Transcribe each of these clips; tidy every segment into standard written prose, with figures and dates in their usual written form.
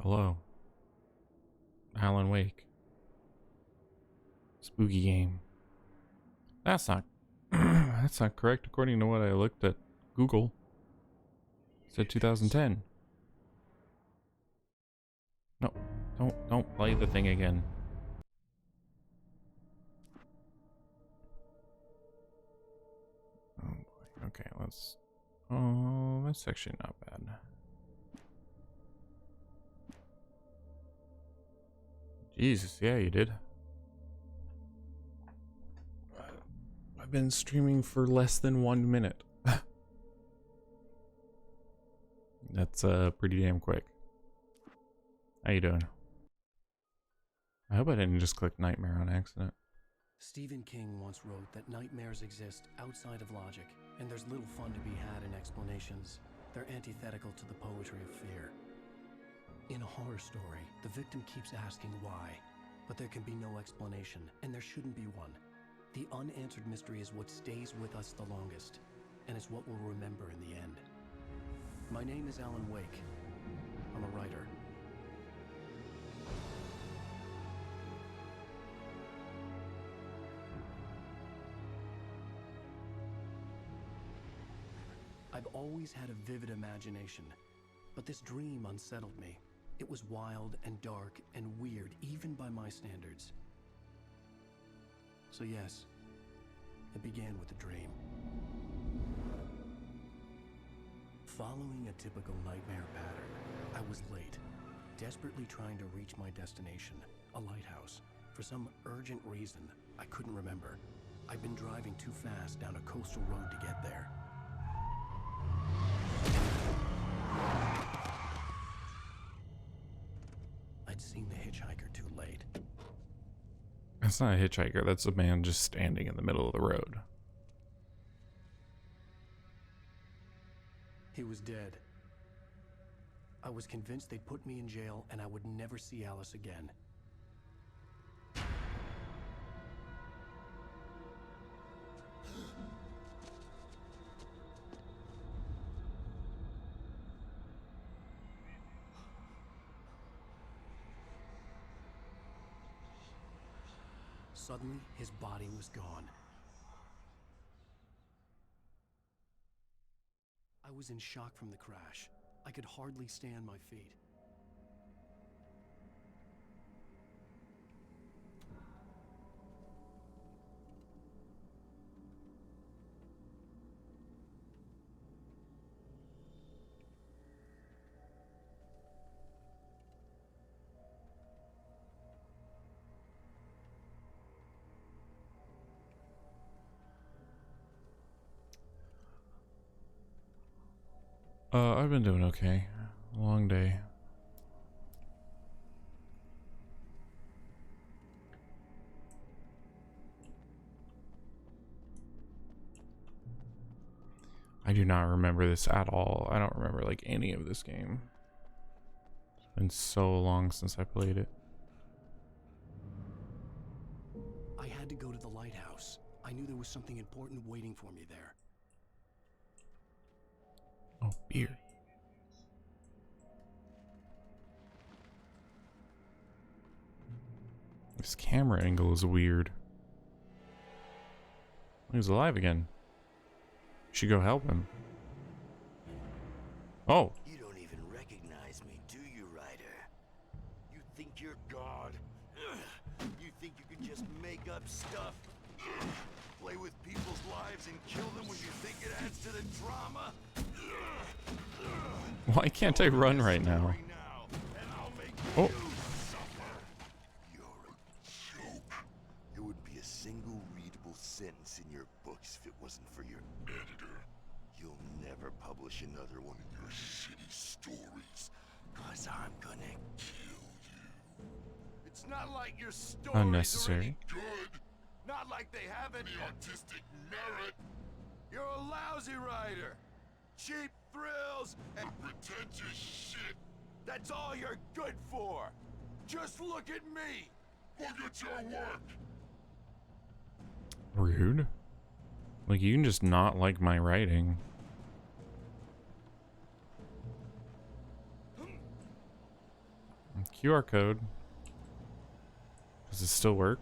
Hello. Alan Wake. Spooky game. That's not that's not correct according to what I looked at Google. It said 2010. No, don't play the thing again. Oh boy. Okay, let's oh, that's actually not bad. Jesus, yeah, you did. I've been streaming for less than 1 minute. That's pretty damn quick. How you doing? I hope I didn't just click nightmare on accident. Stephen King once wrote that nightmares exist outside of logic, and there's little fun to be had in explanations. They're antithetical to the poetry of fear. In a horror story, the victim keeps asking why, but there can be no explanation, and there shouldn't be one. The unanswered mystery is what stays with us the longest, and it's what we'll remember in the end. My name is Alan Wake. I'm a writer. I've always had a vivid imagination, but this dream unsettled me. It was wild and dark and weird, even by my standards. So yes, it began with a dream. Following a typical nightmare pattern, I was late, desperately trying to reach my destination, a lighthouse. For some urgent reason, I couldn't remember. I'd been driving too fast down a coastal road to get there. I'd seen the hitchhiker too late. That's not a hitchhiker, that's a man just standing in the middle of the road. He was dead. I was convinced they'd put me in jail and I would never see Alice again. Suddenly, his body was gone. I was in shock from the crash. I could hardly stay on my feet. I've been doing okay. Long day. I do not remember this at all. I don't remember like any of this game. It's been so long since I played it. I had to go to the lighthouse. I knew there was something important waiting for me there. Oh, beer. This camera angle is weird. He's alive again. We should go help him. Oh. You don't even recognize me, do you, Ryder? You think you're God? You think you can just make up stuff? Play with people's lives and kill them when you think it adds to the drama? Why can't I run right now? Oh. You're a joke. There would be a single readable sentence in your books if it wasn't for your editor. You'll never publish another one of your shitty stories, 'cause I'm gonna kill you. It's not like your stories Unnecessary. are any good. Not like they have any artistic merit. You're a lousy writer. Cheap thrills and pretentious shit. That's all you're good for. Just look at me. Look at your work. Rude. Like, you can just not like my writing. QR code. Does it still work?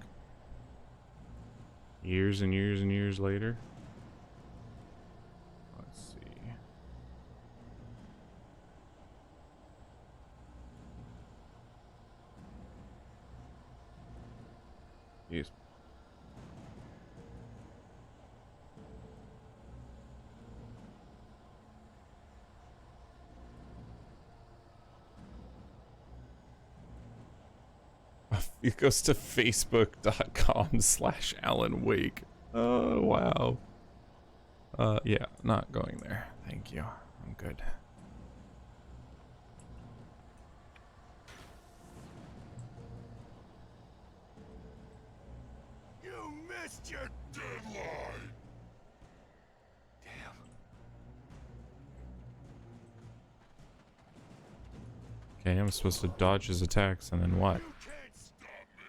Years and years and years later. Let's see. Jeez. It goes to facebook.com/Alan Wake. Oh, wow. Yeah, not going there. Thank you. I'm good. You missed your deadline! Damn. Okay, I'm supposed to dodge his attacks and then what? You can't stop me!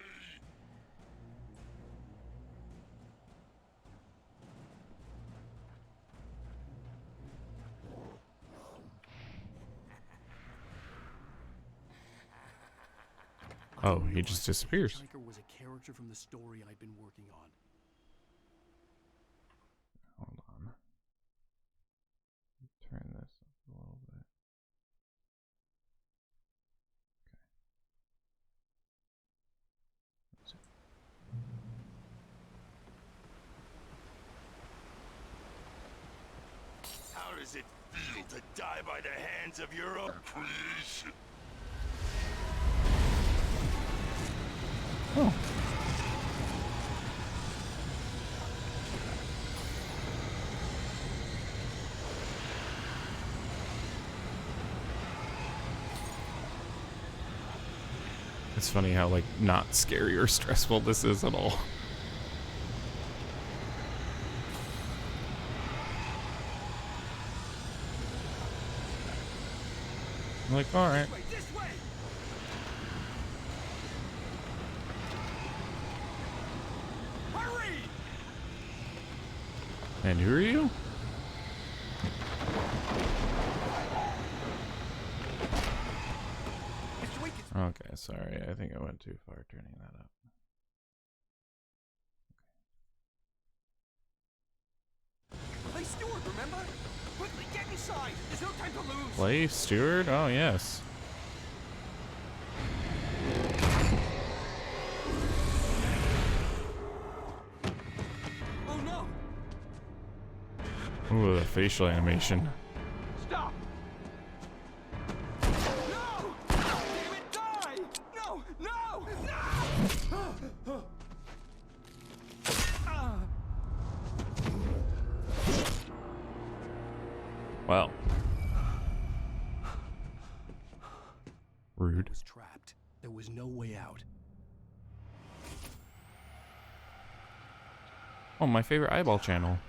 Oh, he just disappears. Hitchhiker was a character from the story I'd been working on. Hold on. Turn this up a little bit. How does it feel to die by the hands of your own creation? Oh. It's funny how, like, not scary or stressful this is at all. I'm like, alright. This way! Hurry! And who are you? Okay, sorry. I think I went too far turning that up. Play Steward, remember? Quickly, get inside! There's no time to lose! Play Steward? Oh, yes. Oh no! Ooh, the facial animation. Stop! No! Damn it, die! No! No! No! Wow. Rude. I was trapped. There was no way out. Oh, my favorite eyeball channel.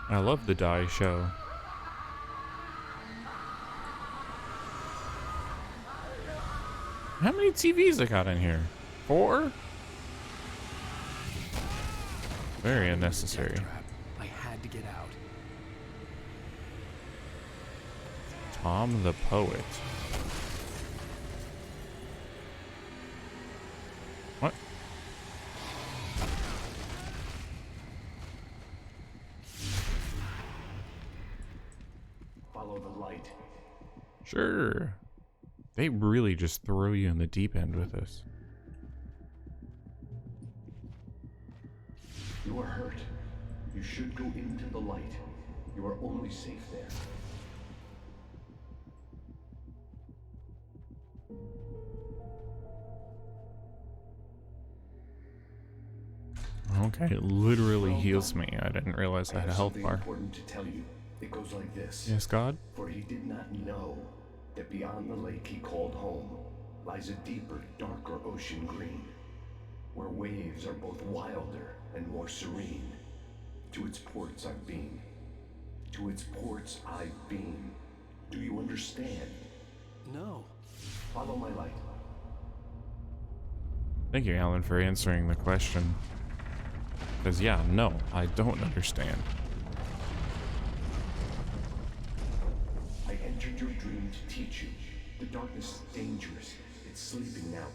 I love the Die show. How many TVs I got in here? 4? Very unnecessary. Trap. I had to get out. Tom the Poet. What? Follow the light. Sure. They really just throw you in the deep end with this. You are hurt. You should go into the light. You are only safe there. Okay, it literally heals me. I didn't realize I had a health something bar. important to tell you. It goes like this. Yes, God? For he did not know that beyond the lake he called home lies a deeper, darker ocean green, where waves are both wilder and more serene. To its ports I've been. To its ports I've been. Do you understand? No. Follow my light. Thank you, Alan, for answering the question. Because, yeah, no, I don't understand. I entered your dream to teach you. The darkness is dangerous. It's sleeping now.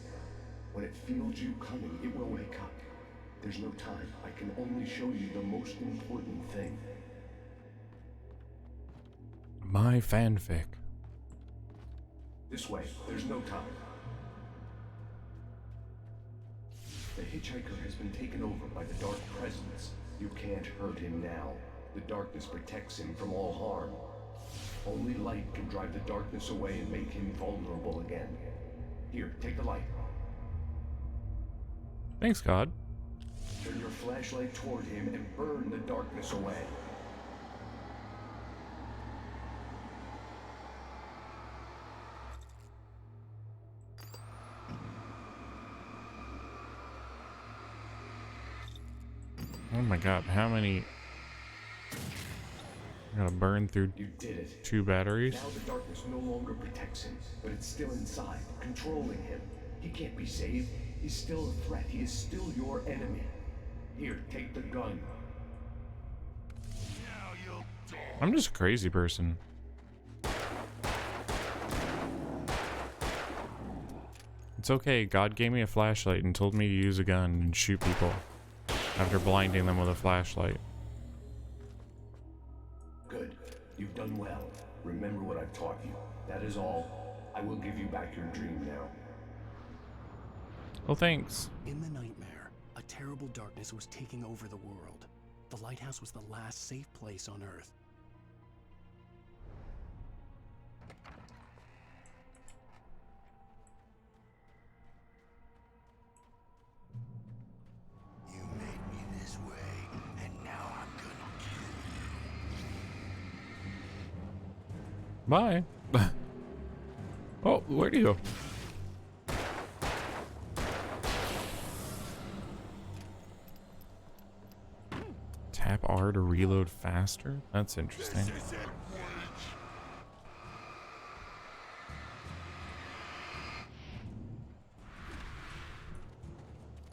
When it feels you coming, it will wake up. There's no time. I can only show you the most important thing. My fanfic. This way. There's no time. The hitchhiker has been taken over by the Dark Presence. You can't hurt him now. The darkness protects him from all harm. Only light can drive the darkness away and make him vulnerable again. Here, take the light. Thanks, God. Turn your flashlight toward him and burn the darkness away. Oh my god, how many... I gotta burn through You did it. 2 batteries? Now the darkness no longer protects him, but it's still inside, controlling him. He can't be saved. He's still a threat. He is still your enemy. Here, take the gun. I'm just a crazy person. It's okay, God gave me a flashlight and told me to use a gun and shoot people after blinding them with a flashlight. Good. You've done well. Remember what I've taught you. That is all. I will give you back your dream now. Well, thanks. In the nightmare, a terrible darkness was taking over the world. The lighthouse was the last safe place on Earth. You made me this way, and now I'm gonna kill you. Bye. Oh, where'd he go? Tap R to reload faster? That's interesting. This isn't Witch.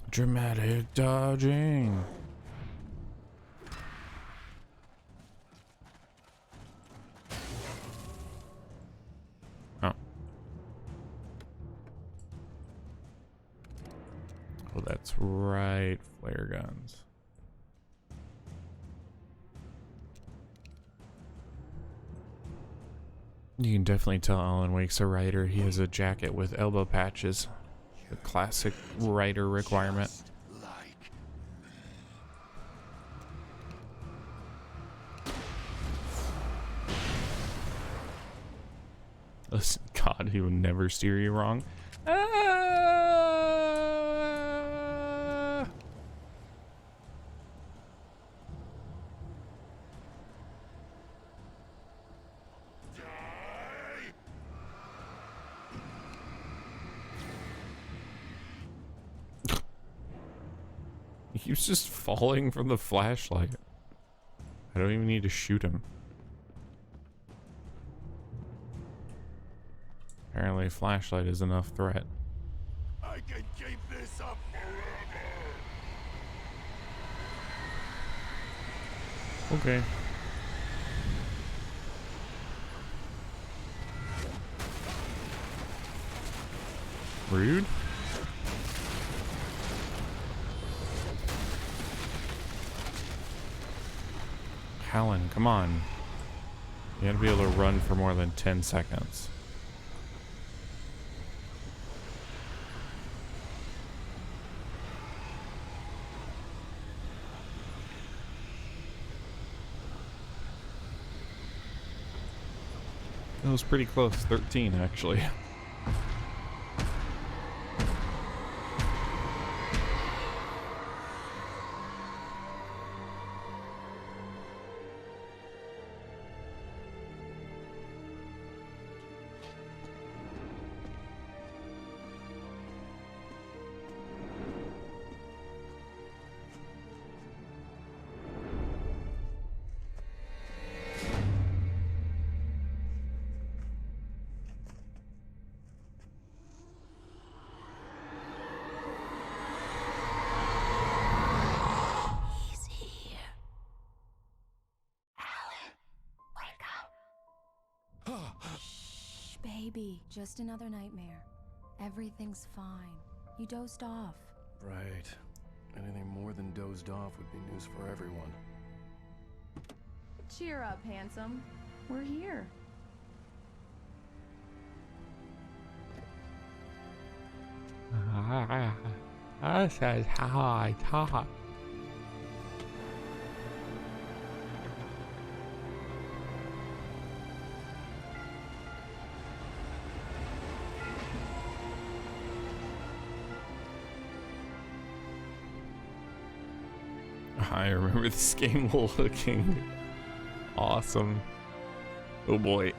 Dramatic dodging. Oh. Oh, that's right. Flare guns. You can definitely tell Alan Wake's a writer. He has a jacket with elbow patches. The classic writer requirement. Just like Listen, God, he would never steer you wrong. Ah! He was just falling from the flashlight. I don't even need to shoot him. Apparently, a flashlight is enough threat. I can keep this up forever. Okay. Rude. Helen, come on. You gotta be able to run for more than 10 seconds. It was pretty close, 13 actually. Baby, just another nightmare. Everything's fine. You dozed off. Right. Anything more than dozed off would be news for everyone. Cheer up, handsome. We're here. That says how I talk. I remember this game looking awesome. Oh boy.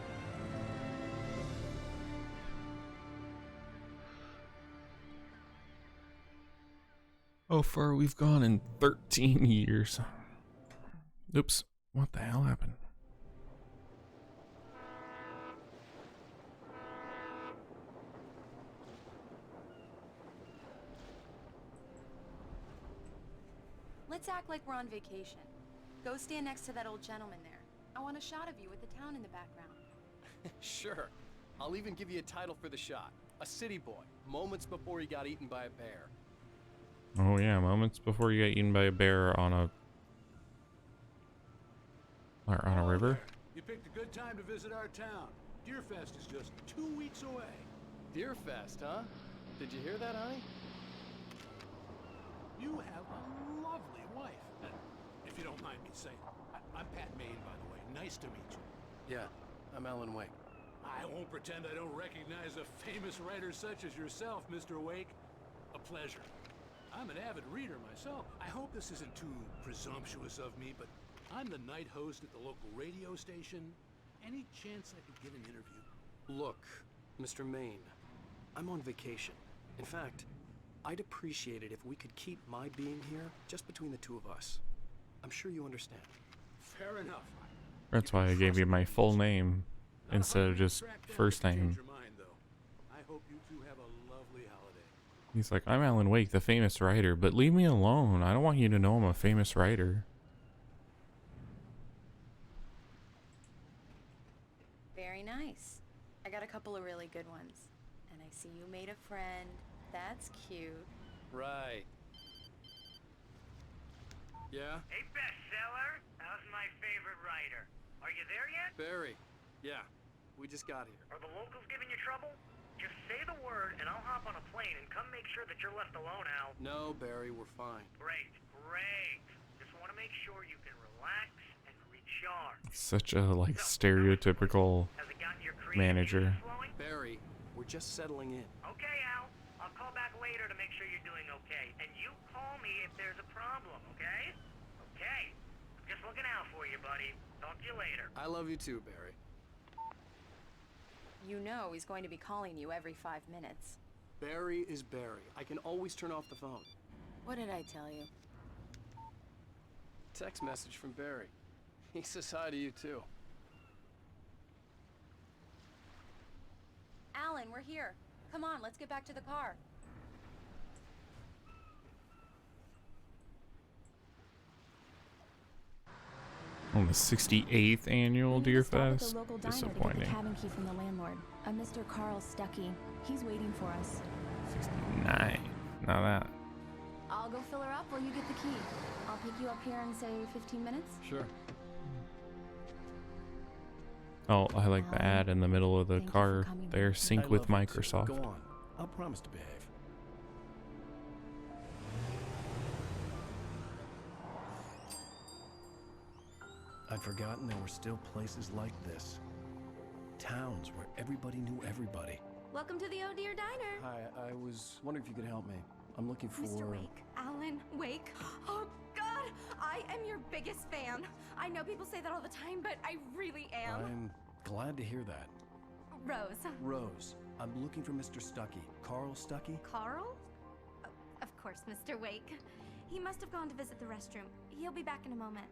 How far we've gone in 13 years. Oops. What the hell happened? Let's act like we're on vacation. Go stand next to that old gentleman there. I want a shot of you with the town in the background. Sure. I'll even give you a title for the shot. A city boy, moments before he got eaten by a bear. Oh yeah, moments before you get eaten by a bear on a river. You picked a good time to visit our town. Deerfest is just 2 weeks away. Deerfest, huh? Did you hear that, honey? You have a lovely wife. If you don't mind me saying. I'm Pat Maine, by the way. Nice to meet you. Yeah, I'm Alan Wake. I won't pretend I don't recognize a famous writer such as yourself, Mr. Wake. A pleasure. I'm an avid reader myself. I hope this isn't too presumptuous of me, but I'm the night host at the local radio station. Any chance I could get an interview? Look, Mr. Maine, I'm on vacation. In fact, I'd appreciate it if we could keep my being here just between the two of us. I'm sure you understand. Fair enough. That's why I gave you my full name instead of just first name. I hope you two have a lovely holiday. He's like, I'm Alan Wake, the famous writer, but leave me alone. I don't want you to know I'm a famous writer. Very nice. I got a couple of really good ones. And I see you made a friend. That's cute. Right. Yeah? Hey, bestseller. How's my favorite writer? Are you there yet? Barry. Yeah. We just got here. Are the locals giving you trouble? Just say the word, and I'll hop on a plane and come make sure that you're left alone, Al. No, Barry, we're fine. Great, great. Just want to make sure you can relax and recharge. Such a like stereotypical Has it gotten your creative manager. juices flowing? Barry, we're just settling in. Okay, Al. I'll call back later to make sure you're doing okay. And you call me if there's a problem, okay? Okay. I'm just looking out for you, buddy. Talk to you later. I love you too, Barry. You know he's going to be calling you every 5 minutes. Barry is Barry. I can always turn off the phone. What did I tell you? Text message from Barry. He says hi to you too. Alan, we're here. Come on, let's get back to the car. On the 68th annual We need to stop at the Deerfest? local diner to get the Disappointing. cabin key from the landlord, a Mr. Carl Stuckey. He's waiting for us. 69. Now that. I'll go fill her up while you get the key. I'll pick you up here in, say, 15 minutes. Sure. Oh, I like the ad in the middle of the Thank you for car coming there. back. Sync I with love you too. Microsoft. Go on. I'll promise to behave. I'd forgotten there were still places like this. Towns where everybody knew everybody. Welcome to the Oh Dear Diner. Hi, I was wondering if you could help me. I'm looking for... Mr. Wake. Alan Wake. Oh, God! I am your biggest fan. I know people say that all the time, but I really am. I'm glad to hear that. Rose. Rose, I'm looking for Mr. Stuckey. Carl Stuckey? Carl? Of course, Mr. Wake. He must have gone to visit the restroom. He'll be back in a moment.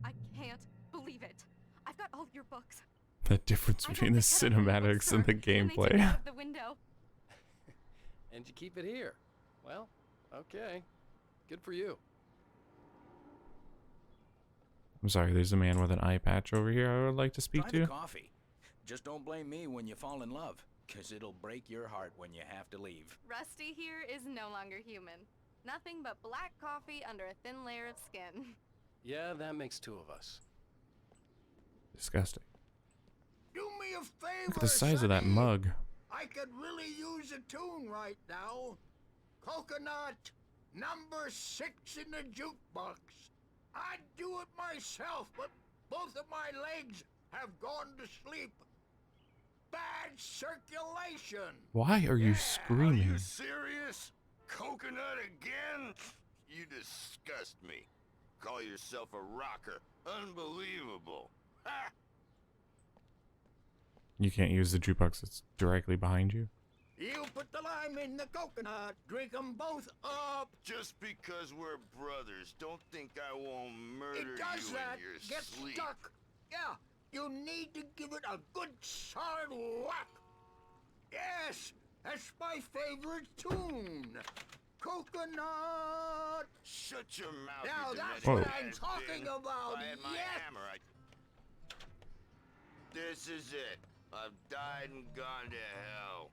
I can't believe it. I've got all your books. The difference I between the don't pick up your cinematics books, and the sir, when they take it gameplay. out of the window. And you keep it here. Well, okay. Good for you. I'm sorry, there's a man with an eye patch over here I would like to speak Try to. the coffee. Just don't blame me when you fall in love, 'cause it'll break your heart when you have to leave. Rusty here is no longer human. Nothing but black coffee under a thin layer of skin. Yeah, that makes two of us. Disgusting. Do me a favor, Look at the size of that Sonny. mug. I could really use a tune right now. Coconut, number 6 in the jukebox. I'd do it myself, but both of my legs have gone to sleep. Bad circulation. Why are you Are screaming? you serious? Coconut again? You disgust me. Call yourself a rocker. Unbelievable. Ha! You can't use the jukebox that's directly behind you. You put the lime in the coconut. Drink 'em both up. Just because we're brothers, don't think I won't murder It does you that. in your Get sleep. stuck. Yeah, you need to give it a good solid whack. Yes, that's my favorite tune. Coconut. Shut your mouth. Now you that's Whoa. what domestic I'm talking has-been. about. If I had my Yes. hammer, This is it. I've died and gone to hell.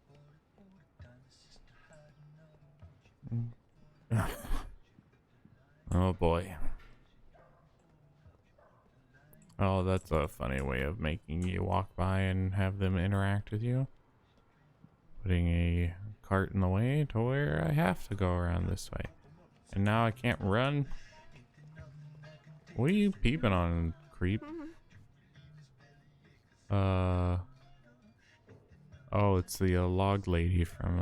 Oh boy. Oh, that's a funny way of making you walk by and have them interact with you. Putting a cart in the way to where I have to go around this way. And now I can't run. What are you peeping on, creep? Oh, it's the log lady from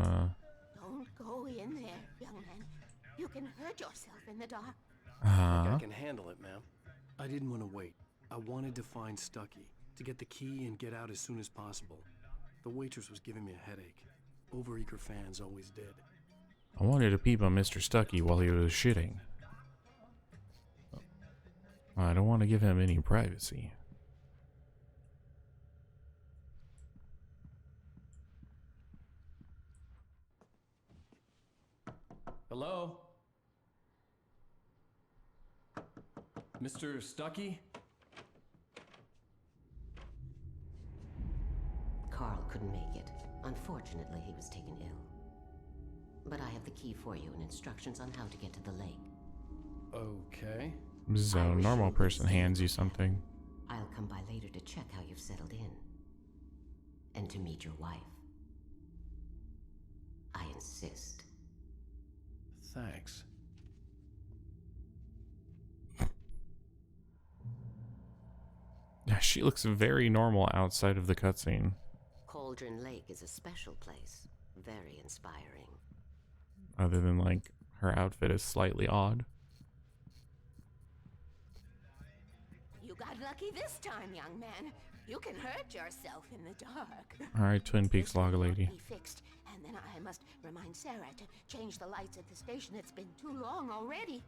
Don't go in there, young man. You can hurt yourself in the dark. I can handle it, ma'am. I didn't want to wait. I wanted to find Stucky, to get the key and get out as soon as possible. The waitress was giving me a headache. Overeager fans always did. I wanted to peep on Mr. Stucky while he was shitting. I don't want to give him any privacy. Hello? Mr. Stucky? Carl couldn't make it. Unfortunately, he was taken ill. But I have the key for you and instructions on how to get to the lake. Okay. So a normal person hands you something. I'll come by later to check how you've settled in. And to meet your wife. I insist. Thanks. She looks very normal outside of the cutscene. Cauldron Lake is a special place. Very inspiring. Other than, like, her outfit is slightly odd. You got lucky this time, young man. You can hurt yourself in the dark. Alright, Twin Peaks This will Log Lady. Be fixed, and then I must remind Sarah to change the lights at the station. It's been too long already.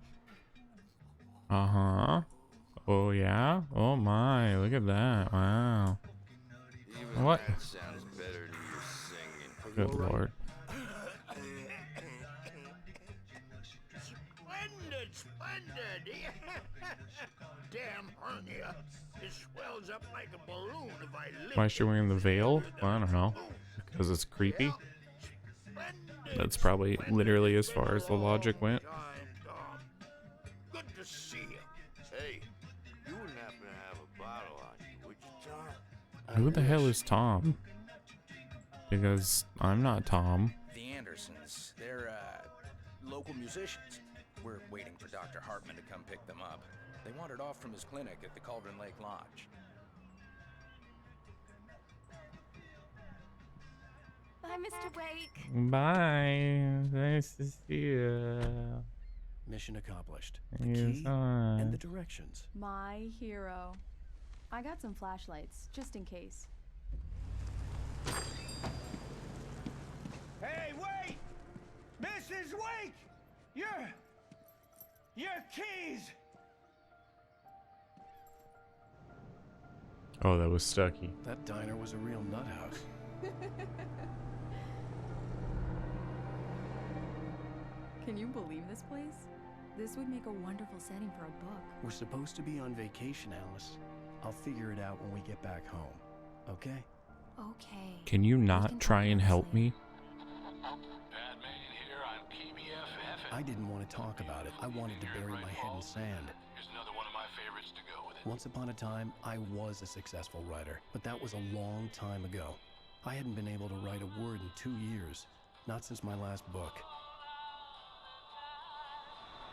Uh-huh. Oh, yeah? Oh, my. Look at that. Wow. Even What? that sounds better than your singing. Good lord. Splendid, splendid. Damn hernia. It swells up like a balloon if I lift Why is she wearing the veil? I don't know. Because it's creepy? That's probably literally as far as the logic went. Good to see you. Hey, you wouldn't happen to have a bottle on you, would you, Tom? Who the hell is Tom? Because I'm not Tom. The Andersons, they're, local musicians. We're waiting for Dr. Hartman to come pick them up. They wandered off from his clinic at the Cauldron Lake Lodge. Bye, Mr. Wake. Bye. Nice to see you. Mission accomplished. The Yes, key and the alright. directions. My hero. I got some flashlights, just in case. Hey, wait! Mrs. Wake! Your keys! Oh, that was Stucky. That diner was a real nut house. Can you believe this place? This would make a wonderful setting for a book. We're supposed to be on vacation, Alice. I'll figure it out when we get back home. Okay? okay. Can you We not can try talk and about help this me? Pat Main here on KBFF. I didn't want to talk about it. I wanted to bury my head in sand. Here's another one of my favorites to go with it. Once upon a time, I was a successful writer, but that was a long time ago. I hadn't been able to write a word in 2 years, not since my last book.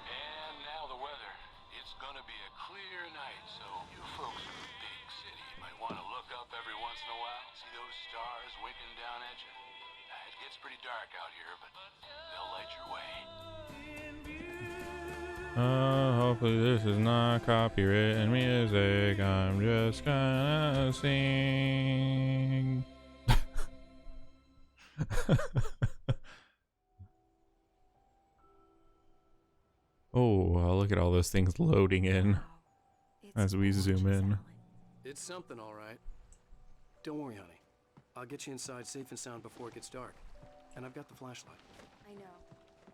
And now the weather. It's gonna be a clear night, so you folks in the big city might want to look up every once in a while, see those stars winking down at you. It gets pretty dark out here, but they'll light your way. Hopefully this is not copywritten music. I'm just gonna sing. Oh, look at all those things loading in as we zoom in. It's something, all right. Don't worry, honey. I'll get you inside safe and sound before it gets dark. And I've got the flashlight. I know.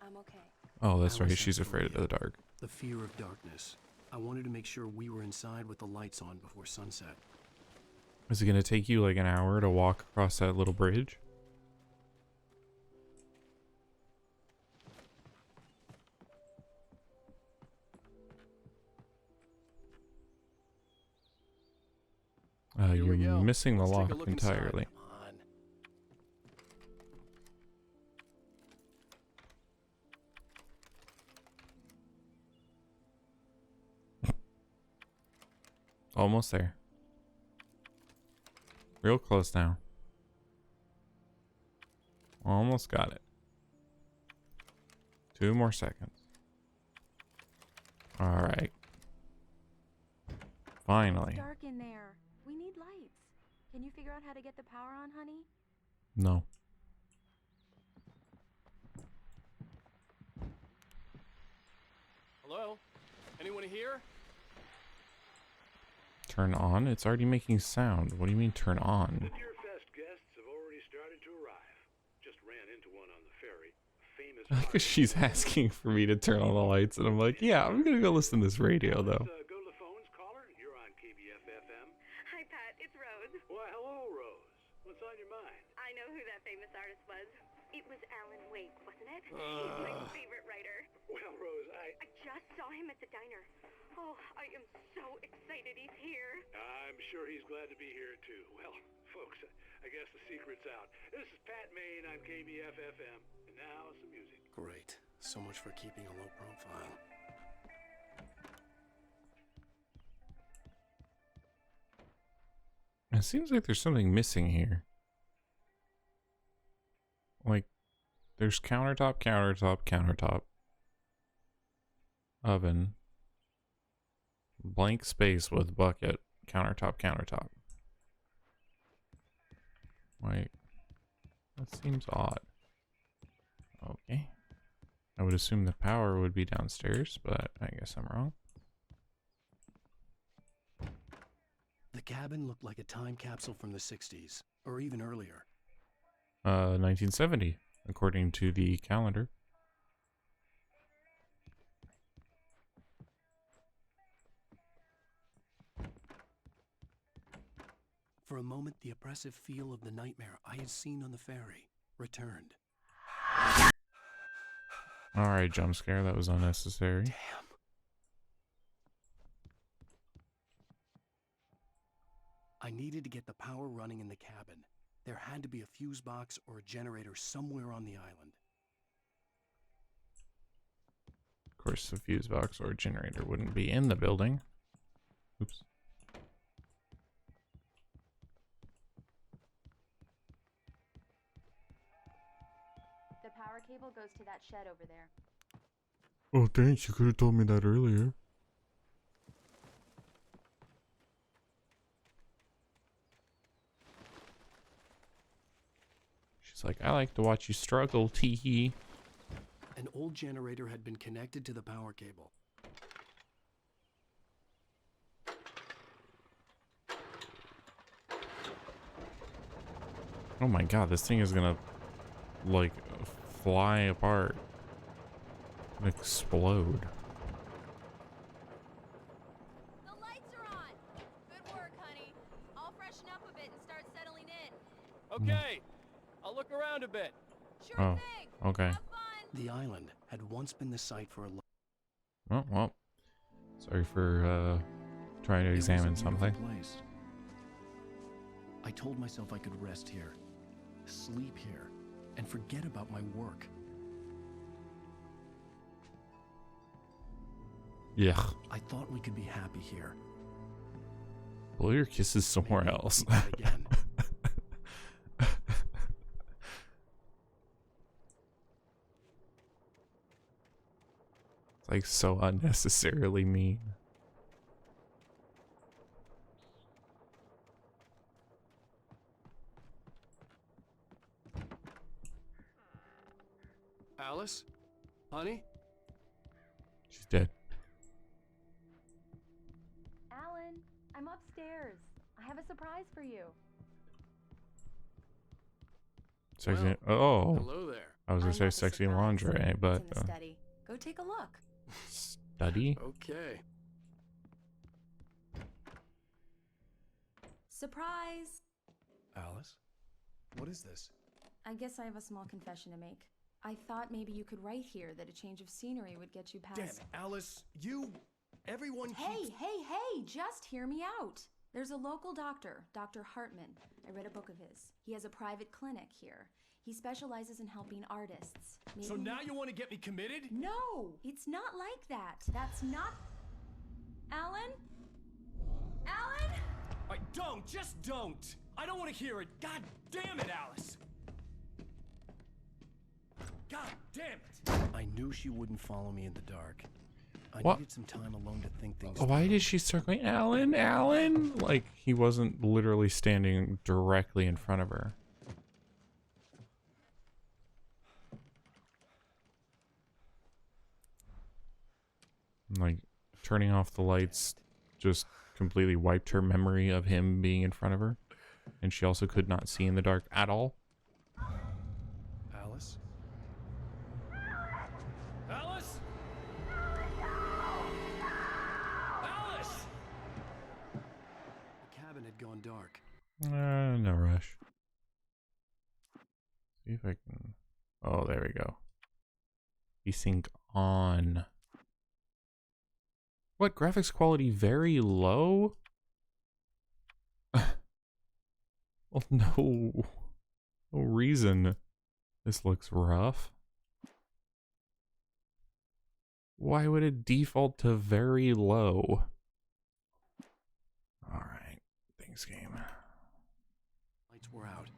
I'm okay. Oh, that's right. Alice She's and afraid of Maria. the dark. The fear of darkness. I wanted to make sure we were inside with the lights on before sunset. Is it going to take you like an hour to walk across that little bridge? Here we You're go. missing the Let's take a lock look inside. entirely. Come on. Almost there. Real close now. Almost got it. 2 more seconds. Alright. Finally. It's dark in there. We need lights. Can you figure out how to get the power on, honey? No. Hello? Anyone here? Turn on? It's already making sound. What do you mean turn on? The Deerfest guests have already started to arrive. Just ran into one on the ferry. Famous. Because she's asking for me to turn on the lights, and I'm like, yeah, I'm gonna go listen to this radio though. Go to the phones, caller. You're on KBFFM. Hi, Pat. It's Rose. Why, hello, Rose. What's on your mind? I know who that famous artist was. It was Alan Wake, wasn't it? He's my favorite writer. Well, Rose, I just saw him at the diner. Oh, I am so excited he's here. I'm sure he's glad to be here, too. Well, folks, I guess the secret's out. This is Pat Main on KBFFM. And now some music. Great. So much for keeping a low profile. It seems like there's something missing here. Like, there's countertop, countertop, countertop. Oven. Blank space with bucket. Countertop, countertop. Wait. That seems odd. Okay. I would assume the power would be downstairs, but I guess I'm wrong. The cabin looked like a time capsule from the 60s, or even earlier. 1970, according to the calendar. For a moment, the oppressive feel of the nightmare I had seen on the ferry returned. Alright, jump scare, that was unnecessary. Damn. I needed to get the power running in the cabin. There had to be a fuse box or a generator somewhere on the island. Of course, the fuse box or generator wouldn't be in the building. Oops. The power cable goes to that shed over there. Oh, thanks. You could have told me that earlier. She's like, I like to watch you struggle, tee-hee. An old generator had been connected to the power cable. Oh my god, this thing is gonna, like, fly apart. Explode. The lights are on! Good work, honey. I'll freshen up a bit and start settling in. okay. The island had once been the site for a Oh, well. Sorry for trying to examine something. place. I told myself I could rest here, sleep here, and forget about my work. Yeah. I thought we could be happy here. Blow your kisses somewhere else. Again. It's like so unnecessarily mean. Alice? Honey? She's dead. Alan, I'm upstairs. I have a surprise for you. Sexy. Oh. Hello there. I was gonna say sexy lingerie, but It's in the study. Go take a look. study. Okay. Surprise! Alice? What is this? I guess I have a small confession to make. I thought maybe you could write here that a change of scenery would get you past... Damn it, Alice, everyone Hey, hey, just hear me out. There's a local doctor, Dr. Hartman. I read a book of his. He has a private clinic here. He specializes in helping artists. Maybe... So now you want to get me committed? No, it's not like that. That's not... Alan? Alan? Just don't! I don't want to hear it. God damn it, Alice! God damn it! I knew she wouldn't follow me in the dark. I What? needed some time alone to think things Why did she start going, Alan, Alan? Like he wasn't literally standing directly in front of her. Like turning off the lights just completely wiped her memory of him being in front of her. And she also could not see in the dark at all. Alice? Alice? Alice! The cabin had gone dark. No rush. See if I can... Oh, there we go. Desync on. What? Graphics quality very low? Well, no reason. This looks rough. Why would it default to very low? Alright, thanks game. Lights were out.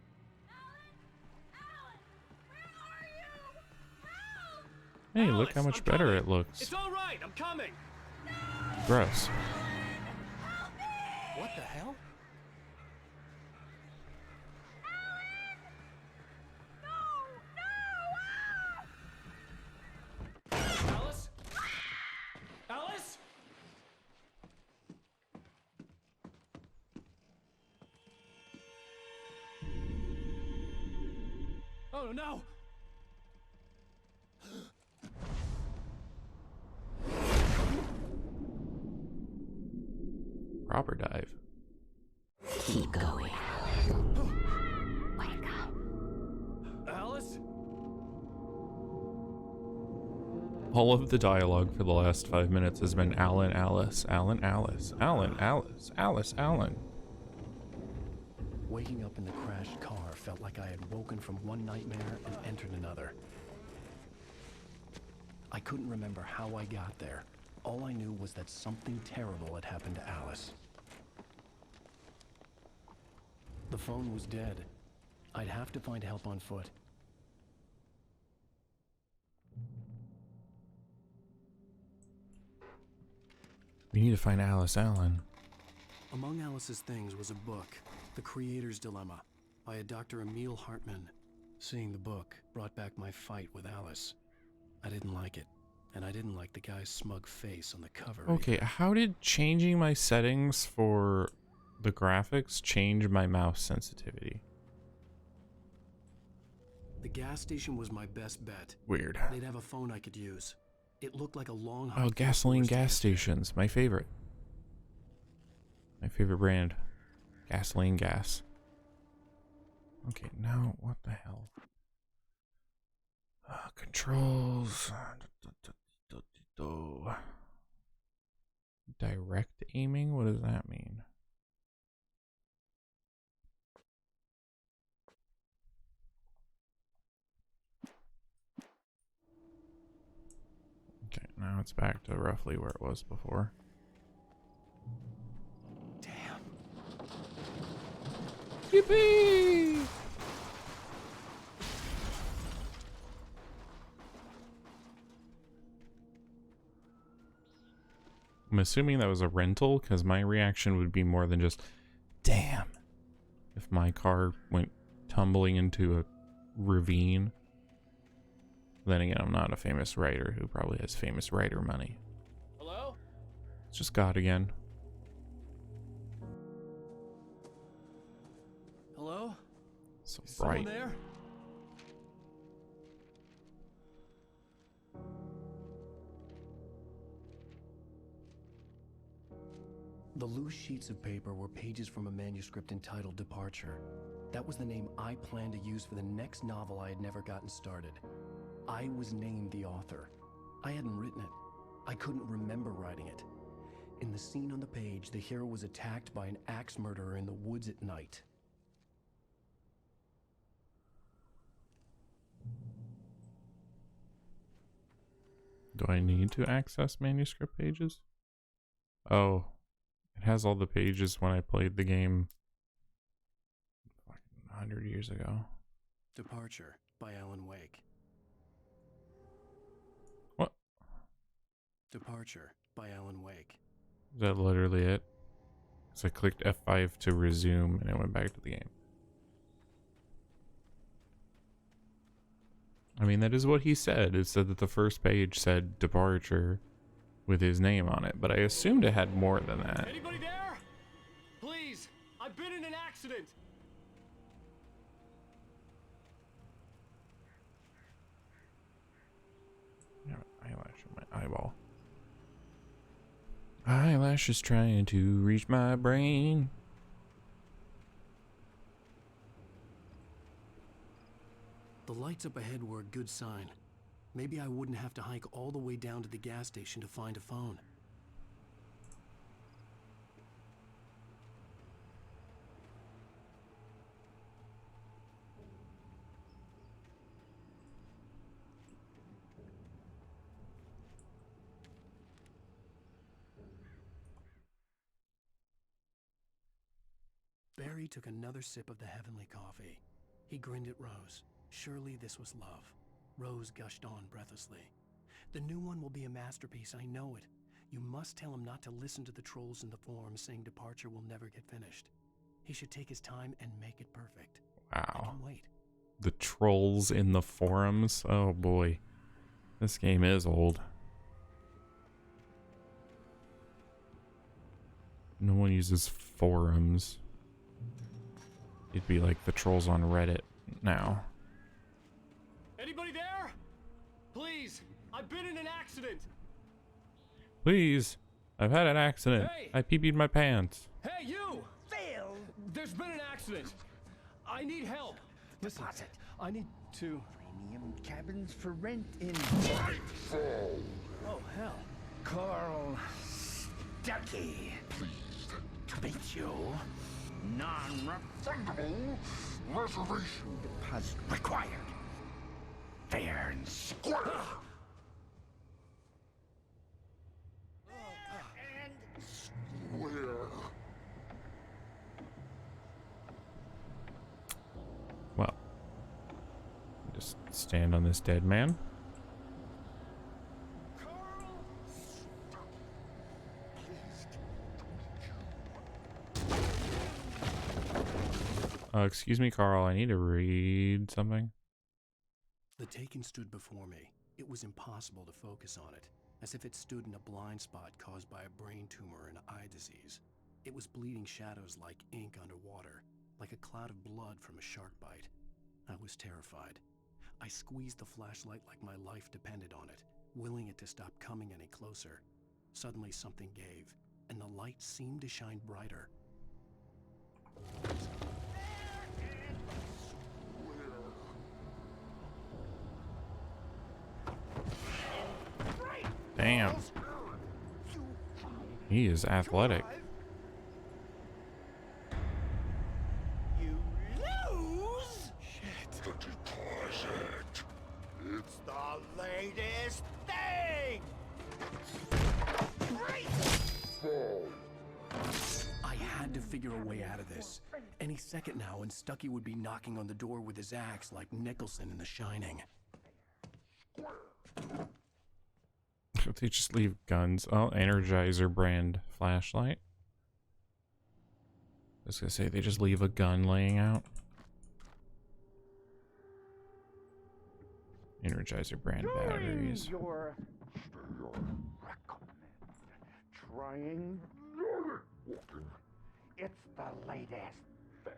Hey, look how much better it looks. It's all right. I'm coming. Gross. What the hell? Alice? Alice? Oh no! Proper dive. Keep going. Wake up. Alice? All of the dialogue for the last 5 minutes has been Alan, Alice, Alan, Alice, Alan, Alice, Alice, Alan. Waking up in the crashed car felt like I had woken from one nightmare and entered another. I couldn't remember how I got there. All I knew was that something terrible had happened to Alice. The phone was dead. I'd have to find help on foot. We need to find Alice, Alan. Among Alice's things was a book, The Creator's Dilemma, by a Dr. Emil Hartman. Seeing the book brought back my fight with Alice. I didn't like it, and I didn't like the guy's smug face on the cover. Okay, how did changing my settings for the graphics change my mouse sensitivity? The gas station was my best bet. Weird. They'd have a phone I could use. It looked like a long... Oh, gasoline gas stations. My favorite. My favorite brand. Gasoline gas. Okay, now what the hell? Controls. Direct aiming? What does that mean? Okay, now it's back to roughly where it was before. Damn. Yippee! I'm assuming that was a rental, because my reaction would be more than just, damn, if my car went tumbling into a ravine. Then again, I'm not a famous writer who probably has famous writer money. Hello? It's just God again. Hello? So Is someone bright. there? The loose sheets of paper were pages from a manuscript entitled Departure. That was the name I planned to use for the next novel I had never gotten started. I was named the author. I hadn't written it. I couldn't remember writing it. In the scene on the page, the hero was attacked by an axe murderer in the woods at night. Do I need to access manuscript pages? Oh, it has all the pages when I played the game like 100 years ago. Departure by Alan Wake. What? Departure by Alan Wake. Is that literally it? So I clicked F5 to resume and it went back to the game. I mean, that is what he said. It said that the first page said Departure with his name on it, but I assumed it had more than that. Anybody there? Please, I've been in an accident. Yeah, eyelash in my eyeball. Eyelash is trying to reach my brain. The lights up ahead were a good sign. Maybe I wouldn't have to hike all the way down to the gas station to find a phone. Barry took another sip of the heavenly coffee. He grinned at Rose. Surely this was love. Rose gushed on breathlessly. The new one will be a masterpiece, I know it. You must tell him not to listen to the trolls in the forums saying Departure will never get finished. He should take his time and make it perfect. Wow. I can wait. The trolls in the forums. Oh boy. This game is old. No one uses forums. It'd be like the trolls on Reddit now. Anybody there? Please, I've been in an accident. Please, I've had an accident. Hey! I pee-peed my pants. Hey, you! Phil! There's been an accident. I need help. Listen, I need to... Premium cabins for rent in... Oh, hell. Carl Stuckey. Pleased to meet you. Non-refundable reservation deposit required. Fair and square. Well, just stand on this dead man. Excuse me, Carl, I need to read something. The Taken stood before me. It was impossible to focus on it, as if it stood in a blind spot caused by a brain tumor and eye disease. It was bleeding shadows like ink underwater, like a cloud of blood from a shark bite. I was terrified. I squeezed the flashlight like my life depended on it, willing it to stop coming any closer. Suddenly something gave, and the light seemed to shine brighter. Damn. He is athletic. You lose? Shit. The deposit. It's the latest thing! I had to figure a way out of this. Any second now, and Stucky would be knocking on the door with his axe like Nicholson in The Shining. They just leave guns. Oh, Energizer brand flashlight. I was gonna say they just leave a gun laying out. Energizer brand batteries. Your recommend trying it's the latest thing.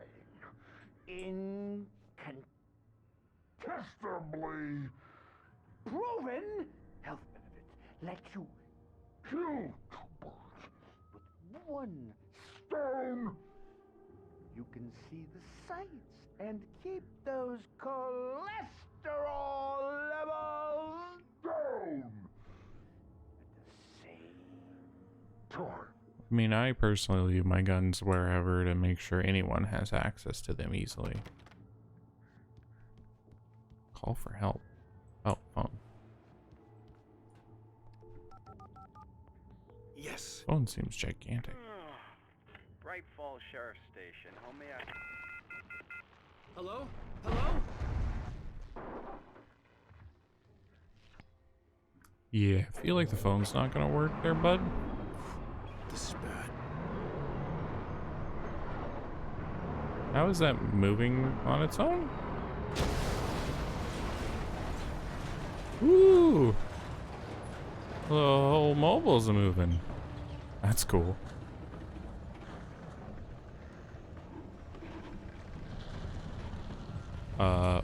Incontestably proven health benefits let you kill two birds with one stone. You can see the sights and keep those cholesterol levels down at the same time. I mean, I personally leave my guns wherever to make sure anyone has access to them easily. Call for help. Oh, phone. Yes. Phone seems gigantic. Bright Falls Sheriff Station. How may I... Hello? Hello? Yeah, I feel like the phone's not gonna work there, bud. This is bad. How is that moving on its own? Ooh! The whole mobile's moving. That's cool.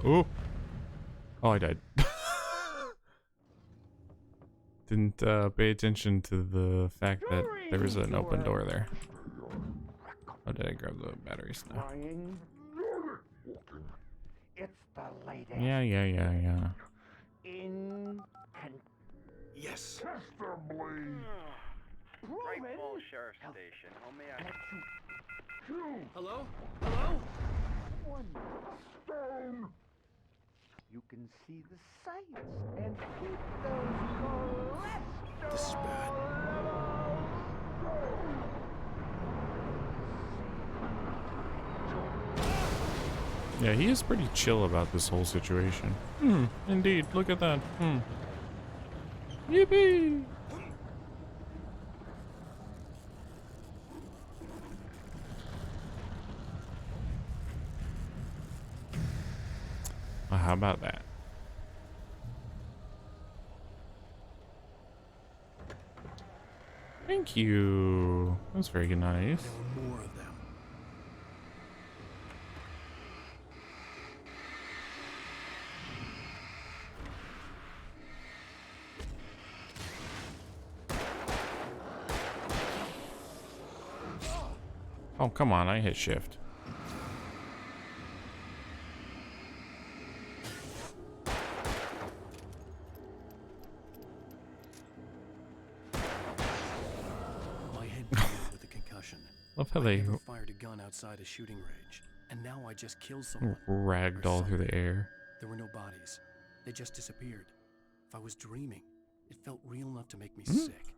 Ooh! Oh, I died. Didn't pay attention to the fact that there was an open door there. Oh, did I grab the batteries now? It's the latest. Yeah. Yes. Bright Falls Sheriff Station. How may I... Hello? Hello? One stone. You can see the sights and keep those cholesterol This is bad. Yeah, he is pretty chill about this whole situation. Indeed. Look at that. Yippee! Well, how about that? Thank you. That's very nice. There were more of them. Oh, come on. I hit shift. My head blew with a concussion. Love how I they never fired a gun outside a shooting range, and now I just killed someone. ragdoll through the air. There were no bodies. They just disappeared. If I was dreaming, it felt real enough to make me Hmm? sick.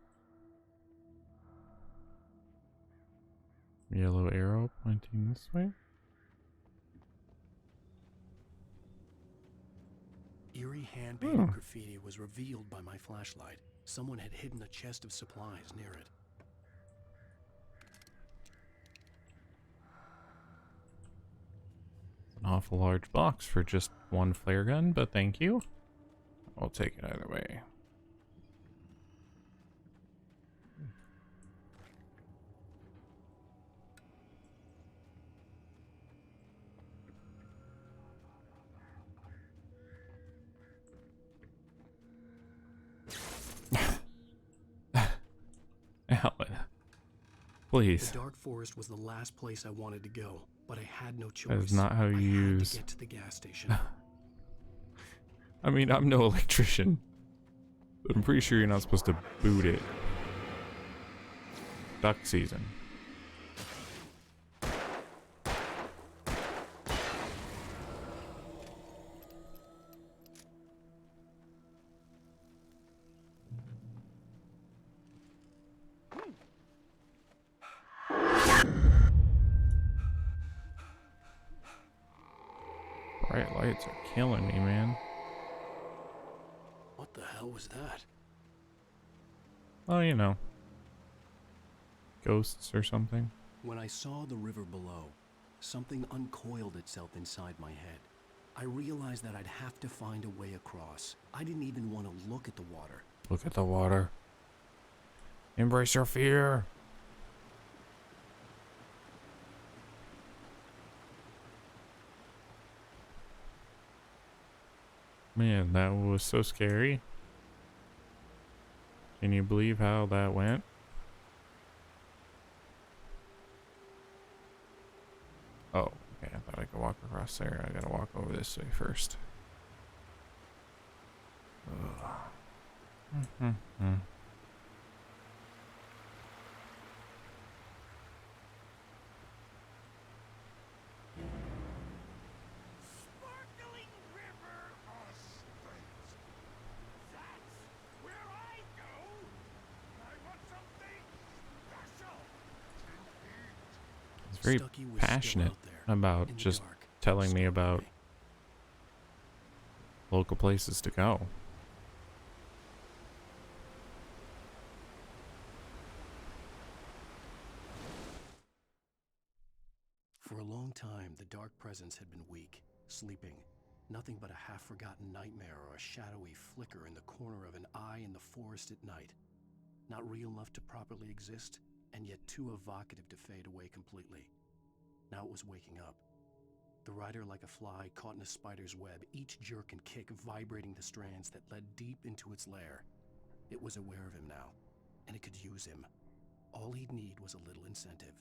Yellow arrow pointing this way. Eerie hand-painted graffiti was revealed by my flashlight. Someone had hidden a chest of supplies near it. An awful large box for just one flare gun, but thank you. I'll take it either way. Alan, please. The dark forest was the last place I wanted to go, but I had no choice. That is not how you use. To get to the gas station. I mean, I'm no electrician. I'm pretty sure you're not supposed to boot it. Duck season. Bright lights are killing me, man. What the hell was that? Oh, you know. Ghosts or something. When I saw the river below, something uncoiled itself inside my head. I realized that I'd have to find a way across. I didn't even want to look at the water. Look at the water. Embrace your fear. Man, that was so scary. Can you believe how that went? Oh, okay. I thought I could walk across there. I gotta walk over this way first. Very passionate about just telling me about local places to go. For a long time, the dark presence had been weak, sleeping. Nothing but a half-forgotten nightmare or a shadowy flicker in the corner of an eye in the forest at night. Not real enough to properly exist, and yet too evocative to fade away completely. Now it was waking up. The rider like a fly caught in a spider's web, each jerk and kick vibrating the strands that led deep into its lair. It was aware of him now, and it could use him. All he'd need was a little incentive.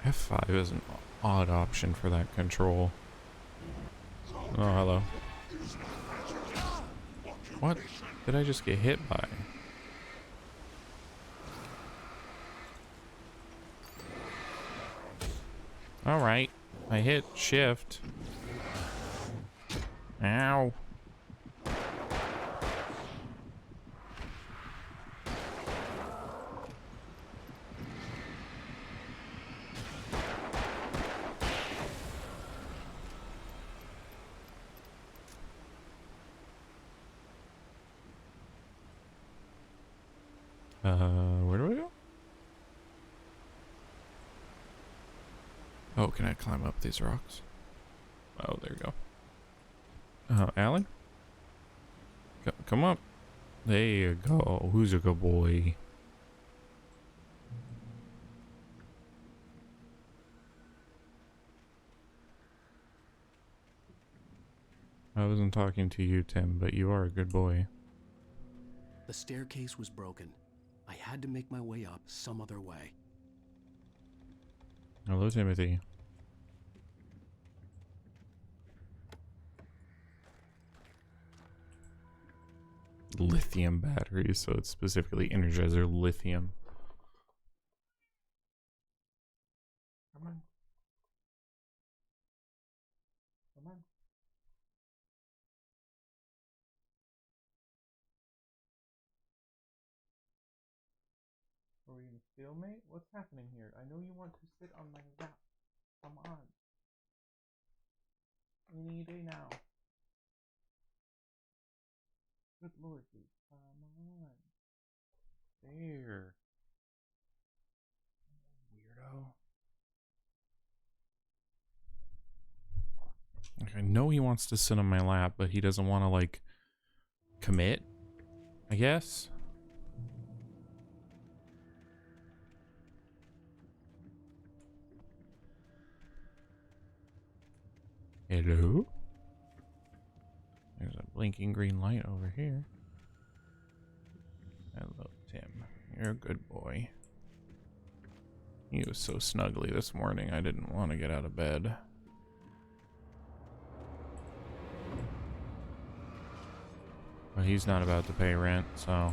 F5 is an odd option for that control. Oh, hello. What did I just get hit by? Alright, I hit shift. Ow. Where do we go? Oh, can I climb up these rocks? Oh, there you go. Alan? Come up. There you go. Who's a good boy? I wasn't talking to you, Tim, but you are a good boy. The staircase was broken. I had to make my way up some other way. Hello, Timothy. Lithium batteries, so it's specifically Energizer lithium. Come on. Come on. Are we in a stalemate? What's happening here? I know you want to sit on my lap. Come on. Any day now. Good lord, dude. Come on. There. Weirdo. Like, I know he wants to sit on my lap, but he doesn't want to, like, commit, I guess. Hello? There's a blinking green light over here. Hello, Tim. You're a good boy. He was so snuggly this morning, I didn't want to get out of bed. Well, he's not about to pay rent, so...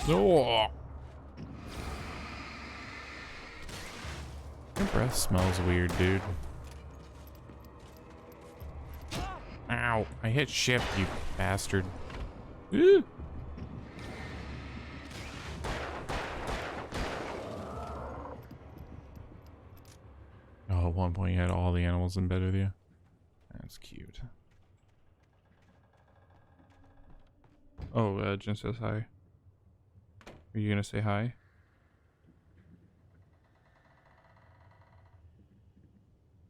Oh! Your breath smells weird, dude. Ow! I hit shift, you bastard. Ooh. Oh, at one point you had all the animals in bed with you. That's cute. Oh, Jen says hi. Are you gonna say hi?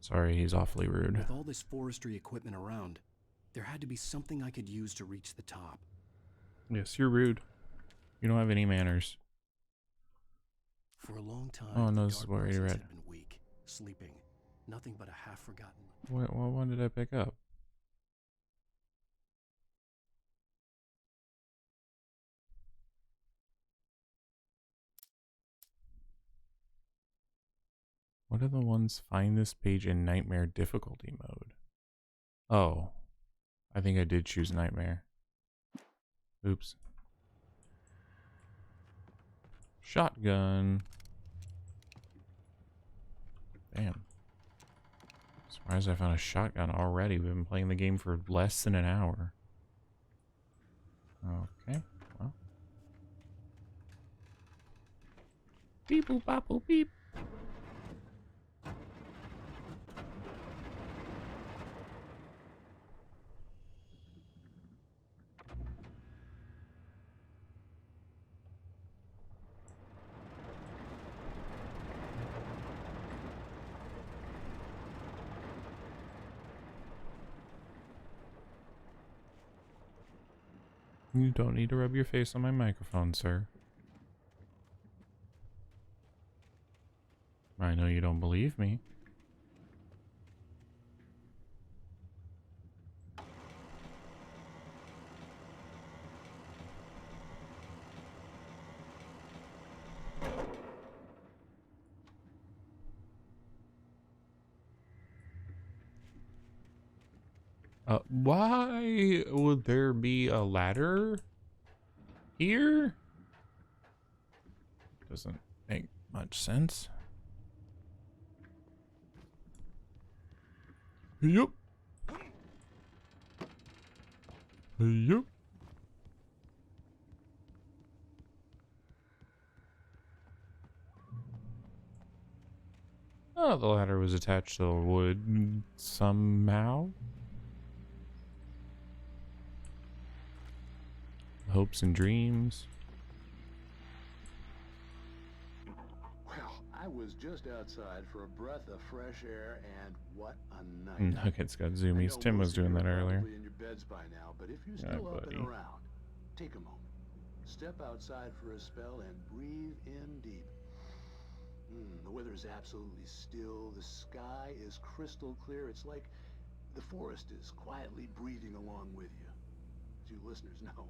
Sorry, he's awfully rude. With all this forestry equipment around, there had to be something I could use to reach the top. Yes, you're rude. You don't have any manners. For a long time, oh no, the this is dark what you presence read. had been weak, sleeping, nothing but a half-forgotten. What one did I pick up? What are the ones? Find this page in nightmare difficulty mode. Oh, I think I did choose nightmare. Oops. Shotgun. Damn. Surprised I found a shotgun already. We've been playing the game for less than an hour. Okay, well. Beep boop bop boop beep. You don't need to rub your face on my microphone, sir. I know you don't believe me. Why would there be a ladder here? Doesn't make much sense. Yup. Yup. Oh, the ladder was attached to the wood somehow. Hopes and dreams. Well, I was just outside for a breath of fresh air, and what a night. Nuggets got zoomies. Tim was doing that earlier. In your beds by now, but if you're still up and around, take a moment. Step outside for a spell and breathe in deep. The weather is absolutely still. The sky is crystal clear. It's like the forest is quietly breathing along with you. As you listeners know,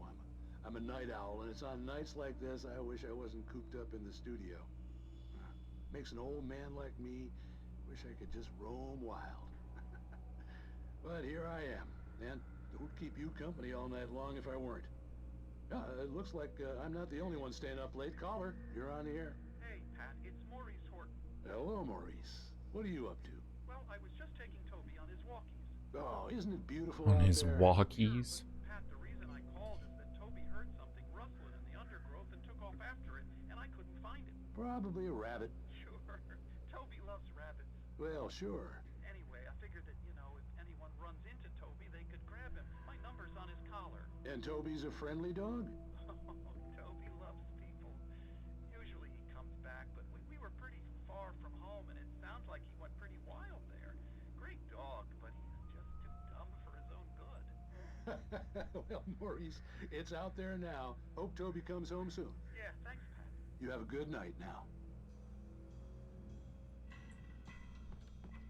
I'm a night owl, and it's on nights like this I wish I wasn't cooped up in the studio. Makes an old man like me wish I could just roam wild. But here I am, and who'd keep you company all night long if I weren't? It looks like I'm not the only one staying up late. Caller, you're on the air. Hey, Pat, it's Maurice Horton. Hello, Maurice. What are you up to? Well, I was just taking Toby on his walkies. Oh, isn't it beautiful on out his there? walkies? Pat, the reason I called is that Toby heard something rustling in the undergrowth and took off after it, and I couldn't find it. Probably a rabbit. Sure. Toby loves rabbits. Well, sure. Anyway, I figured that, you know, if anyone runs into Toby, they could grab him. My number's on his collar. And Toby's a friendly dog? Toby loves people. Usually he comes back, but we were pretty far from home, and it sounds like he went pretty wild there. Great dog, but he's just too dumb for his own good. Well, Maurice, it's out there now. Hope Toby comes home soon. Yeah, thanks, Pat. You have a good night now.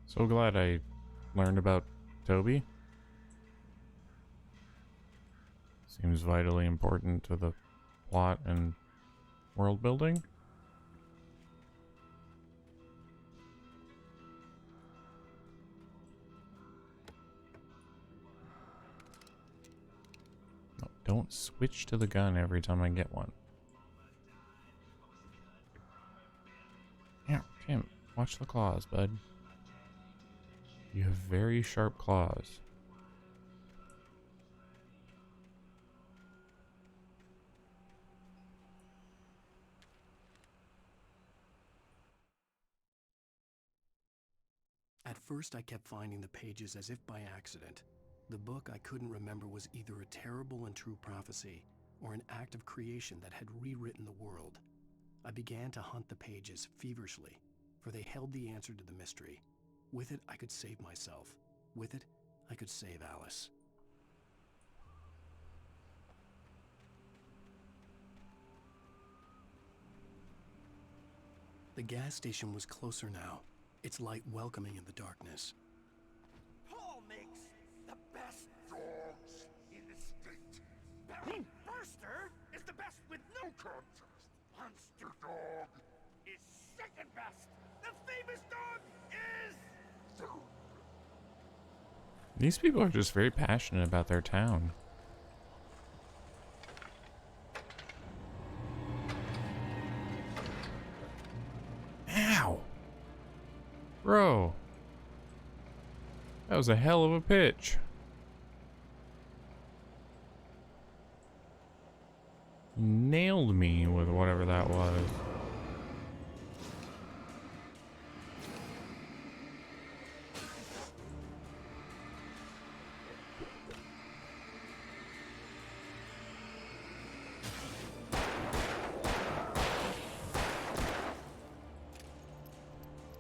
So glad I learned about Toby. Seems vitally important to the plot and World building? No, don't switch to the gun every time I get one. Yeah, Tim, watch the claws, bud. You have very sharp claws. At first, I kept finding the pages as if by accident. The book I couldn't remember was either a terrible and true prophecy or an act of creation that had rewritten the world. I began to hunt the pages feverishly, for they held the answer to the mystery. With it, I could save myself. With it, I could save Alice. The gas station was closer now, its light welcoming in the darkness. Paul makes the best dogs in the state. Barrel Burster is the best with no contest. Monster Dog is second best. The famous dog is third. These people are just very passionate about their town. Ow! Bro. That was a hell of a pitch. Nailed me with whatever that was.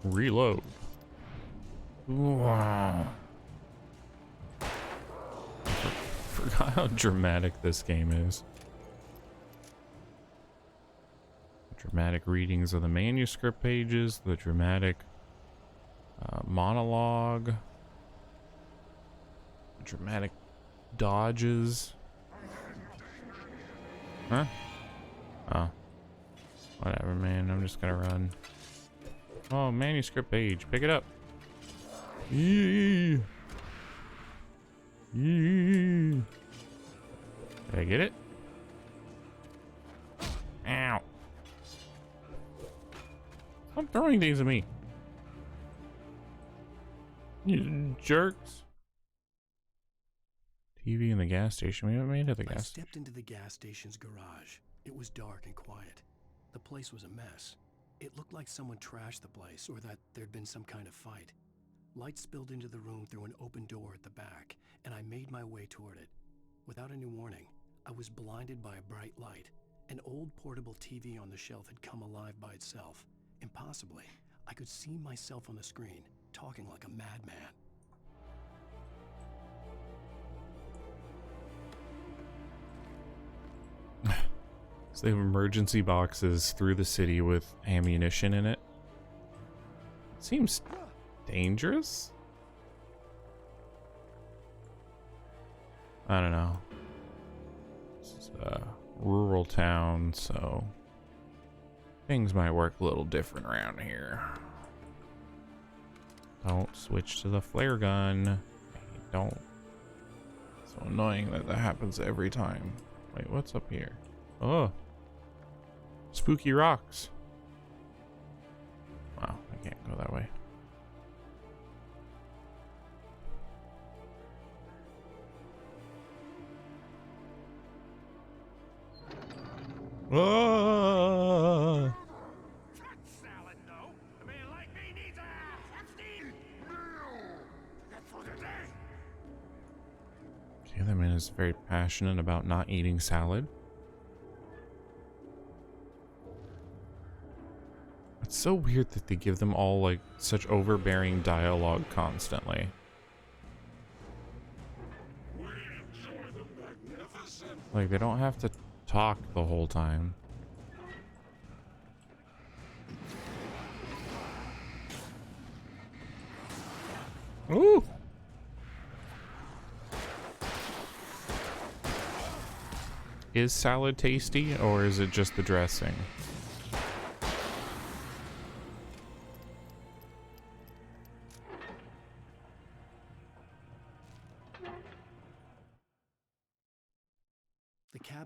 Reload. Wow. Forgot how dramatic this game is. Dramatic readings of the manuscript pages, the dramatic monologue, dramatic dodges. Huh? Oh. Whatever, man. I'm just gonna run. Oh, manuscript page. Pick it up. Yee. Yee. Did I get it? Ow. Stop throwing things at me. You jerks. TV in the gas station. We haven't made it to the gas station. I stepped into the gas station's garage. It was dark and quiet. The place was a mess. It looked like someone trashed the place, or that there'd been some kind of fight. Light spilled into the room through an open door at the back, and I made my way toward it. Without any warning, I was blinded by a bright light. An old portable TV on the shelf had come alive by itself. Impossibly, I could see myself on the screen, talking like a madman. So they have emergency boxes through the city with ammunition in it. Seems dangerous. I don't know. This is a rural town, so things might work a little different around here. Don't switch to the flare gun. Don't. It's so annoying that that happens every time. Wait, what's up here? Oh. Spooky rocks. Wow, I can't go that way. Oh. Salad, no. A man like me needs a hefty meal. That's for the day. Okay, that man is very passionate about not eating salad. It's so weird that they give them all like such overbearing dialogue constantly. Like they don't have to talk the whole time. Ooh! Is salad tasty, or is it just the dressing?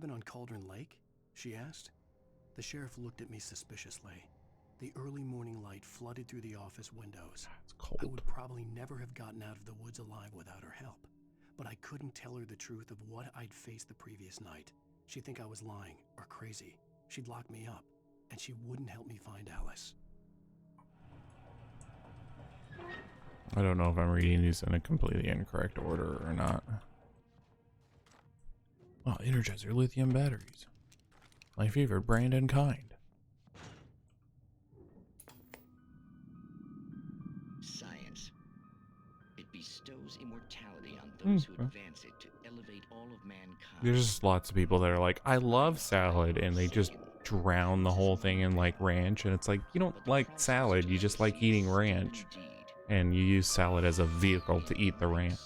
cabin on Cauldron Lake? She asked. The sheriff looked at me suspiciously. The early morning light flooded through the office windows. It's cold. I would probably never have gotten out of the woods alive without her help. But I couldn't tell her the truth of what I'd faced the previous night. She'd think I was lying or crazy. She'd lock me up, and she wouldn't help me find Alice. I don't know if I'm reading these in a completely incorrect order or not. Oh, Energizer lithium batteries. My favorite brand and kind. Science. It bestows immortality on those who advance it to elevate all of mankind. There's just lots of people that are like, I love salad, and they just drown the whole thing in like ranch, and it's like, you don't like salad, you just like eating ranch. And you use salad as a vehicle to eat the ranch.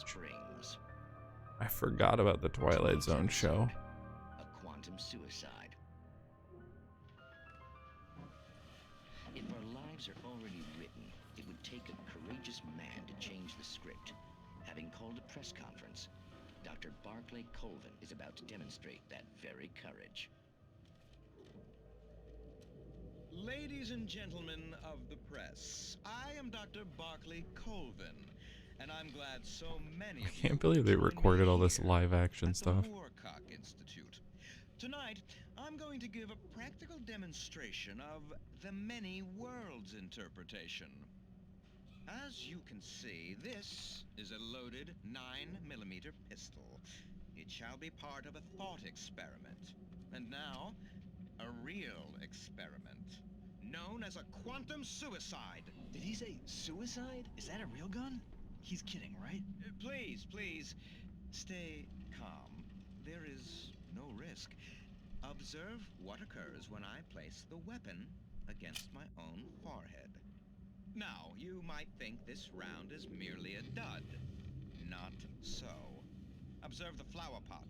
I forgot about the Twilight Zone show. A quantum suicide. If our lives are already written, it would take a courageous man to change the script. Having called a press conference, Dr. Barclay Colvin is about to demonstrate that very courage. Ladies and gentlemen of the press, I am Dr. Barclay Colvin, and I'm glad so many of you I can't believe they recorded all this live action stuff. Moorcock Institute. Tonight, I'm going to give a practical demonstration of the many worlds interpretation. As you can see, this is a loaded 9mm pistol. It shall be part of a thought experiment. And now, a real experiment, known as a quantum suicide. Did he say suicide? Is that a real gun? He's kidding, right? Please, please, stay calm. There is no risk. Observe what occurs when I place the weapon against my own forehead. Now, you might think this round is merely a dud. Not so. Observe the flower pot.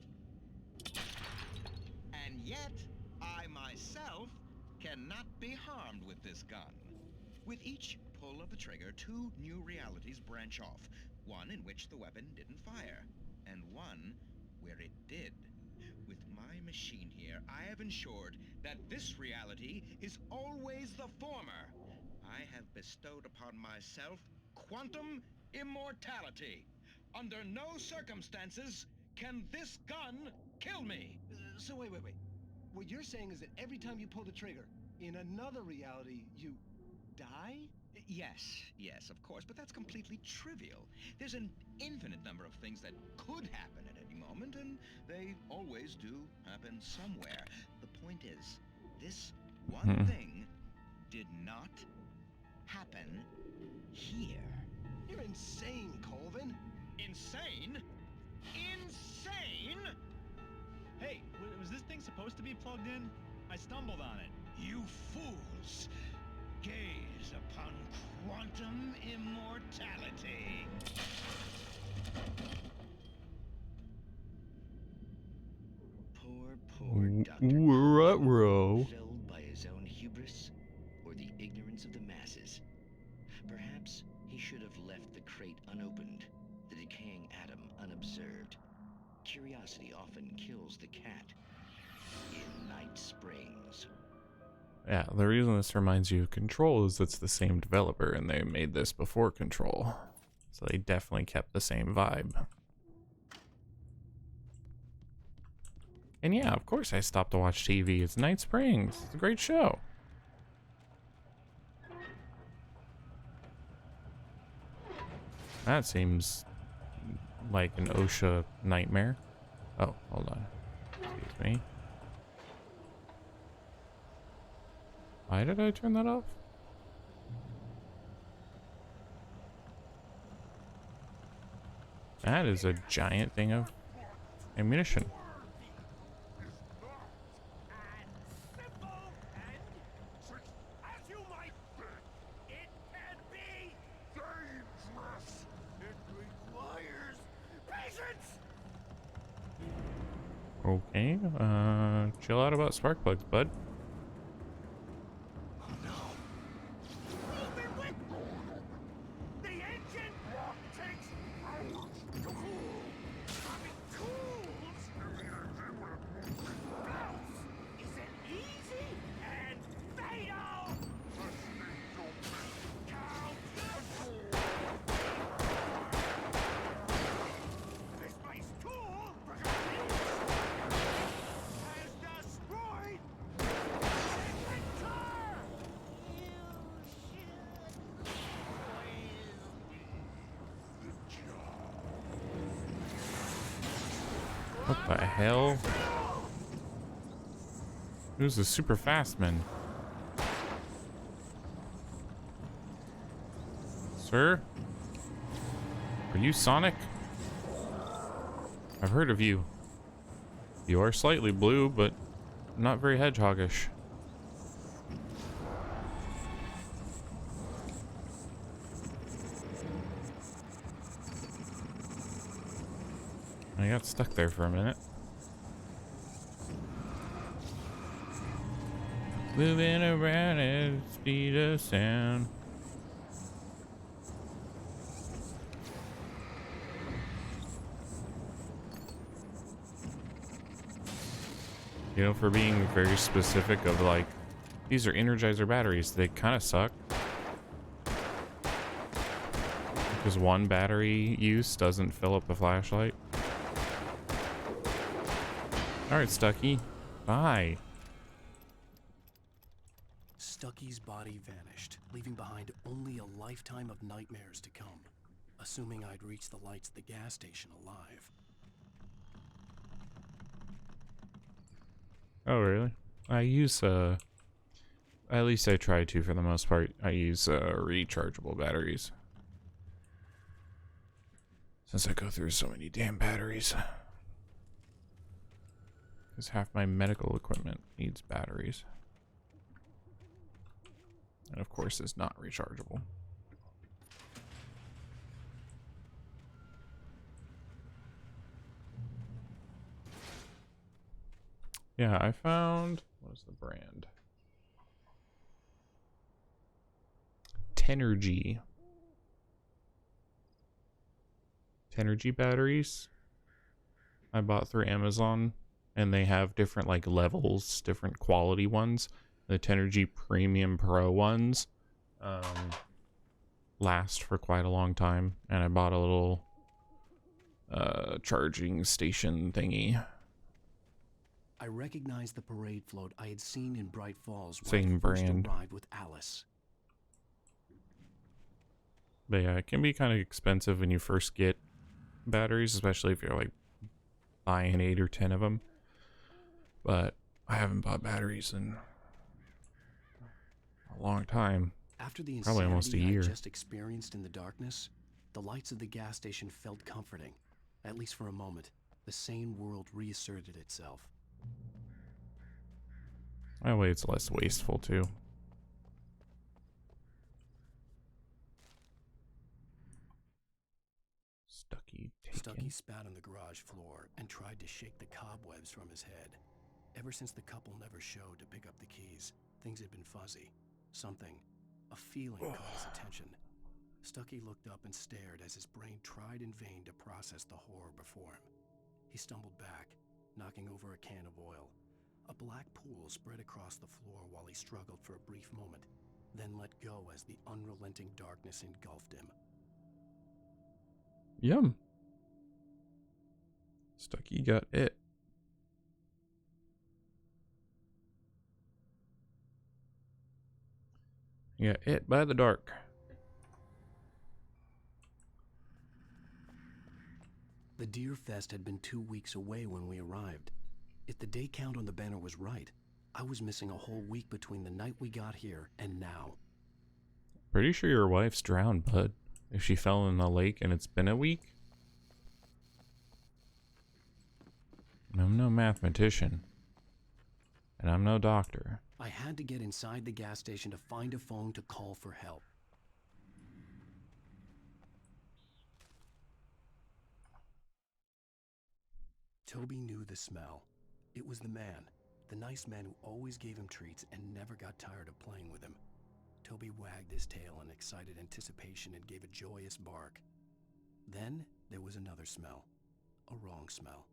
And yet, I myself cannot be harmed with this gun. With each pull of the trigger, two new realities branch off. One in which the weapon didn't fire, and one where it did. With my machine here, I have ensured that this reality is always the former. I have bestowed upon myself quantum immortality. Under no circumstances can this gun kill me. So wait. What you're saying is that every time you pull the trigger, in another reality, you die? Yes, of course, but that's completely trivial. There's an infinite number of things that could happen at any moment, and they always do happen somewhere. The point is, this one thing did not happen here. You're insane, Colvin. Insane? Insane? Hey, was this thing supposed to be plugged in? I stumbled on it. You fools! Gaze upon quantum immortality. Poor Dr. Ruh-roh. felled by his own hubris or the ignorance of the masses. Perhaps he should have left the crate unopened, the decaying atom unobserved. Curiosity often kills the cat. In Night Springs. Yeah, the reason this reminds you of Control is it's the same developer and they made this before Control. So they definitely kept the same vibe. And yeah, of course I stopped to watch TV. It's Night Springs. It's a great show. That seems like an OSHA nightmare. Oh, hold on. Excuse me. Why did I turn that off? That is a giant thing of ammunition. Okay, chill out about spark plugs, bud. What the hell? Who's the super fast man? Sir? Are you Sonic? I've heard of you. You are slightly blue, but not very hedgehogish. I got stuck there for a minute. Moving around at the speed of sound. You know, for being very specific of like, these are Energizer batteries. They kind of suck. Because one battery use doesn't fill up the flashlight. Alright, Stucky. Bye. Stucky's body vanished, leaving behind only a lifetime of nightmares to come. Assuming I'd reach the lights at the gas station alive. Oh, really? I use, at least I try to for the most part. I use, rechargeable batteries. Since I go through so many damn batteries. Because half my medical equipment needs batteries. And of course it's not rechargeable. Yeah, I found, what is the brand? Tenergy. Tenergy batteries. I bought through Amazon, and they have different like levels, different quality ones. The Tenergy Premium Pro ones last for quite a long time, and I bought a little charging station thingy. I recognized the parade float I had seen in Bright Falls when Same I first brand. arrived with Alice. But yeah, it can be kind of expensive when you first get batteries, especially if you're like buying 8 or 10 of them. But I haven't bought batteries in a long time. After the Probably almost a insanity year. I just experienced in the darkness, the lights of the gas station felt comforting. At least for a moment, the sane world reasserted itself. That way it's less wasteful too. Stucky spat on the garage floor and tried to shake the cobwebs from his head. Ever since the couple never showed to pick up the keys, things had been fuzzy. Something, a feeling caught his attention. Stucky looked up and stared as his brain tried in vain to process the horror before him. He stumbled back, knocking over a can of oil. A black pool spread across the floor while he struggled for a brief moment, then let go as the unrelenting darkness engulfed him. Yum. Stucky got it. Yeah, it by the dark. The Deer Fest had been 2 weeks away when we arrived. If the day count on the banner was right, I was missing a whole week between the night we got here and now. Pretty sure your wife's drowned, bud. If she fell in the lake and it's been a week. I'm no mathematician. And I'm no doctor. I had to get inside the gas station to find a phone to call for help. Toby knew the smell. It was the man, the nice man who always gave him treats and never got tired of playing with him. Toby wagged his tail in excited anticipation and gave a joyous bark. Then there was another smell, a wrong smell,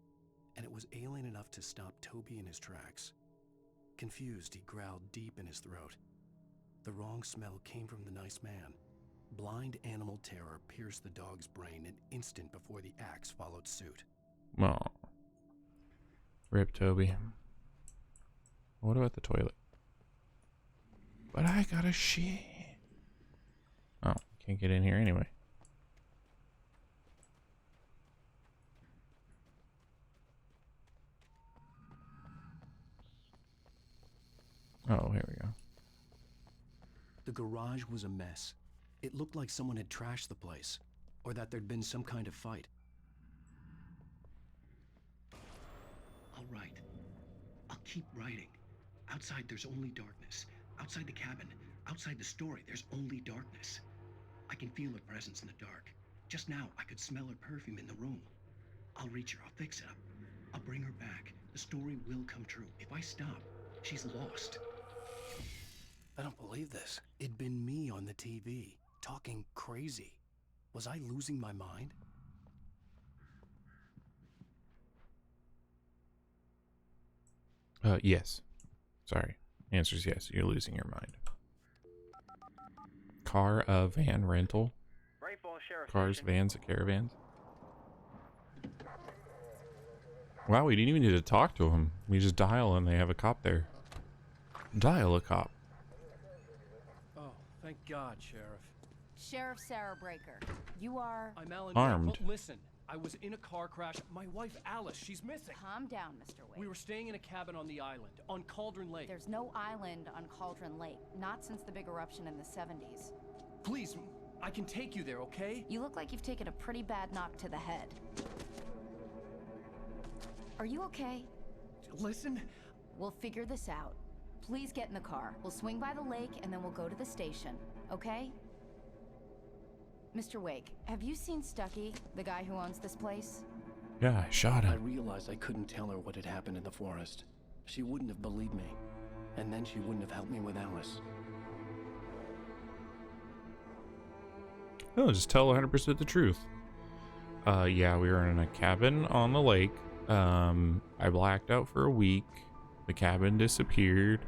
and it was alien enough to stop Toby in his tracks. Confused, he growled deep in his throat. The wrong smell came from the nice man. Blind animal terror pierced the dog's brain an instant before the axe followed suit. Oh. Rip Toby. What about the toilet? But I got a shit. Oh, can't get in here anyway. Oh, here we go. The garage was a mess. It looked like someone had trashed the place, or that there'd been some kind of fight. I'll write. I'll keep writing. Outside, there's only darkness. Outside the cabin, outside the story, there's only darkness. I can feel her presence in the dark. Just now, I could smell her perfume in the room. I'll reach her. I'll fix it up. I'll bring her back. The story will come true. If I stop, she's lost. I don't believe this. It'd been me on the TV, talking crazy. Was I losing my mind? Yes. Sorry. Answer's yes. You're losing your mind. Car, van rental. Cars, vans, caravans. Wow, we didn't even need to talk to him. We just dial and they have a cop there. Dial a cop. Oh, thank God, Sheriff. Sheriff Sarah Breaker, you are... I'm Alan. Armed. Oh, listen, I was in a car crash. My wife, Alice, she's missing. Calm down, Mr. Wade. We were staying in a cabin on the island, on Cauldron Lake. There's no island on Cauldron Lake, not since the big eruption in the 70s. Please, I can take you there, okay? You look like you've taken a pretty bad knock to the head. Are you okay? Listen. We'll figure this out. Please get in the car. We'll swing by the lake and then we'll go to the station, okay? Mr. Wake, have you seen Stucky, the guy who owns this place? Yeah, I shot him. I realized I couldn't tell her what had happened in the forest. She wouldn't have believed me. And then she wouldn't have helped me with Alice. Oh, just tell 100% the truth. Yeah, we were in a cabin on the lake. I blacked out for a week. The cabin disappeared.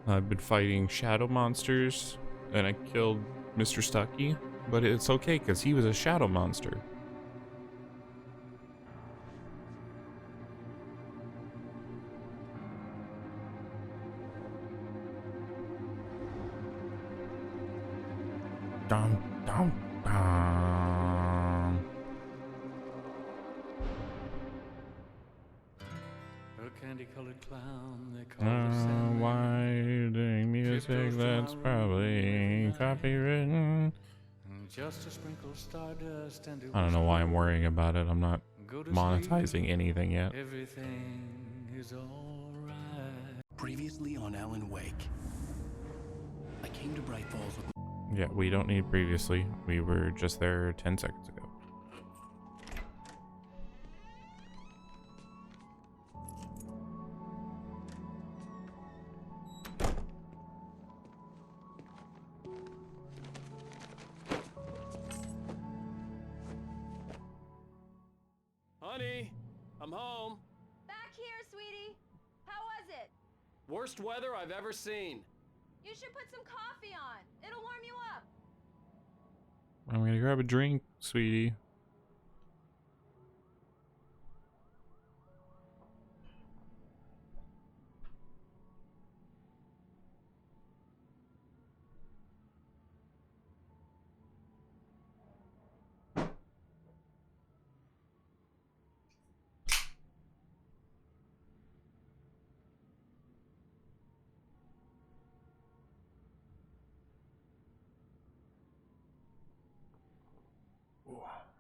I've been fighting shadow monsters, and I killed Mr. Stucky. But it's okay, because he was a shadow monster. Dum, dum, dum. A candy-colored clown they call the Sandman. Winding music that's probably copywritten. Just a sprinkle stardust and I don't know why I'm worrying about it. I'm not monetizing anything yet. Everything is alright. Previously on Alan Wake. I came to Bright Falls with... Yeah, we don't need previously. We were just there 10 seconds ago. Honey, I'm home. Back here, sweetie. How was it? Worst weather I've ever seen. You should put some coffee on. It'll warm you up. I'm gonna grab a drink, sweetie.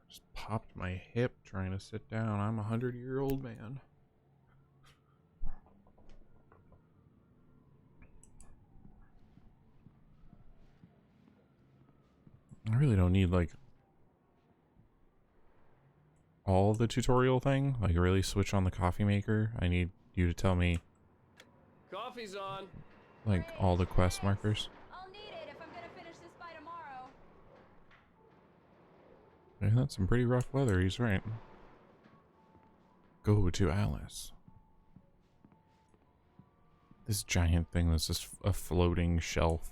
Just popped my hip trying to sit down. I'm a 100-year-old man. I really don't need like all the tutorial thing. Like really switch on the coffee maker. I need you to tell me Coffee's on. like all the quest markers. I'll need it if I'm gonna finish this by tomorrow. Yeah, that's some pretty rough weather, he's right. Go to Alice. This giant thing that's just a floating shelf.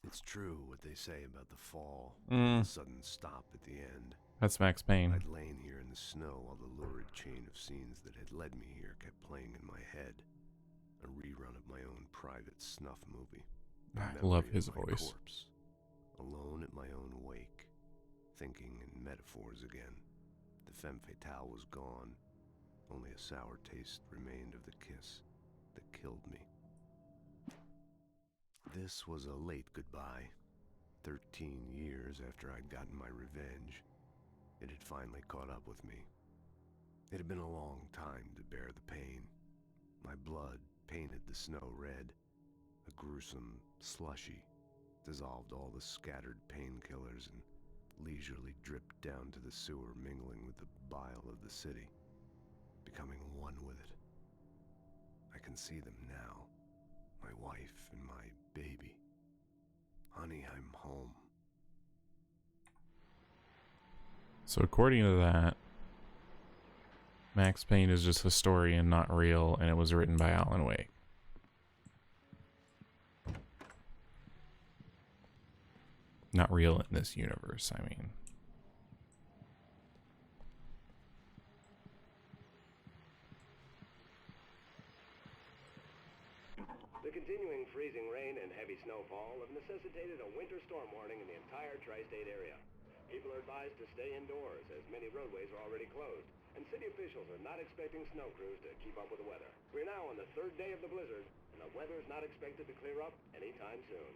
It's true what they say about the fall. Mm. The sudden stop at the end. That's Max Payne. I'd lain here in the snow while the lurid chain of scenes that had led me here kept playing in my head. A rerun of my own private snuff movie. I love his voice. Corpse, alone at my own wake, thinking in metaphors again. The femme fatale was gone. Only a sour taste remained of the kiss that killed me. This was a late goodbye. 13 years after I'd gotten my revenge, it had finally caught up with me. It had been a long time to bear the pain. My blood painted the snow red. A gruesome slushy dissolved all the scattered painkillers and leisurely dripped down to the sewer, mingling with the bile of the city, becoming one with it. I can see them now, my wife and my baby. Honey, I'm home. So according to that, Max Payne is just a story and not real, and it was written by Alan Wake. Not real in this universe, I mean. The continuing freezing rain and heavy snowfall have necessitated a winter storm warning in the entire tri-state area. People are advised to stay indoors, as many roadways are already closed, and city officials are not expecting snow crews to keep up with the weather. We're now on the 3rd day of the blizzard, and the weather is not expected to clear up anytime soon.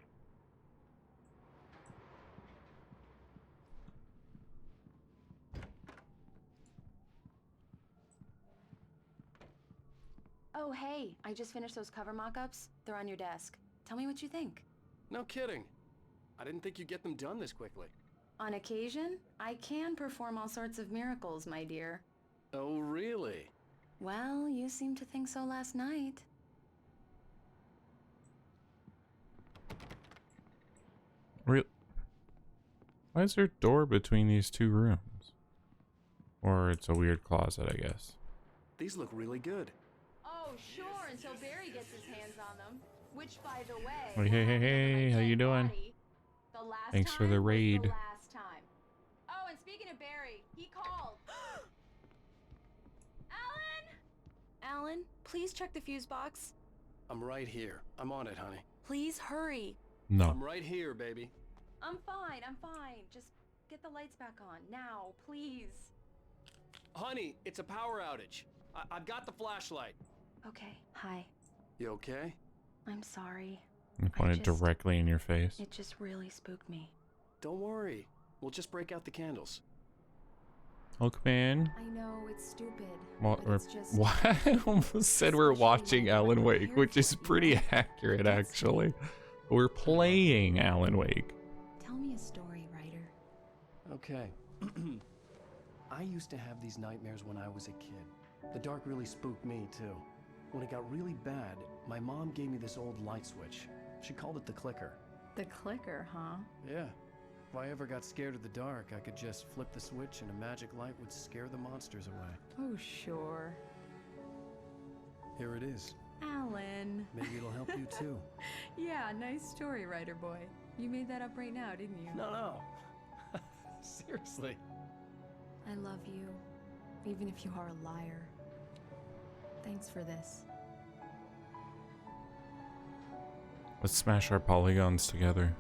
Oh, hey, I just finished those cover mock-ups. They're on your desk. Tell me what you think. No kidding. I didn't think you'd get them done this quickly. On occasion, I can perform all sorts of miracles, my dear. Oh, really? Well, you seemed to think so last night. Real? Why is there a door between these two rooms? Or it's a weird closet, I guess. These look really good. Oh, sure, until Barry gets his hands on them. Which, by the way... Oh, hey, how you doing? The last Thanks for time the was raid. the last time. Oh, and speaking of Barry, he called. Alan, please check the fuse box. I'm right here. I'm on it, honey. Please hurry. No. I'm right here, baby. I'm fine. Just get the lights back on. Now, please. Honey, it's a power outage. I've got the flashlight. Okay, hi. You okay? I'm sorry. I pointed directly in your face. It just really spooked me. Don't worry. We'll just break out the candles. Look, man. I know, it's stupid. Well, but it's just... What? I almost said we're watching Alan Wake, which is pretty accurate, actually. We're playing Alan Wake. Tell me a story, writer. Okay. I used to have these nightmares when I was a kid. The dark really spooked me, too. When it got really bad, my mom gave me this old light switch. She called it the clicker. The clicker, huh? Yeah. If I ever got scared of the dark, I could just flip the switch and a magic light would scare the monsters away. Oh, sure. Here it is. Alan. Maybe it'll help you, too. Yeah, nice story, writer boy. You made that up right now, didn't you? No. Seriously. I love you, even if you are a liar. Thanks for this. Let's smash our polygons together.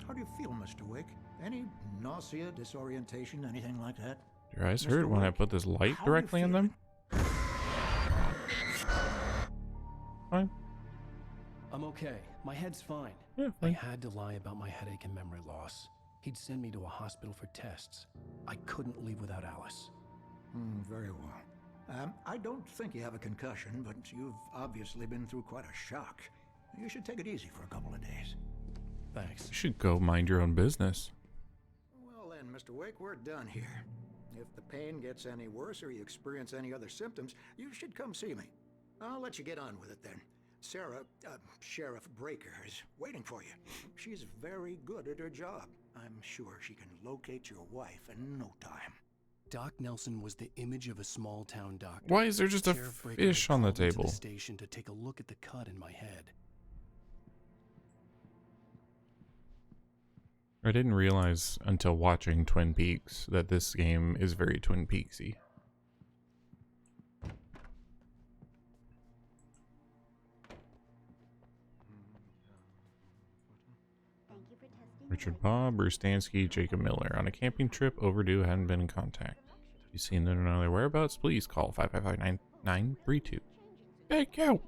How do you feel, Mr. Wake? Any nausea, disorientation, anything like that? Your eyes hurt when I put this light directly in them? Fine. I'm okay. My head's fine. Yeah, I had to lie about my headache and memory loss. He'd send me to a hospital for tests. I couldn't leave without Alice. Very well. I don't think you have a concussion, but you've obviously been through quite a shock. You should take it easy for a couple of days. Thanks. You should go mind your own business. Well then, Mr. Wake, we're done here. If the pain gets any worse or you experience any other symptoms, you should come see me. I'll let you get on with it then. Sarah, Sheriff Breaker, is waiting for you. She's very good at her job. I'm sure she can locate your wife in no time. Doc Nelson was the image of a small-town doctor. Why is there just a Sheriff Breaker fish on the called me to table? the station to take a look at the cut in my head. I didn't realize until watching Twin Peaks that this game is very Twin Peaksy. Richard Bob, Bruce Dansky, Jacob Miller. On a camping trip, overdue, hadn't been in contact. Have you seen them on their whereabouts? Please call 555-9932. Thank you.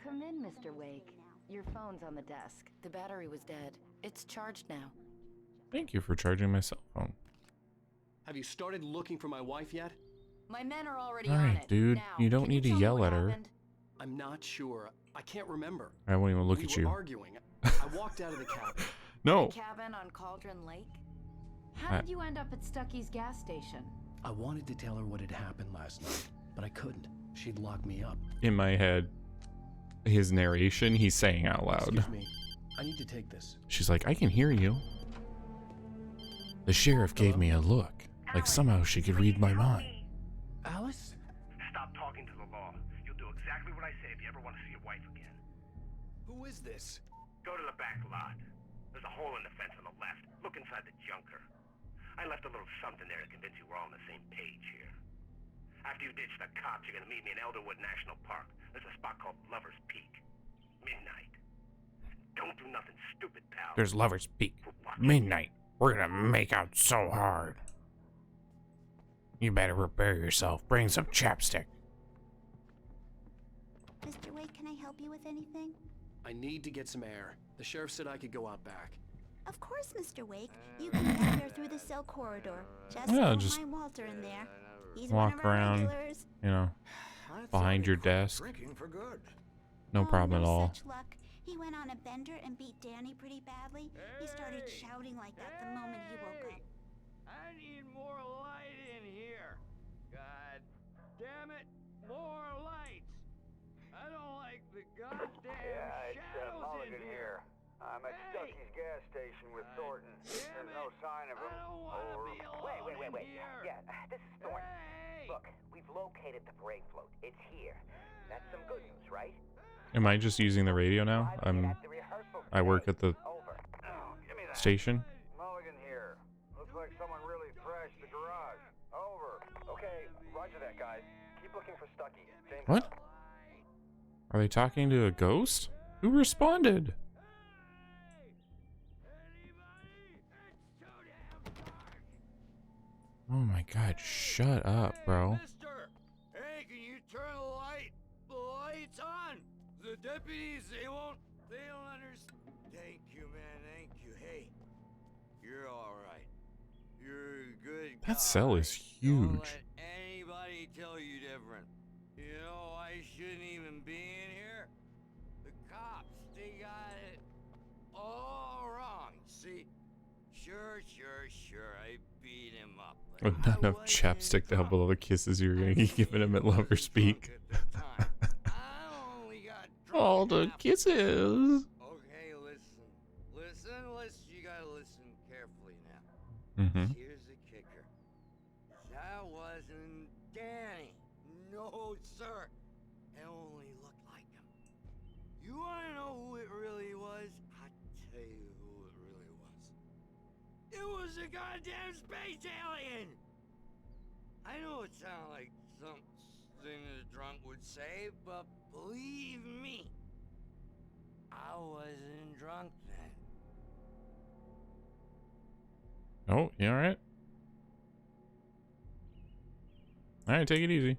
Come in, Mr. Wake. Your phone's on the desk. The battery was dead. It's charged now. Thank you for charging my cell phone. Have you started looking for my wife yet? My men are already on Alright, it. dude. Now, You don't need to yell at her. I'm not sure. I can't remember. I won't even look at We you. were arguing. I walked out of the cabin. No. The cabin on Cauldron Lake? How did you end up at Stucky's gas station? I wanted to tell her what had happened last night, but I couldn't. She'd lock me up. In my head, his narration, he's saying out loud. Excuse me. I need to take this. She's like, I can hear you. The sheriff gave me a look, like somehow she could read my mind. Alice? Stop talking to the law. You'll do exactly what I say if you ever want to see your wife again. Who is this? Go to the back lot. There's a hole in the fence on the left. Look inside the junker. I left a little something there to convince you we're all on the same page here. After you ditch the cops, you're gonna meet me in Elderwood National Park. There's a spot called Lover's Peak. Midnight. Don't do nothing stupid, pal. There's Lover's Peak. Midnight. We're gonna make out so hard. You better prepare yourself. Bring some chapstick. Mr. Wake, can I help you with anything? I need to get some air. The sheriff said I could go out back. Of course, Mr. Wake. You can enter through the cell corridor. Just Yeah, don't just mind Walter in there. He's walk one of our around, regulars. you know, behind your desk. Drinking for good. No problem at all. Such luck. He went on a bender and beat Danny pretty badly. He started shouting like that the moment he woke up. I need more light in here. God damn it, more lights. I don't like the goddamn shadows in here. I'm at Stucky's gas station with Thornton. There's no sign of him. Over. Wait. Yeah, this is Thornton. Look, we've located the brake float. It's here. That's some good news, right? Am I just using the radio now? I work at the station. Mulligan here. Looks like someone really thrashed the garage. Over. Okay, roger that, guys. Keep looking for Stucky. James. What? Are they talking to a ghost? Who responded? Oh my god, shut up, bro. Hey, can you turn the lights on? The deputies, they don't understand. Thank you, man, thank you. Hey, you're alright. You're a good guy. That cell is huge. Don't let anybody tell you different. You know, I shouldn't even be in here. The cops, they got it all wrong. See? Sure, I beat him up. With not enough chapstick to help with all the kisses you were gonna be giving him at Lover's Peak. All the kisses. Okay, listen, you gotta listen carefully now. Mm-hmm. Here's the kicker. That wasn't Danny. No, sir. It only looked like him. You wanna know who it really was? I'll tell you who it really was. It was a goddamn space alien! I know it sounds like something a drunk would say, but believe me, I wasn't drunk then. Oh, you alright? Alright, take it easy.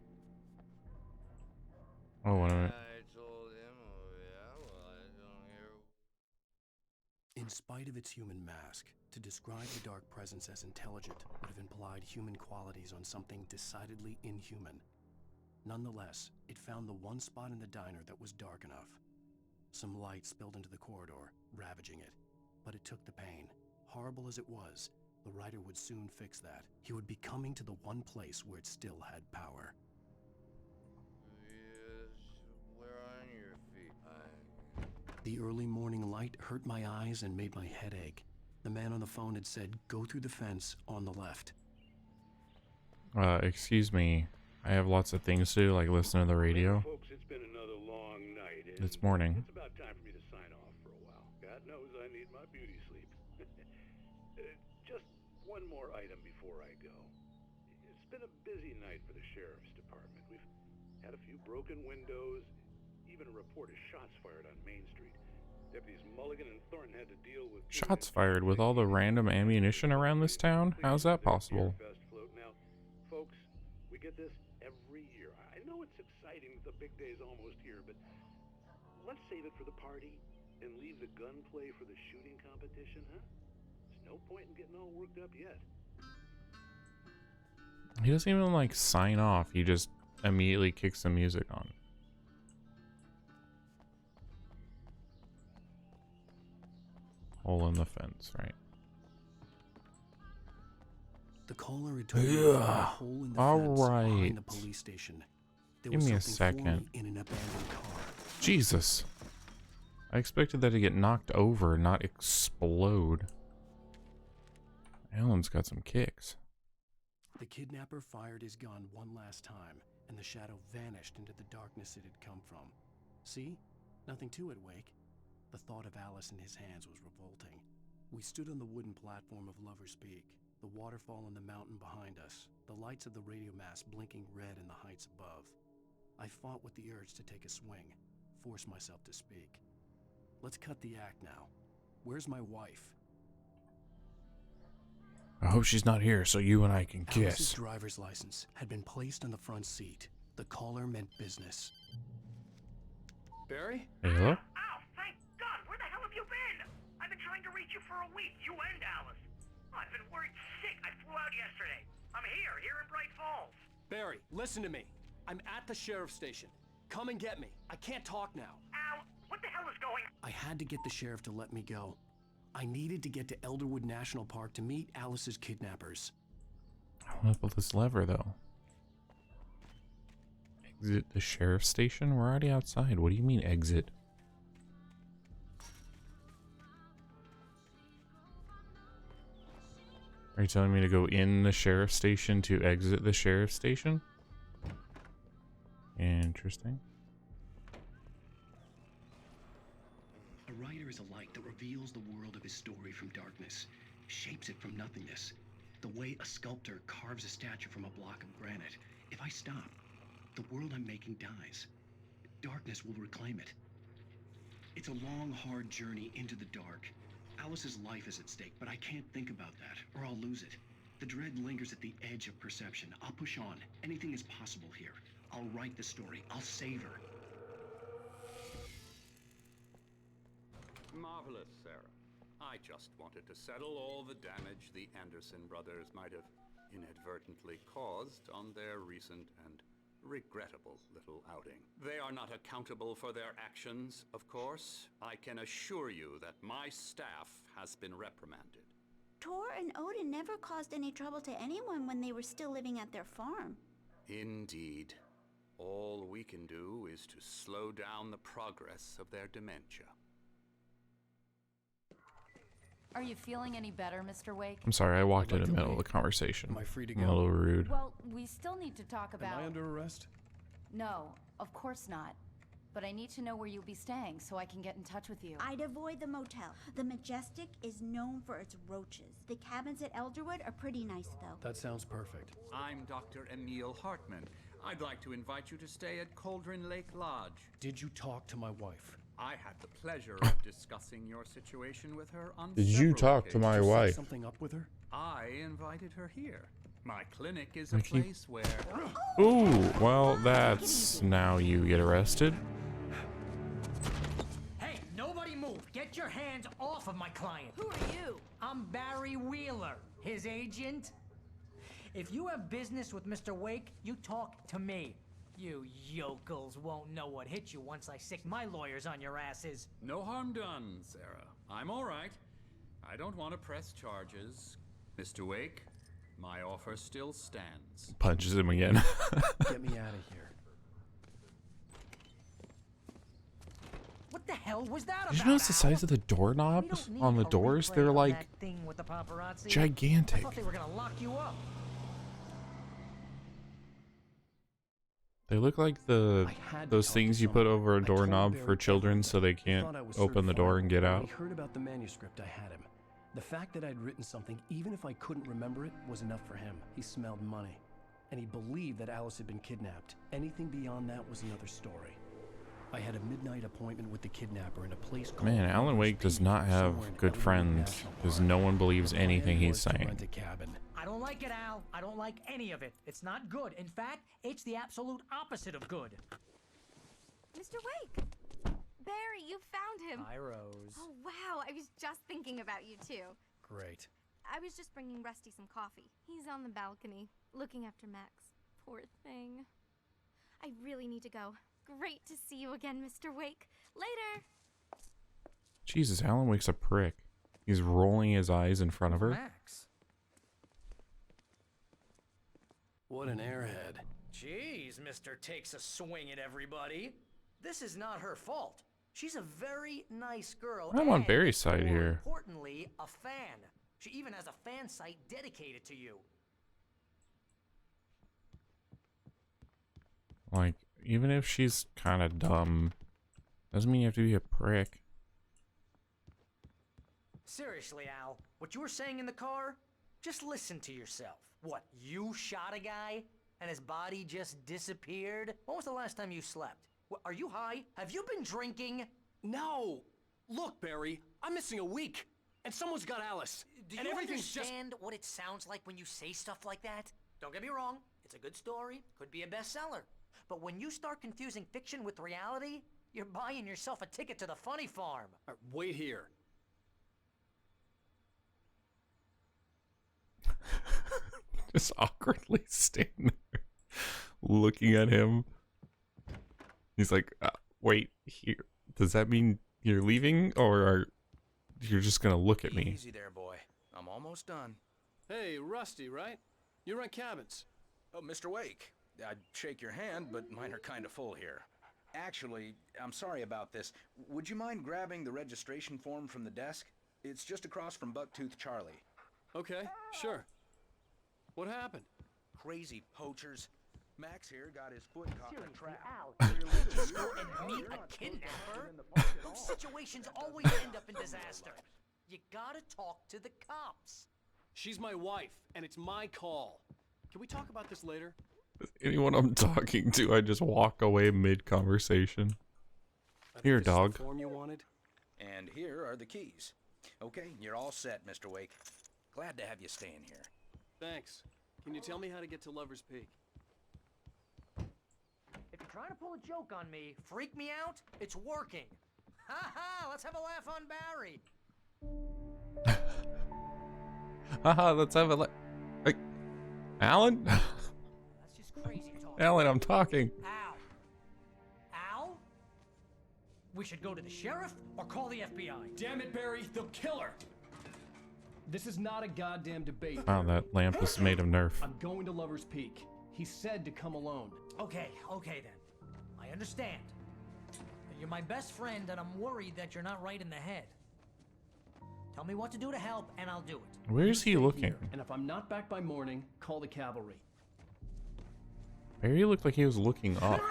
Oh, what am I? In spite of its human mask, to describe the dark presence as intelligent would have implied human qualities on something decidedly inhuman. Nonetheless, it found the one spot in the diner that was dark enough. Some light spilled into the corridor, ravaging it. But it took the pain. Horrible as it was, the writer would soon fix that. He would be coming to the one place where it still had power. Where on your feet? The early morning light hurt my eyes and made my head ache. The man on the phone had said, go through the fence on the left. Excuse me. I have lots of things to do, like listen to the radio. Folks, it's been another long night. It's morning. It's about time for me to sign off for a while. Got knows I need my beauty sleep. Just one more item before I go. It's been a busy night for the sheriff's department. We've had a few broken windows, even a report of shots fired on Main Street. Deputies Mulligan and Thornton had to deal with Shots fired with all the random ammunition around this town? How's that possible? Now, folks, we get this every year. I know it's exciting that the big day's almost here, but let's save it for the party and leave the gunplay for the shooting competition, huh? There's no point in getting all worked up yet. He doesn't even like sign off. He just immediately kicks the music on. Hole in the fence, right? The caller had told me about a hole in the fence behind the police station. There Give was me a something for second. me in an abandoned car. Jesus. I expected that to get knocked over, not explode. Alan's got some kicks. The kidnapper fired his gun one last time, and the shadow vanished into the darkness it had come from. See? Nothing to it, Wake. The thought of Alice in his hands was revolting. We stood on the wooden platform of Lover's Peak, the waterfall on the mountain behind us, the lights of the radio mast blinking red in the heights above. I fought with the urge to take a swing, force myself to speak. Let's cut the act now. Where's my wife? I hope she's not here so you and I can Alice's kiss. driver's license had been placed on the front seat. The caller meant business. Barry? Hello? Oh, thank God! Where the hell have you been? I've been trying to reach you for a week, you and Alice. I've been worried sick. I flew out yesterday. I'm here in Bright Falls. Barry, listen to me. I'm at the sheriff's station. Come and get me. I can't talk now. Al, what the hell is going on? I had to get the sheriff to let me go. I needed to get to Elderwood National Park to meet Alice's kidnappers. I want to pull this lever, though. Exit the sheriff's station? We're already outside. What do you mean, exit? Are you telling me to go in the sheriff's station to exit the sheriff's station? Interesting. A writer is a light that reveals the world of his story from darkness, shapes it from nothingness. The way a sculptor carves a statue from a block of granite. If I stop, the world I'm making dies. Darkness will reclaim it. It's a long, hard journey into the dark. Alice's life is at stake, but I can't think about that, or I'll lose it. The dread lingers at the edge of perception. I'll push on. Anything is possible here. I'll write the story. I'll save her. Marvelous, Sarah. I just wanted to settle all the damage the Anderson brothers might have inadvertently caused on their recent and regrettable little outing. They are not accountable for their actions, of course. I can assure you that my staff has been reprimanded. Tor and Odin never caused any trouble to anyone when they were still living at their farm. Indeed. All we can do is to slow down the progress of their dementia. Are you feeling any better, Mr. Wake? I'm sorry, I walked in the middle of the conversation. Am I free to I'm go? a little rude. Well, we still need to talk about... Am I under arrest? No, of course not. But I need to know where you'll be staying so I can get in touch with you. I'd avoid the motel. The Majestic is known for its roaches. The cabins at Elderwood are pretty nice, though. That sounds perfect. I'm Dr. Emil Hartman. I'd like to invite you to stay at Cauldron Lake Lodge. Did you talk to my wife? I had the pleasure of discussing your situation with her on Did you several talk to my occasions. wife? Something up with her? I invited her here. My clinic is I a keep- place where... Ooh, well, that's now you get arrested. Hey, nobody move. Get your hands off of my client. Who are you? I'm Barry Wheeler, his agent. If you have business with Mr. Wake, you talk to me. You yokels won't know what hit you once I sick my lawyers on your asses. No harm done, Sarah. I'm all right. I don't want to press charges. Mr. Wake, my offer still stands. Punches him again. Get me out of here. What the hell was that about? Did you notice the size of the doorknobs on the doors? They're like thing with the paparazzi. I gigantic. thought they were gonna lock you up. They look like those things you put over a doorknob for children so they can't open the door and get out. He heard about the manuscript I had him. The fact that I'd written something, even if I couldn't remember it, was enough for him. He smelled money. And he believed that Alice had been kidnapped. Anything beyond that was another story. I had a midnight appointment with the kidnapper in a place called... Man, Alan Wake does not have good friends because no one believes anything he's saying. I don't like it, Al. I don't like any of it. It's not good. In fact, it's the absolute opposite of good. Mr. Wake! Barry, you found him. Hi, Rose. Oh, wow. I was just thinking about you, too. Great. I was just bringing Rusty some coffee. He's on the balcony, looking after Max. Poor thing. I really need to go. Great to see you again, Mr. Wake. Later! Jesus, Alan Wake's a prick. He's rolling his eyes in front of her. Max. What an airhead. Jeez, Mr. Takes a swing at everybody. This is not her fault. She's a very nice girl. I'm on and, Barry's side more here. Importantly, a fan. She even has a fan site dedicated to you. Like, even if she's kind of dumb, doesn't mean you have to be a prick. Seriously, Al, what you were saying in the car? Just listen to yourself. What, you shot a guy and his body just disappeared? When was the last time you slept? What, are you high? Have you been drinking? No! Look, Barry, I'm missing a week, and someone's got Alice. Do and you everything's understand what it sounds like when you say stuff like that? Don't get me wrong, it's a good story, could be a bestseller. But when you start confusing fiction with reality, you're buying yourself a ticket to the funny farm. Wait here. Just awkwardly standing there, looking at him. He's like, wait, here. Does that mean you're leaving, or are you're just gonna look at me? Easy there, boy. I'm almost done. Hey, Rusty, right? You run cabins. Oh, Mr. Wake. I'd shake your hand, but mine are kind of full here. Actually, I'm sorry about this. Would you mind grabbing the registration form from the desk? It's just across from Bucktooth Charlie. Okay, sure. What happened? Crazy poachers. Max here got his foot caught in a trap. And meet a kidnapper? Those situations always end up in disaster. You gotta talk to the cops. She's my wife, and it's my call. Can we talk about this later? Anyone I'm talking to, I just walk away mid-conversation. Here, dog. The form you wanted? And here are the keys. Okay, you're all set, Mr. Wake. Glad to have you staying here. Thanks. Can you tell me how to get to Lover's Peak? If you're trying to pull a joke on me, freak me out, it's working. Ha ha, let's have a laugh on Barry. Haha, let's have a like, Alan? That's just crazy talk. Alan, I'm talking. Al? Al? We should go to the sheriff or call the FBI. Damn it, Barry, they'll kill her. This is not a goddamn debate. Wow, that lamp is made of Nerf. I'm going to Lover's Peak. He said to come alone. Okay then. I understand. You're my best friend and I'm worried that you're not right in the head. Tell me what to do to help and I'll do it. Where is he looking? And if I'm not back by morning, call the cavalry. Barry looked like he was looking up.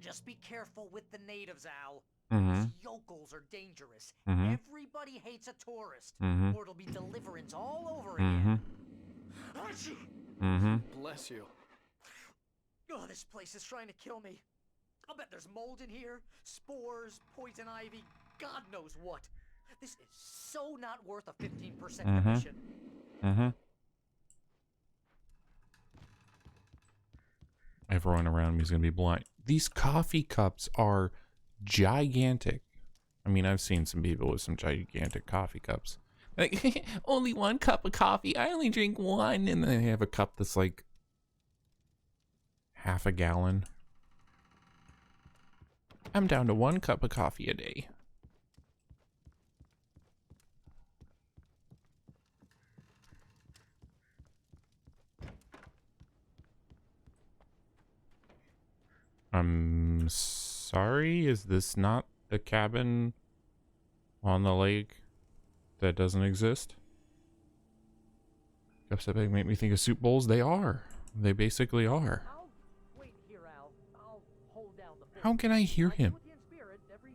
Just be careful with the natives, Al. Mm-hmm. These yokels are dangerous. Mm-hmm. Everybody hates a tourist, Mm-hmm. or it'll be deliverance all over Mm-hmm. again. Mm-hmm. Bless you. Oh, this place is trying to kill me. I'll bet there's mold in here, spores, poison ivy, God knows what. This is so not worth a 15% commission. Mm-hmm. Everyone around me is gonna be blind. These coffee cups are gigantic. I mean, I've seen some people with some gigantic coffee cups. Like, only one cup of coffee. I only drink one. And then they have a cup that's like half a gallon. I'm down to 1 cup of coffee a day. I'm sorry, is this not the cabin on the lake that doesn't exist? Cups that make me think of soup bowls. They are. They basically are. Wait here, Al. I'll hold down the fort. How can I hear him? With you in spirit every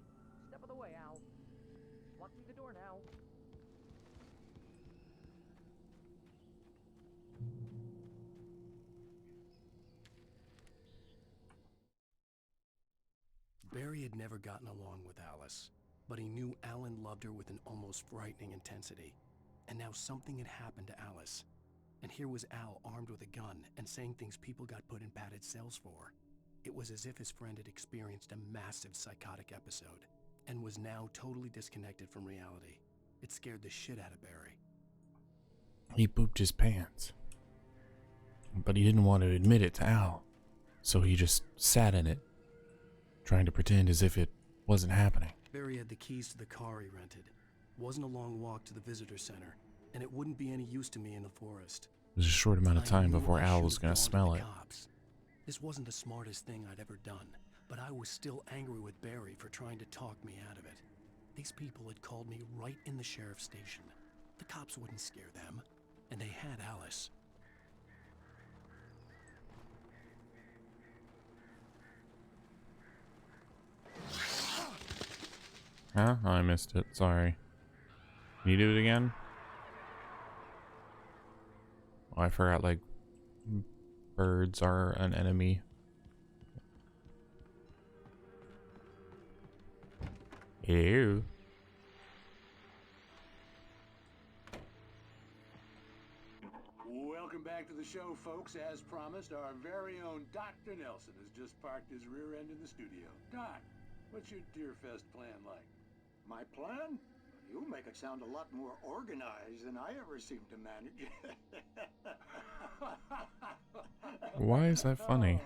step of the way, Al. Lock me the door now. Barry had never gotten along with Alice, but he knew Alan loved her with an almost frightening intensity. And now something had happened to Alice. And here was Al armed with a gun and saying things people got put in padded cells for. It was as if his friend had experienced a massive psychotic episode and was now totally disconnected from reality. It scared the shit out of Barry. He pooped his pants. But he didn't want to admit it to Al, so he just sat in it, trying to pretend as if it wasn't happening. Barry had the keys to the car he rented. Wasn't a long walk to the visitor center, and it wouldn't be any use to me in the forest. It was a short amount of I time knew before I Al should was have going gone to to smell the it. cops. This wasn't the smartest thing I'd ever done, but I was still angry with Barry for trying to talk me out of it. These people had called me right in the sheriff's station. The cops wouldn't scare them, and they had Alice. Huh? I missed it. Sorry. Can you do it again? Oh, I forgot, like, birds are an enemy. Ew. Welcome back to the show, folks. As promised, our very own Dr. Nelson has just parked his rear end in the studio. Doc, what's your Deerfest plan like? My plan? You make it sound a lot more organized than I ever seem to manage. Why is that funny?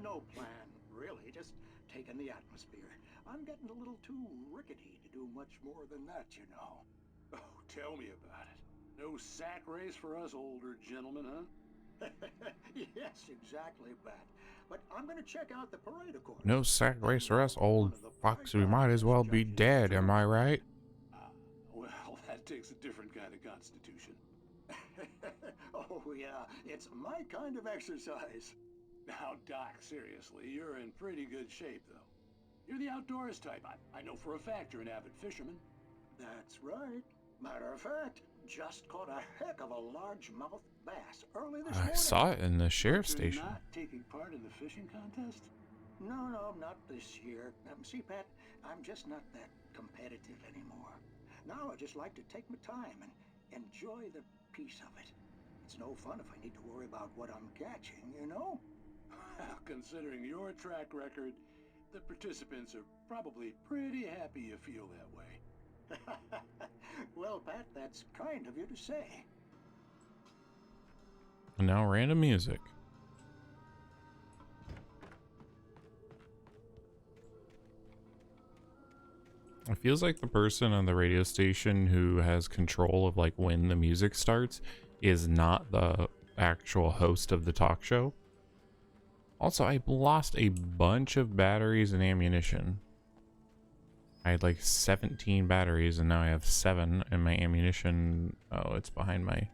No plan, really. Just taking the atmosphere. I'm getting a little too rickety to do much more than that, you know. Oh, tell me about it. No sack race for us older gentlemen, huh? Yes, exactly, Bat. But I'm going to check out the parade, of course. No sack race for us old fucks. We might as well be dead, am I right? Well, that takes a different kind of constitution. Oh, yeah. It's my kind of exercise. Now, Doc, seriously, you're in pretty good shape, though. You're the outdoors type. I know for a fact you're an avid fisherman. That's right. Matter of fact, just caught a heck of a largemouth bass early this morning. I saw it in the sheriff's You're station. not taking part in the fishing contest? No, not this year. See, Pat, I'm just not that competitive anymore. Now I just like to take my time and enjoy the peace of it. It's no fun if I need to worry about what I'm catching, you know? Well, considering your track record, the participants are probably pretty happy you feel that way. Well, Pat, that's kind of you to say. And now random music. It feels like the person on the radio station who has control of like when the music starts is not the actual host of the talk show. Also, I lost a bunch of batteries and ammunition. I had like 17 batteries and now I have 7, and my ammunition, oh, it's behind my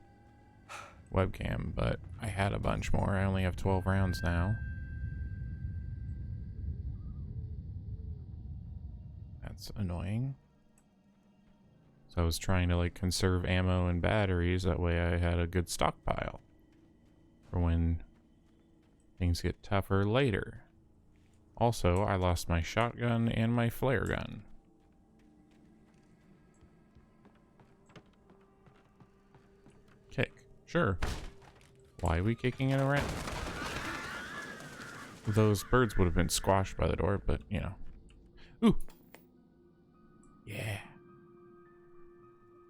webcam, but I had a bunch more. I only have 12 rounds now. That's annoying. So I was trying to like conserve ammo and batteries, that way I had a good stockpile for when things get tougher later. Also, I lost my shotgun and my flare gun. Kick. Sure. Why are we kicking it around? Those birds would have been squashed by the door, but, you know. Ooh! Yeah.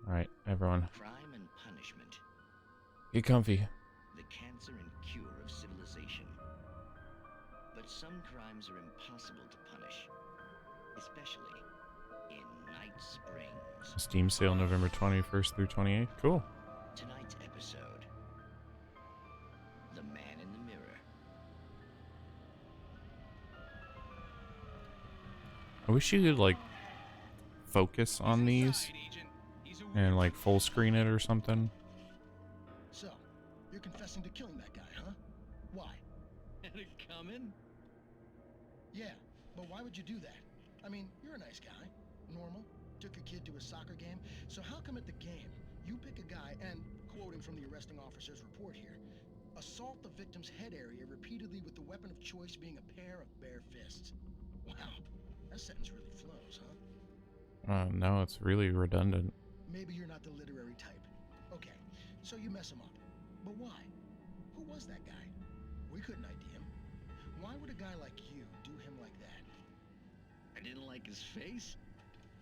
Alright, everyone. Crime and punishment. Get comfy. The cancer and cure of civilization. But some crimes are impossible to punish. Especially in Night Springs. Steam sale November 21st through 28th. Cool. Tonight's episode. The Man in the Mirror. I wish you could, like, focus on these and, like, full screen it or something. So, you're confessing to killing that guy, huh? Why? Had it coming? Yeah, but why would you do that? I mean, you're a nice guy. Normal. Took your kid to a soccer game. So how come at the game, you pick a guy and, quoting from the arresting officer's report here, assault the victim's head area repeatedly with the weapon of choice being a pair of bare fists? Wow, that sentence really flows, huh? No, it's really redundant. Maybe you're not the literary type. Okay, so you mess him up. But why? Who was that guy? We couldn't ID him. Why would a guy like you do him like that? I didn't like his face?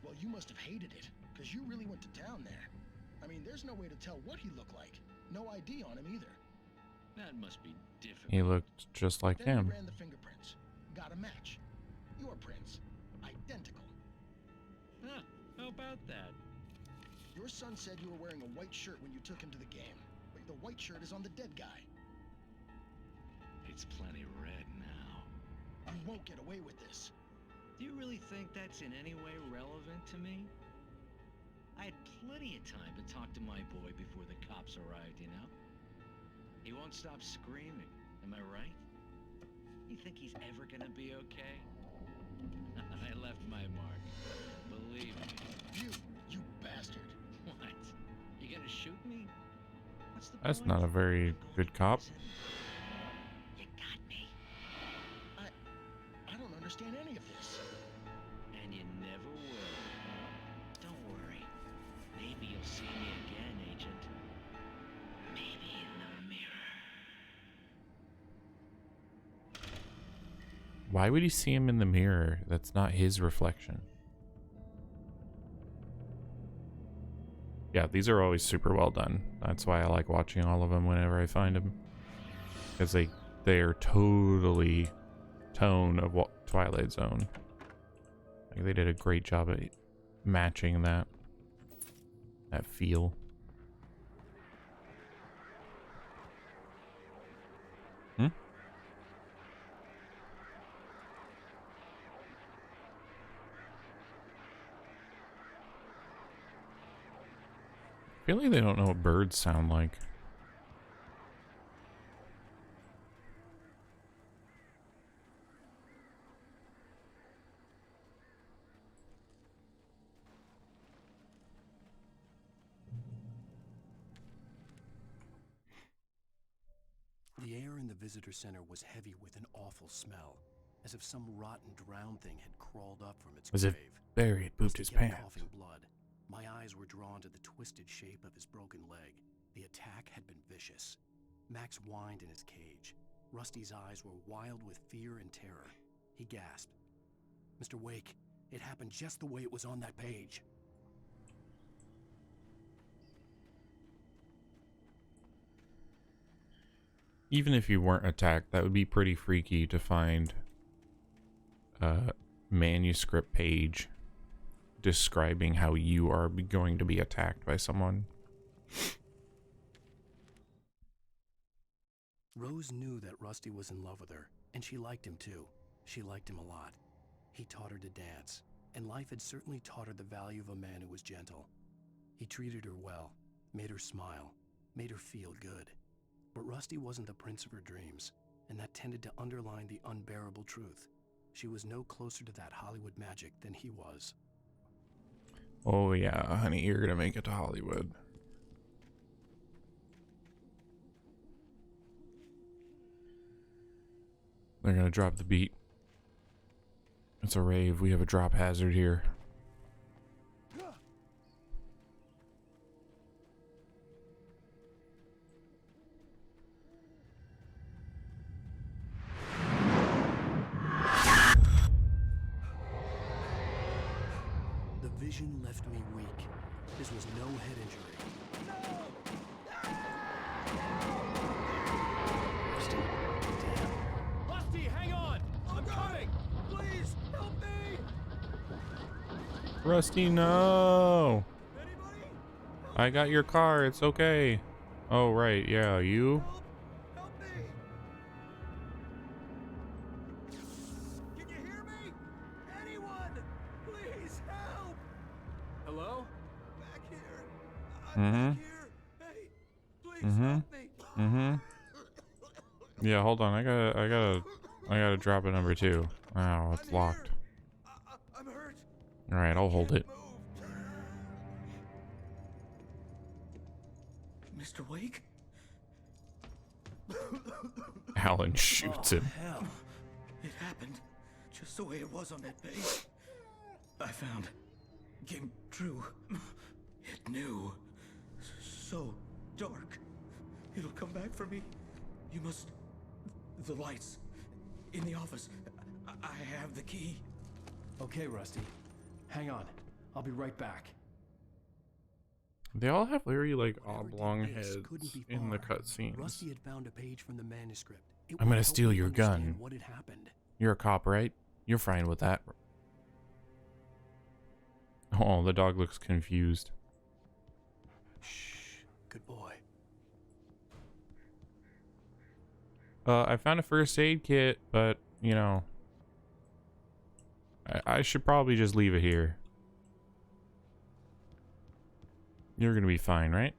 Well, you must have hated it, because you really went to town there. I mean, there's no way to tell what he looked like. No ID on him either. That must be difficult. He looked just like Then him. we ran the fingerprints. Got a match. Your prints. Identical. Huh, how about that? Your son said you were wearing a white shirt when you took him to the game. But the white shirt is on the dead guy. It's plenty red now. You won't get away with this. Do you really think that's in any way relevant to me? I had plenty of time to talk to my boy before the cops arrived, you know? He won't stop screaming, am I right? You think he's ever gonna be okay? I left my mark, believe me. You bastard. What? You gonna shoot me? What's the That's point? not a very good cop. You got me. I don't understand any of this. And you never will. Don't worry. Maybe you'll see me again, Agent. Maybe in the mirror. Why would he see him in the mirror? That's not his reflection. Yeah, these are always super well done. That's why I like watching all of them whenever I find them. Because they're totally tone of what Twilight Zone. Like, they did a great job at matching that feel. I feel like they don't know what birds sound like. The air in the visitor center was heavy with an awful smell, as if some rotten drowned thing had crawled up from its As grave. if Barry had pooped his Rusty kept pants. coughing blood. My eyes were drawn to the twisted shape of his broken leg. The attack had been vicious. Max whined in his cage. Rusty's eyes were wild with fear and terror. He gasped. Mr. Wake, it happened just the way it was on that page. Even if you weren't attacked, that would be pretty freaky to find a manuscript page describing how you are going to be attacked by someone. Rose knew that Rusty was in love with her, and she liked him too. She liked him a lot. He taught her to dance, and life had certainly taught her the value of a man who was gentle. He treated her well, made her smile, made her feel good. But Rusty wasn't the prince of her dreams, and that tended to underline the unbearable truth. She was no closer to that Hollywood magic than he was. Oh yeah, honey, you're gonna make it to Hollywood. They're gonna drop the beat. It's a rave. We have a drop hazard here. The vision left me weak. This was no head injury. Rusty, damn. Rusty, hang on! I'm coming! Please, help me! Rusty, no! I got your car. It's okay. Oh, right. Yeah, you? Can you hear me? Anyone! Please help! Hello? Back here. Mm-hmm. Here. Hey, please. Yeah, hold on. I gotta drop a number 2. Oh, it's locked. I'm hurt. All right, I'll hold it. Mr. Wake? Alan shoots him. Hell. It happened just the way it was on that page. I found. Came true. It knew. So dark. It'll come back for me. You must. The lights. In the office. I have the key. Okay, Rusty. Hang on. I'll be right back. They all have very like oblong heads in the cutscenes. Rusty had found a page from the manuscript. I'm gonna steal your gun. What had happened. You're a cop, right? You're fine with that. Oh, the dog looks confused. Shh. Good boy. I found a first aid kit, but, you know, I should probably just leave it here. You're gonna be fine, right?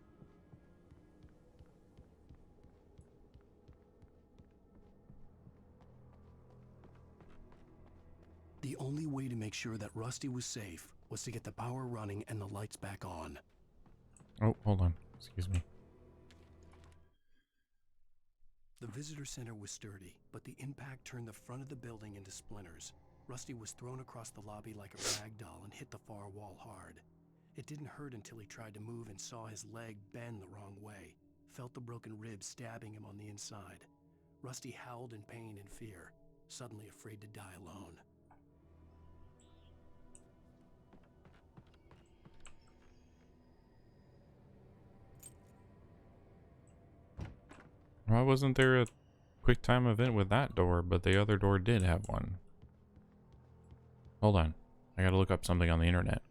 The only way to make sure that Rusty was safe was to get the power running and the lights back on. Oh, hold on. Excuse me. The visitor center was sturdy, but the impact turned the front of the building into splinters. Rusty was thrown across the lobby like a rag doll and hit the far wall hard. It didn't hurt until he tried to move and saw his leg bend the wrong way, felt the broken ribs stabbing him on the inside. Rusty howled in pain and fear, suddenly afraid to die alone. Why wasn't there a quick time event with that door, but the other door did have one? Hold on. I gotta look up something on the internet.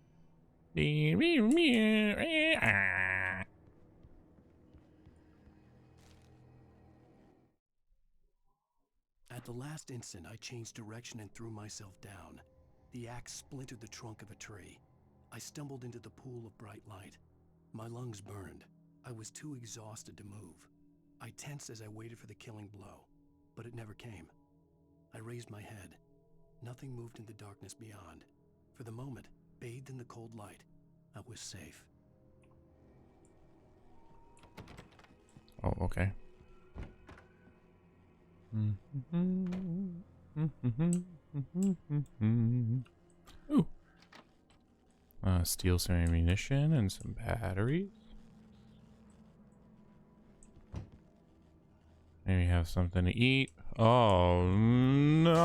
At the last instant, I changed direction and threw myself down. The axe splintered the trunk of a tree. I stumbled into the pool of bright light. My lungs burned. I was too exhausted to move. I tensed as I waited for the killing blow, but it never came. I raised my head. Nothing moved in the darkness beyond. For the moment, bathed in the cold light, I was safe. Oh, okay. Ooh. Steal some ammunition and some batteries. Maybe have something to eat. Oh no!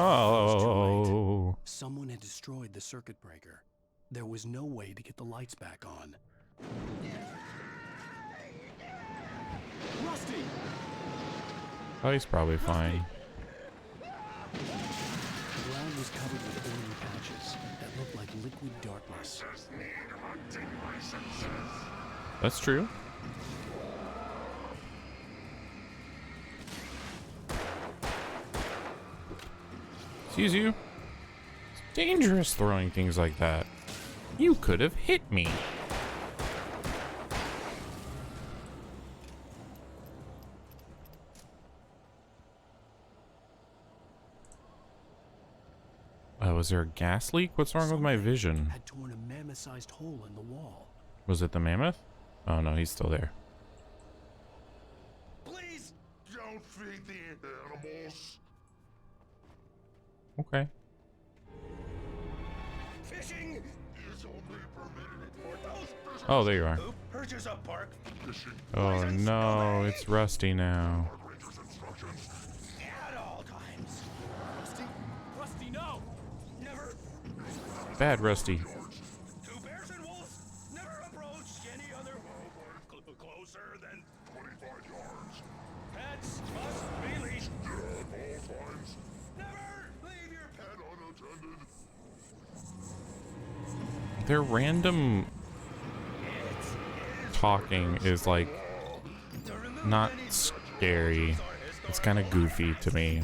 Someone had destroyed the circuit breaker. There was no way to get the lights back on. Rusty! Oh, he's probably fine. The ground was covered with oily patches that looked like liquid darkness. That's true. Excuse you. It's dangerous throwing things like that. You could have hit me. Was there a gas leak? What's wrong with my vision? Had torn a mammoth-sized hole in the wall. Was it the mammoth? Oh no, he's still there. Please don't feed the animals. Okay. Fishing is only permitted for those. Oh, there you are. Perches up, Park. Oh no, it's Rusty now. At all times. Rusty, no. Never. Bad Rusty. Two bears and wolves never approach any other closer than 25 yards. Pets must be leashed. At all times. Never leave your pet unattended. Their random talking is like not scary. It's kind of goofy to me.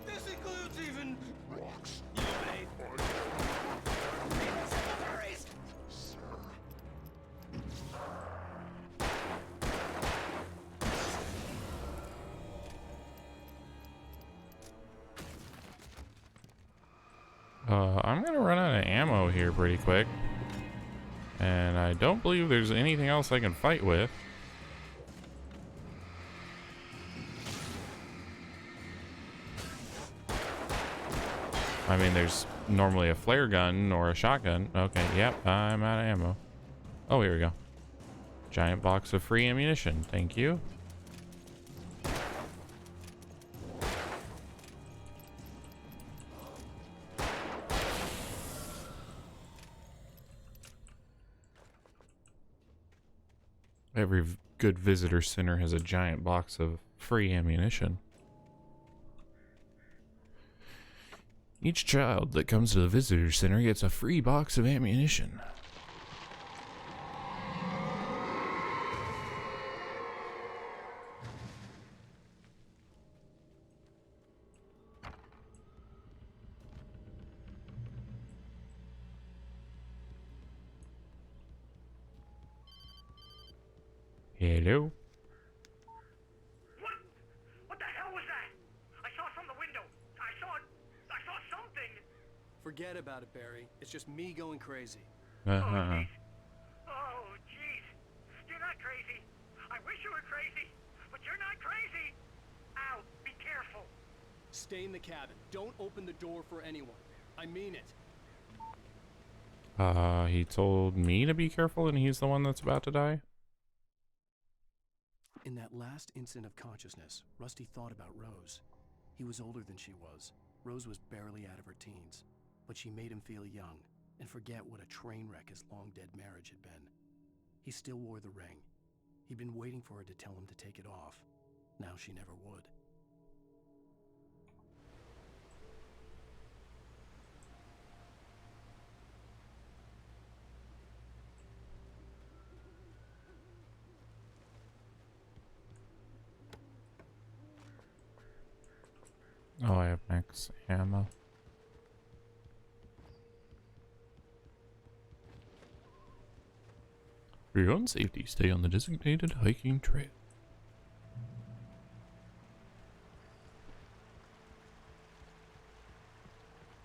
This includes even rocks. I'm gonna run out of ammo here pretty quick. And I don't believe there's anything else I can fight with. I mean, there's normally a flare gun or a shotgun. Okay, yep, I'm out of ammo. Oh, here we go. Giant box of free ammunition. Thank you. Every good visitor center has a giant box of free ammunition. Each child that comes to the visitor center gets a free box of ammunition. Hello? What the hell was that? I saw from the window. I saw something. Forget about it, Barry. It's just me going crazy. Oh, jeez. You're not crazy. I wish you were crazy, but you're not crazy. Ow, be careful. Stay in the cabin. Don't open the door for anyone. I mean it. He told me to be careful and he's the one that's about to die? In that last instant of consciousness, Rusty thought about Rose. He was older than she was. Rose was barely out of her teens, but she made him feel young and forget what a train wreck his long-dead marriage had been. He still wore the ring. He'd been waiting for her to tell him to take it off. Now she never would. Oh, I have max ammo. For your own safety, stay on the designated hiking trail.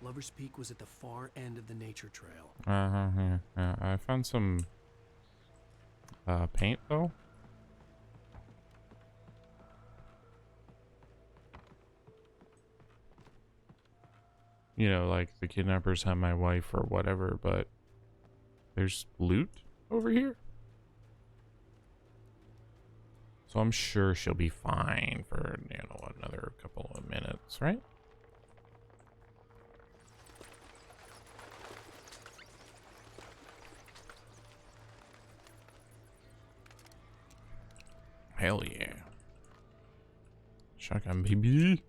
Lover's Peak was at the far end of the nature trail. Yeah. I found some paint though. You know, like the kidnappers have my wife or whatever, but there's loot over here. So I'm sure she'll be fine for, you know, another couple of minutes, right? Hell yeah. Shotgun baby.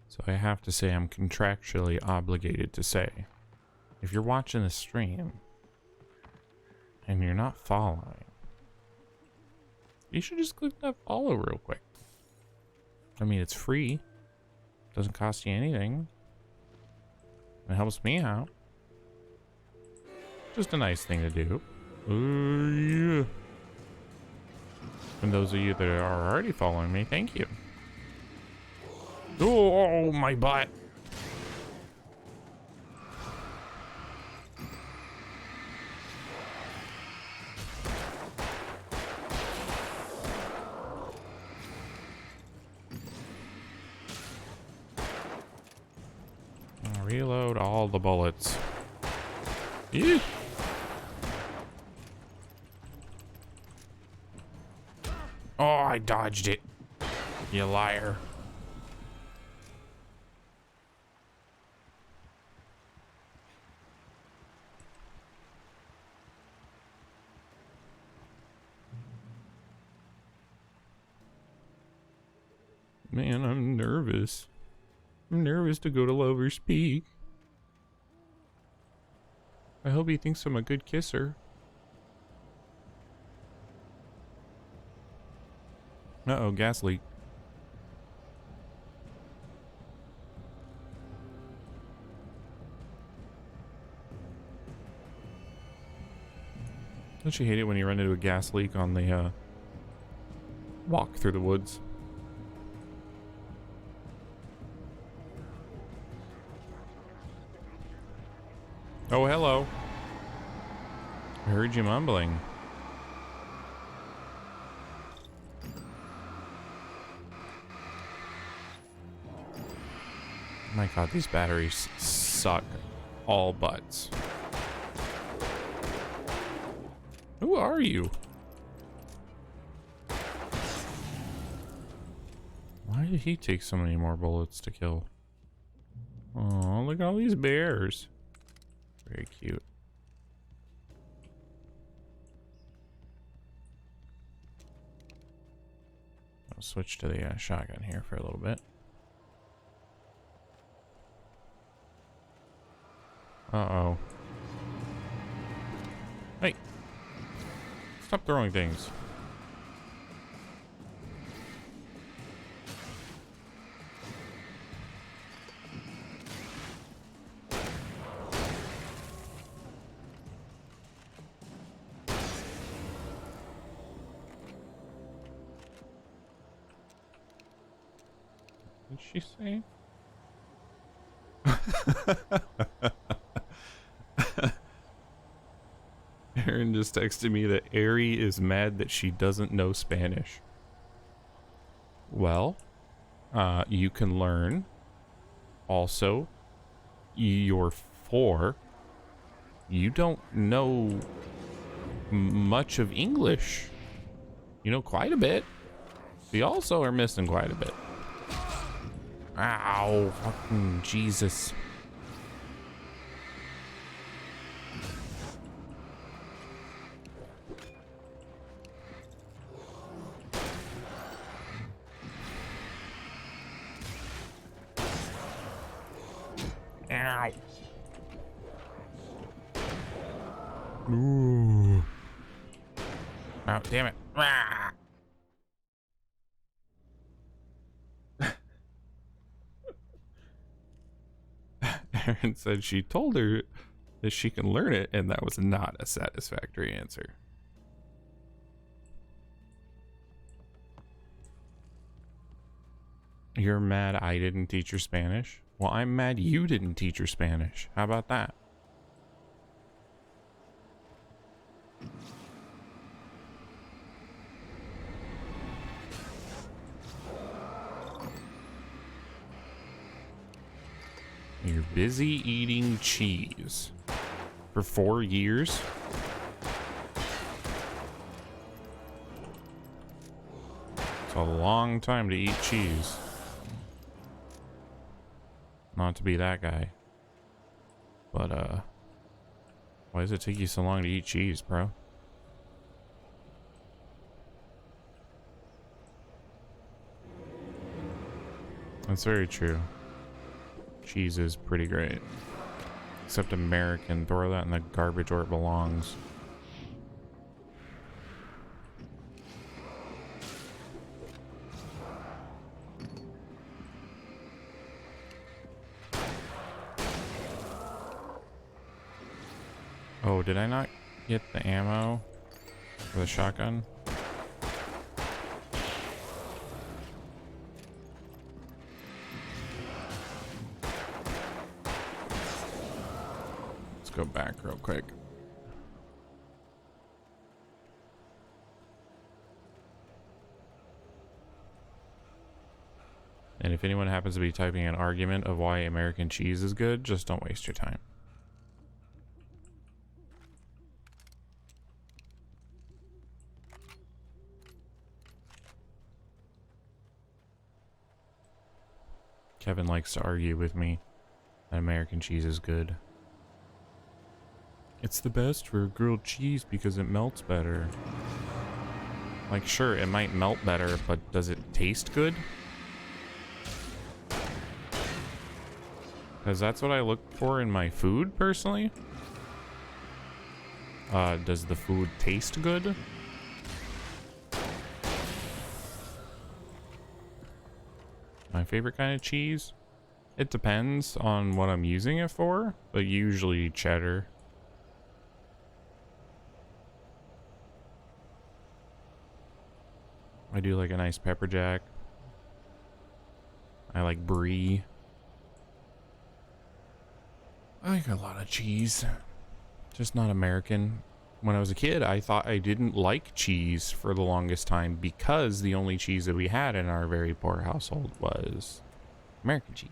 So I have to say I'm contractually obligated to say, if you're watching the stream and you're not following, you should just click that follow real quick. I mean, it's free. Doesn't cost you anything. It helps me out. Just a nice thing to do. Yeah. And those of you that are already following me, thank you. Oh, my butt. Reload all the bullets. Eesh. Oh, I dodged it. You liar. Man, I'm nervous. I'm nervous to go to Lover's Peak. I hope he thinks I'm a good kisser. Uh-oh, gas leak. Don't you hate it when you run into a gas leak on the walk through the woods? Oh, hello. I heard you mumbling. My god, these batteries suck all butts. Who are you? Why did he take so many more bullets to kill? Oh, look at all these bears. Very cute. I'll switch to the shotgun here for a little bit. Uh-oh. Hey! Stop throwing things. What did she say? Aaron just texted me that Ari is mad that she doesn't know Spanish. Well, you can learn. Also, you're 4. You don't know much of English. You know quite a bit. You also are missing quite a bit. Ow, fucking Jesus. Ow. Ooh. Oh, damn it. Ah. Aaron said she told her that she can learn it, and that was not a satisfactory answer. You're mad I didn't teach her Spanish? Well, I'm mad you didn't teach her Spanish. How about that? You're busy eating cheese for 4 years? It's a long time to eat cheese. Not to be that guy. But, why does it take you so long to eat cheese, bro? That's very true. Cheese is pretty great. Except American. Throw that in the garbage where it belongs. Oh, did I not get the ammo for the shotgun? Go back real quick. And if anyone happens to be typing an argument of why American cheese is good, just don't waste your time. Kevin likes to argue with me that American cheese is good. It's the best for grilled cheese because it melts better. Like, sure, it might melt better, but does it taste good? Because that's what I look for in my food, personally. Does the food taste good? my favorite kind of cheese? It depends on what I'm using it for, but usually cheddar. I do like a nice pepper jack. I like brie. I like a lot of cheese. Just not American. When I was a kid, I thought I didn't like cheese for the longest time because the only cheese that we had in our very poor household was American cheese.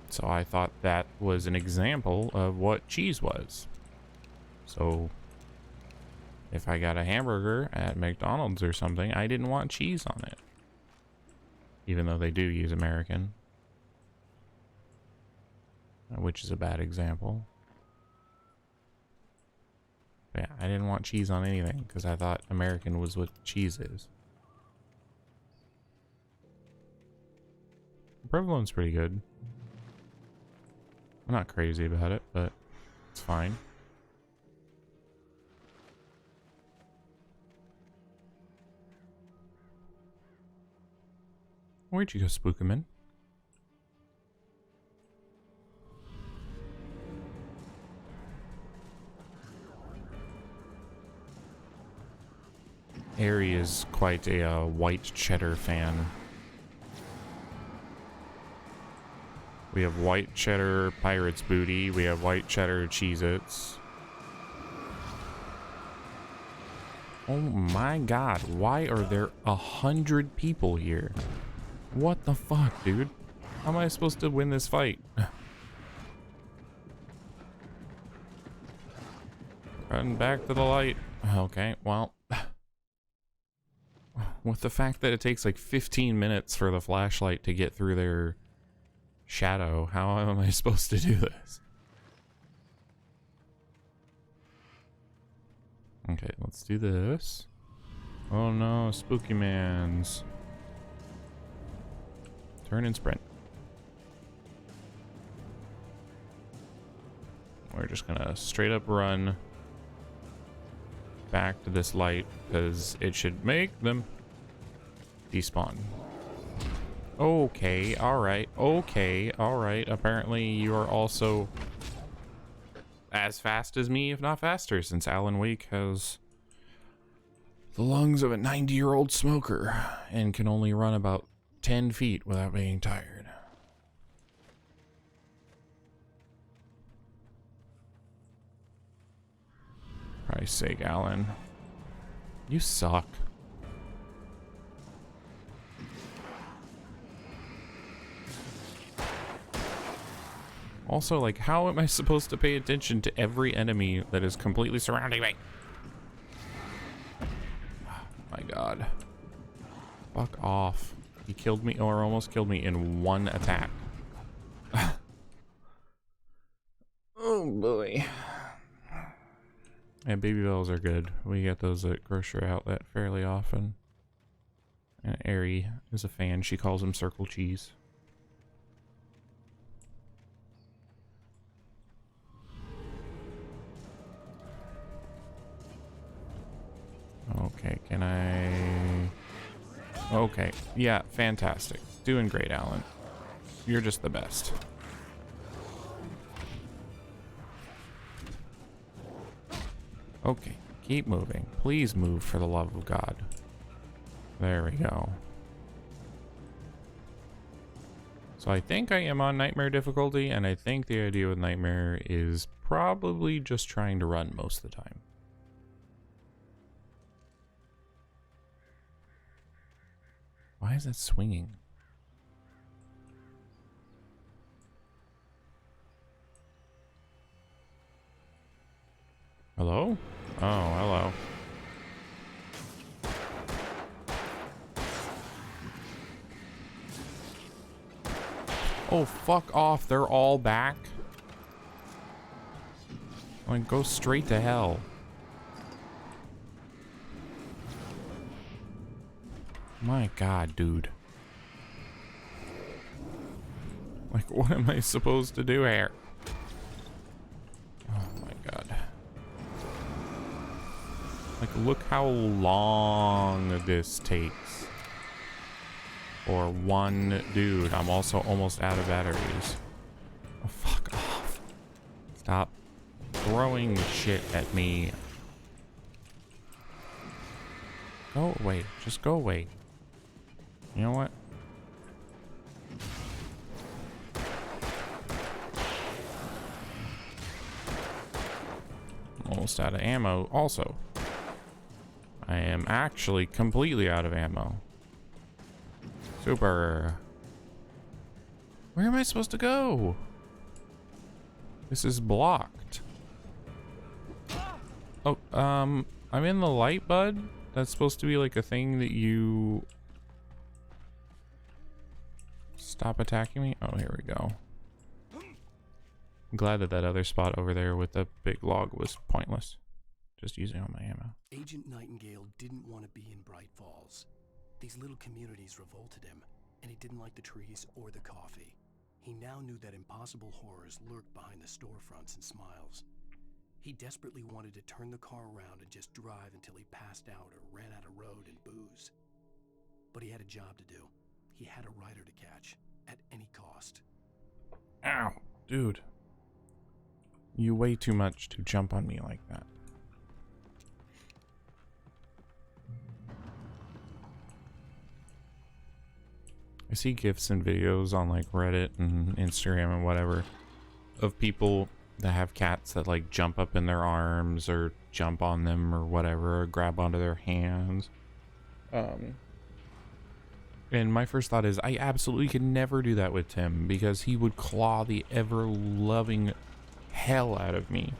So I thought that was an example of what cheese was. So if I got a hamburger at McDonald's or something, I didn't want cheese on it. Even though they do use American. Which is a bad example. But yeah, I didn't want cheese on anything because I thought American was what cheese is. Provolone's pretty good. I'm not crazy about it, but it's fine. Where'd you go, Spookerman? Ari is quite a white cheddar fan. We have white cheddar Pirate's Booty. We have white cheddar Cheez-Its. Oh my god, why are there 100 people here? What the fuck, dude? How am I supposed to win this fight? Run back to the light. Okay, well. With the fact that it takes like 15 minutes for the flashlight to get through their shadow, how am I supposed to do this? Okay, let's do this. Oh no, Spooky Mans. Turn and sprint. We're just gonna straight up run back to this light because it should make them despawn. Okay, alright, okay, alright. Apparently you are also as fast as me, if not faster, since Alan Wake has the lungs of a 90-year-old smoker and can only run about 10 feet without being tired. For Christ's sake, Alan. You suck. Also, like, how am I supposed to pay attention to every enemy that is completely surrounding me? Oh my god. Fuck off. He killed me, or almost killed me in one attack. Oh boy. And Baby Bells are good. We get those at grocery outlet fairly often. And Ari is a fan. She calls them circle cheese. Okay, can I... Okay, yeah, fantastic. Doing great, Alan. You're just the best. Okay, keep moving. Please move for the love of God. There we go. So I think I am on Nightmare difficulty, and I think the idea with Nightmare is probably just trying to run most of the time. Why is that swinging? Hello? Oh, hello. Oh, fuck off. They're all back. Like, go straight to hell. My god, dude. Like, what am I supposed to do here? Oh my god. Like, look how long this takes. For one dude. I'm also almost out of batteries. Oh, fuck off. Stop throwing shit at me. Go away. Just go away. You know what? Almost out of ammo also. I am actually completely out of ammo. Super. Where am I supposed to go? This is blocked. Oh, I'm in the light, bud. That's supposed to be like a thing that you stop attacking me. Oh, here we go. I'm glad that that other spot over there with the big log was pointless. Just using all my ammo. Agent Nightingale didn't want to be in Bright Falls. These little communities revolted him, and he didn't like the trees or the coffee. He now knew that impossible horrors lurked behind the storefronts and smiles. He desperately wanted to turn the car around and just drive until he passed out or ran out of road and booze. But he had a job to do. He had a rider to catch, at any cost. Ow, dude. You weigh too much to jump on me like that. I see GIFs and videos on like Reddit and Instagram and whatever of people that have cats that like jump up in their arms or jump on them or whatever, or grab onto their hands. And my first thought is I absolutely could never do that with Tim because he would claw the ever-loving hell out of me.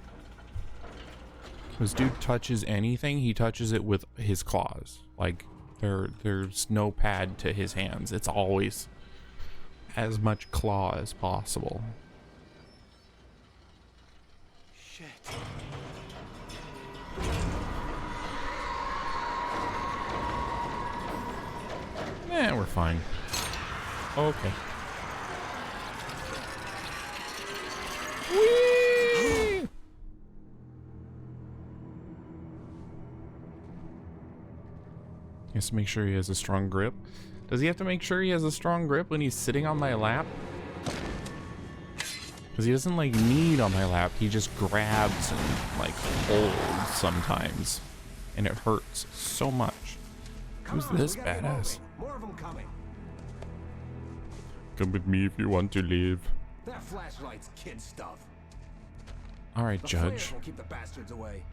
This dude touches anything, he touches it with his claws. Like there's no pad to his hands. It's always as much claw as possible. Shit. Eh, we're fine. Okay. Whee! He has to make sure he has a strong grip. Does he have to make sure he has a strong grip when he's sitting on my lap? Because he doesn't like need on my lap, he just grabs and like holds sometimes. And it hurts so much. Who's this badass? More of them coming. Come with me if you want to live. That flashlight's kid stuff. Alright, The Judge. flares will keep the bastards away.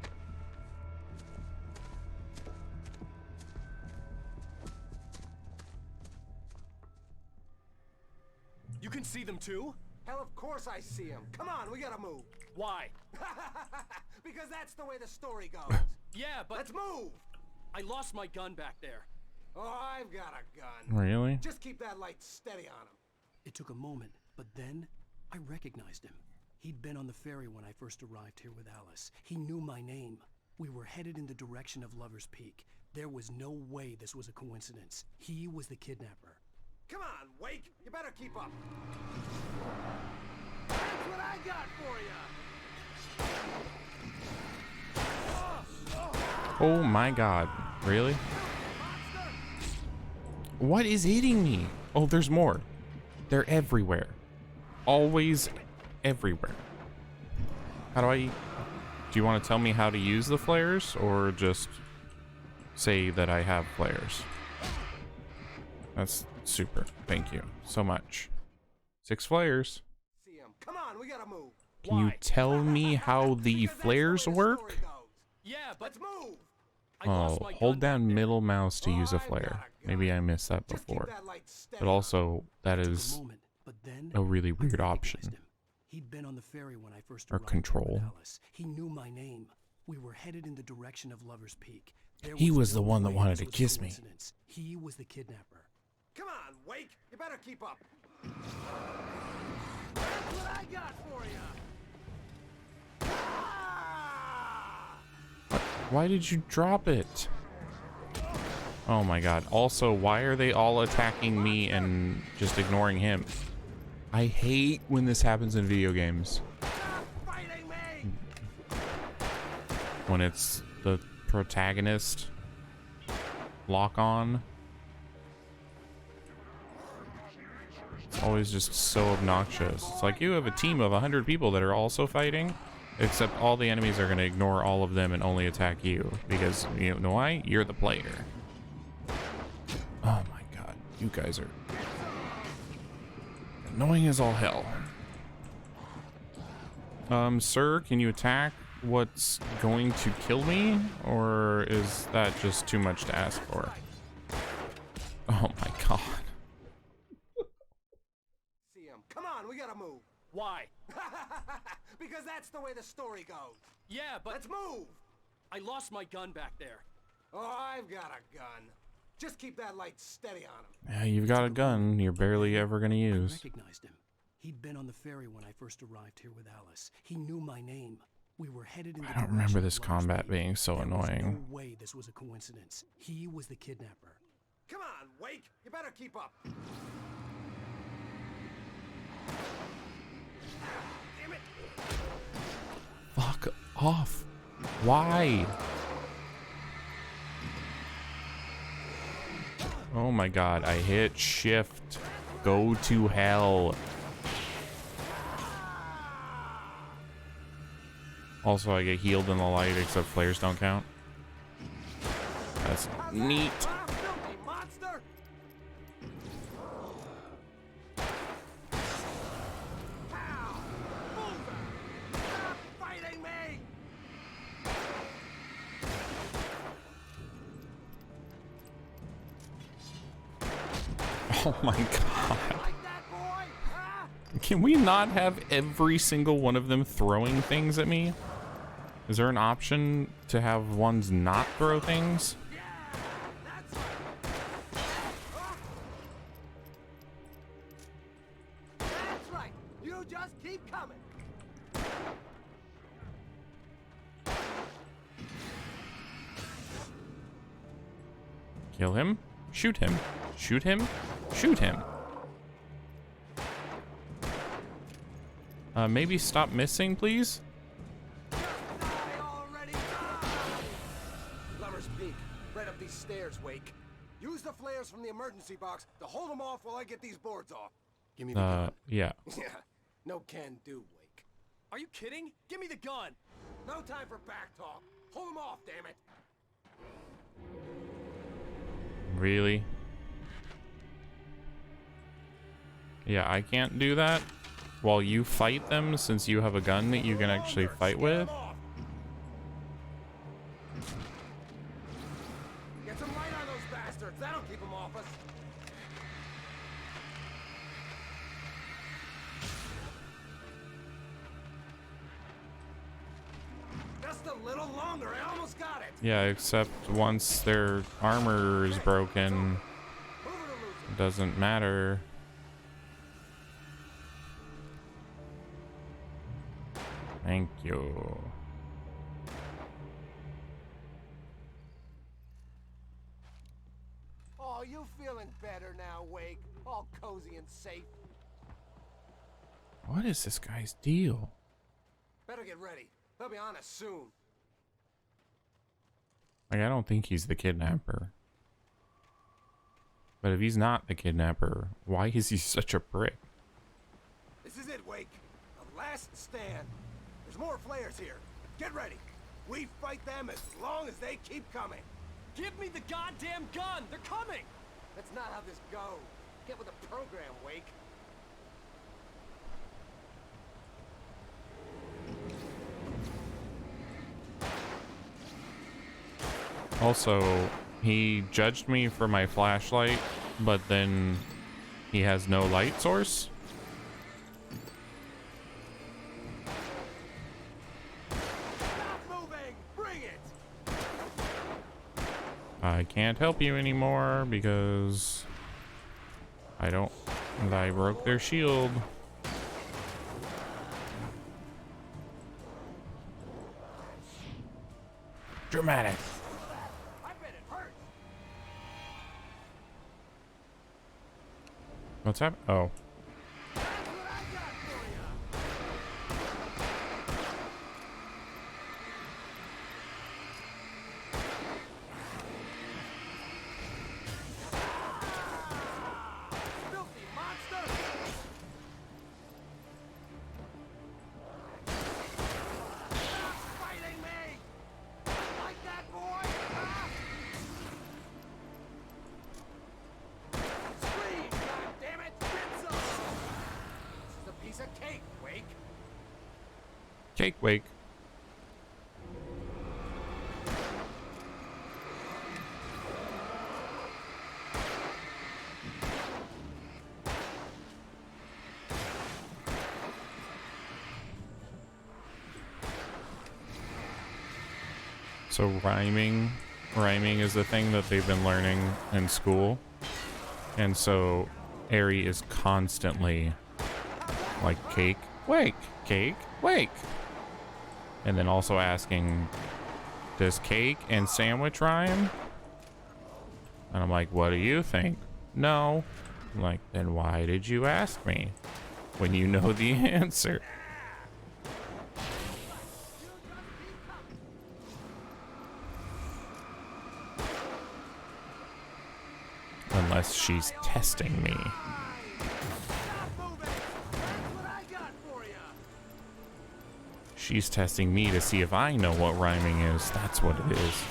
You can see them too? Hell, of course I see him. Come on, we gotta move. Why? Because that's the way the story goes. Yeah, but... Let's move! I lost my gun back there. Oh, I've got a gun. Really? Just keep that light steady on him. It took a moment, but then I recognized him. He'd been on the ferry when I first arrived here with Alice. He knew my name. We were headed in the direction of Lover's Peak. There was no way this was a coincidence. He was the kidnapper. Come on, Wake! You better keep up. That's what I got for you! Oh my god. Really? What is hitting me? Oh, there's more. They're everywhere. Always everywhere. How do I... Do you want to tell me how to use the flares or just say that I have flares? That's super. Thank you so much. 6 flares. See him. Come on, we gotta move. Can you tell me how the flares work? Yeah, but... Let's move! Oh, hold down middle mouse to use a flare. Maybe I missed that before. But also, that is a really weird option. He'd been on the ferry when I first Or arrived control. with Alice. He knew my name. We were headed in the direction of Lover's Peak. There He was the no one that way wanted this to was kiss me. coincidence. He was the kidnapper. Come on, Wake! You better keep up. That's what I got for you! Why did you drop it? Oh my god. Also, why are they all attacking me and just ignoring him? I hate when this happens in video games. When it's the protagonist lock on. It's always just so obnoxious. It's like you have a team of 100 people that are also fighting, except all the enemies are going to ignore all of them and only attack you because, you know why? You're the player. Oh my god, you guys are annoying as all hell. Sir, can you attack what's going to kill me, or is that just too much to ask for? Oh my god. Come on, we gotta move. Why? Because that's the way the story goes. Yeah, but... Let's move! I lost my gun back there. Oh, I've got a gun. Just keep that light steady on him. Yeah, you've got a gun you're barely ever gonna use. I recognized him. He'd been on the ferry when I first arrived here with Alice. He knew my name. We were headed in the I don't remember this combat being so annoying. No way this was a coincidence. He was the kidnapper. Come on, Wake! You better keep up. Damn it! Fuck off. Why? Oh my god, I hit shift. Go to hell. Also, I get healed in the light, except flares don't count. That's neat. Oh my god. Can we not have every single one of them throwing things at me? Is there an option to have ones not throw things? That's right. You just keep coming. Kill him. Shoot him. Shoot him. Shoot him. Maybe stop missing, please? Lover's Peak. Right up these stairs, Wake. Use the flares from the emergency box to hold them off while I get these boards off. Give me the gun. Yeah. Yeah. No can do, Wake. Are you kidding? Give me the gun. No time for back talk. Hold them off, damn it. Really? Yeah, I can't do that while you fight them, since you have a gun that you can actually fight with. Get some light on those bastards. That'll keep them off us. Just a little longer. I almost got it. Yeah, except once their armor is broken, it doesn't matter. Thank you. Oh, you feeling better now, Wake? All cozy and safe. What is this guy's deal? Better get ready. They'll be on us soon. Like, I don't think he's the kidnapper. But if he's not the kidnapper, why is he such a prick? This is it, Wake. The last stand. There's more flares here. Get ready. We fight them as long as they keep coming. Give me the goddamn gun! They're coming! That's not how this goes. Get with the program, Wake. Also, he judged me for my flashlight, but then he has no light source. I can't help you anymore because I broke their shield. Dramatic. What's happening? Oh. Cake Wake. So rhyming is the thing that they've been learning in school. And so Aerie is constantly like cake, wake, and then also asking, does cake and sandwich rhyme? And I'm like, what do you think? No. I'm like, then why did you ask me when you know the answer? Unless she's testing me. She's testing me to see if I know what rhyming is. That's what it is.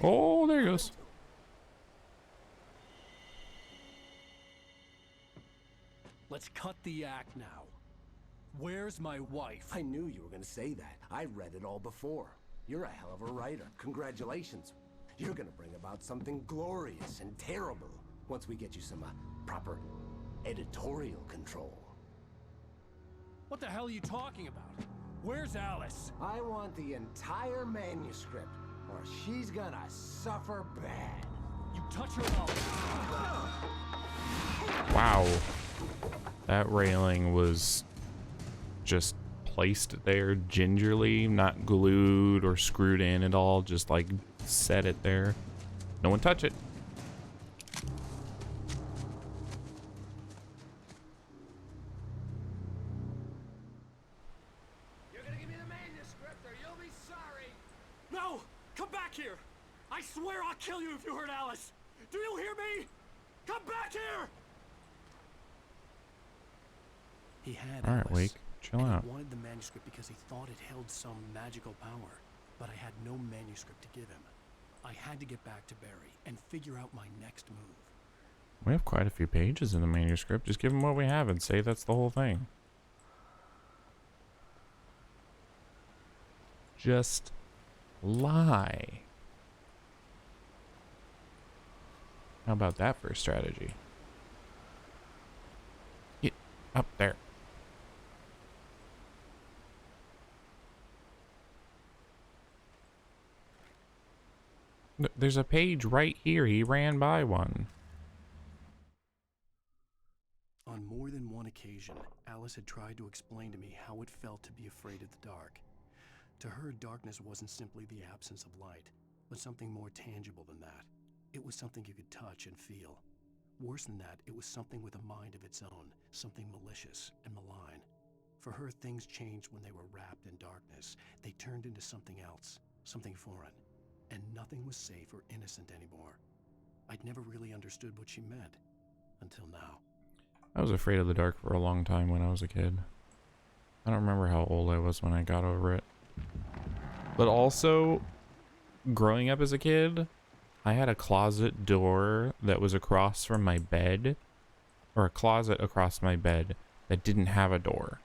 Oh, there he goes. Let's cut the act now. Where's my wife? I knew you were gonna say that. I read it all before. You're a hell of a writer. Congratulations. You're gonna bring about something glorious and terrible once we get you some proper editorial control. What the hell are you talking about? Where's Alice? I want the entire manuscript, or she's gonna suffer bad. You touch her mouth. Wow. That railing was just placed there gingerly, not glued or screwed in at all, just like set it there. No one touch it. You're gonna give me the manuscript or you'll be sorry. No! Come back here! I swear I'll kill you if you hurt Alice! Do you hear me? Come back here! He had All right, Alice, Wake, chill and out. He wanted the manuscript because he thought it held some magical power, but I had no manuscript to give him. I had to get back to Barry and figure out my next move. We have quite a few pages in the manuscript. Just give them what we have and say that's the whole thing. Just lie. How about that for a strategy? Get up there. There's a page right here. He ran by one. On more than one occasion, Alice had tried to explain to me how it felt to be afraid of the dark. To her, darkness wasn't simply the absence of light, but something more tangible than that. It was something you could touch and feel. Worse than that, it was something with a mind of its own, something malicious and malign. For her, things changed when they were wrapped in darkness. They turned into something else, something foreign. And nothing was safe or innocent anymore. I'd never really understood what she meant, until now. I was afraid of the dark for a long time when I was a kid. I don't remember how old I was when I got over it. But also, growing up as a kid, I had a closet door that was across from my bed, or a closet across my bed that didn't have a door.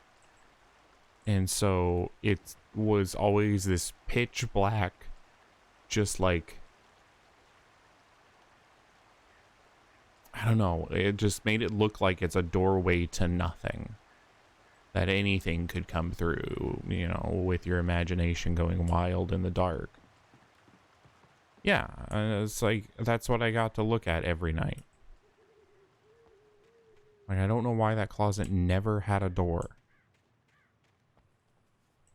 And so it was always this pitch black, just like, I don't know, it just made it look like it's a doorway to nothing. That anything could come through, you know, with your imagination going wild in the dark. Yeah, it's like, that's what I got to look at every night. Like, I don't know why that closet never had a door.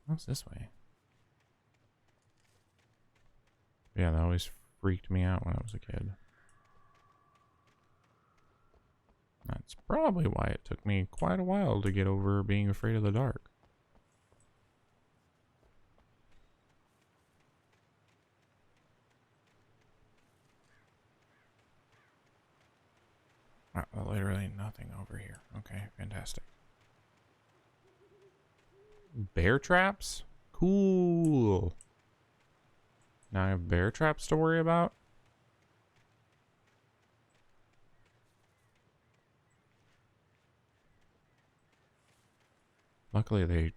What's this way? Yeah, that always freaked me out when I was a kid. That's probably why it took me quite a while to get over being afraid of the dark. Literally nothing over here. Okay, fantastic. Bear traps? Cool. Now I have bear traps to worry about? Luckily they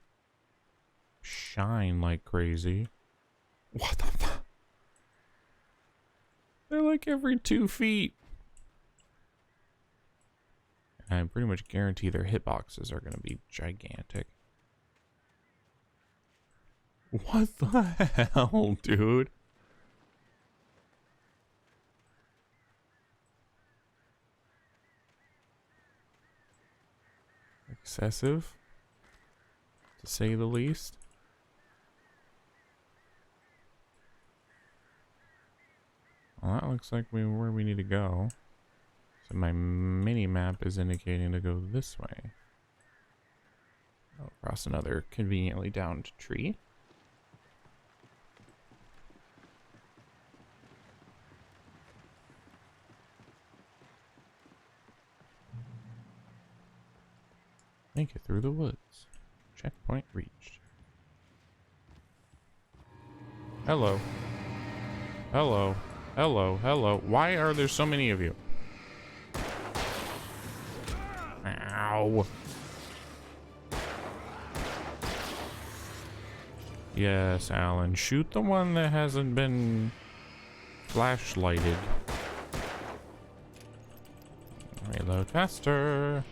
shine like crazy. What the fuck? They're like every 2 feet. I pretty much guarantee their hitboxes are going to be gigantic. What the hell, dude? Excessive, to say the least. Well, that looks like where we need to go. So my mini map is indicating to go this way. Oh, across another conveniently downed tree. Make it through the woods. Checkpoint reached. Hello. Hello. Hello. Hello. Why are there so many of you? Ow. Yes, Alan. Shoot the one that hasn't been flashlighted. Reload faster.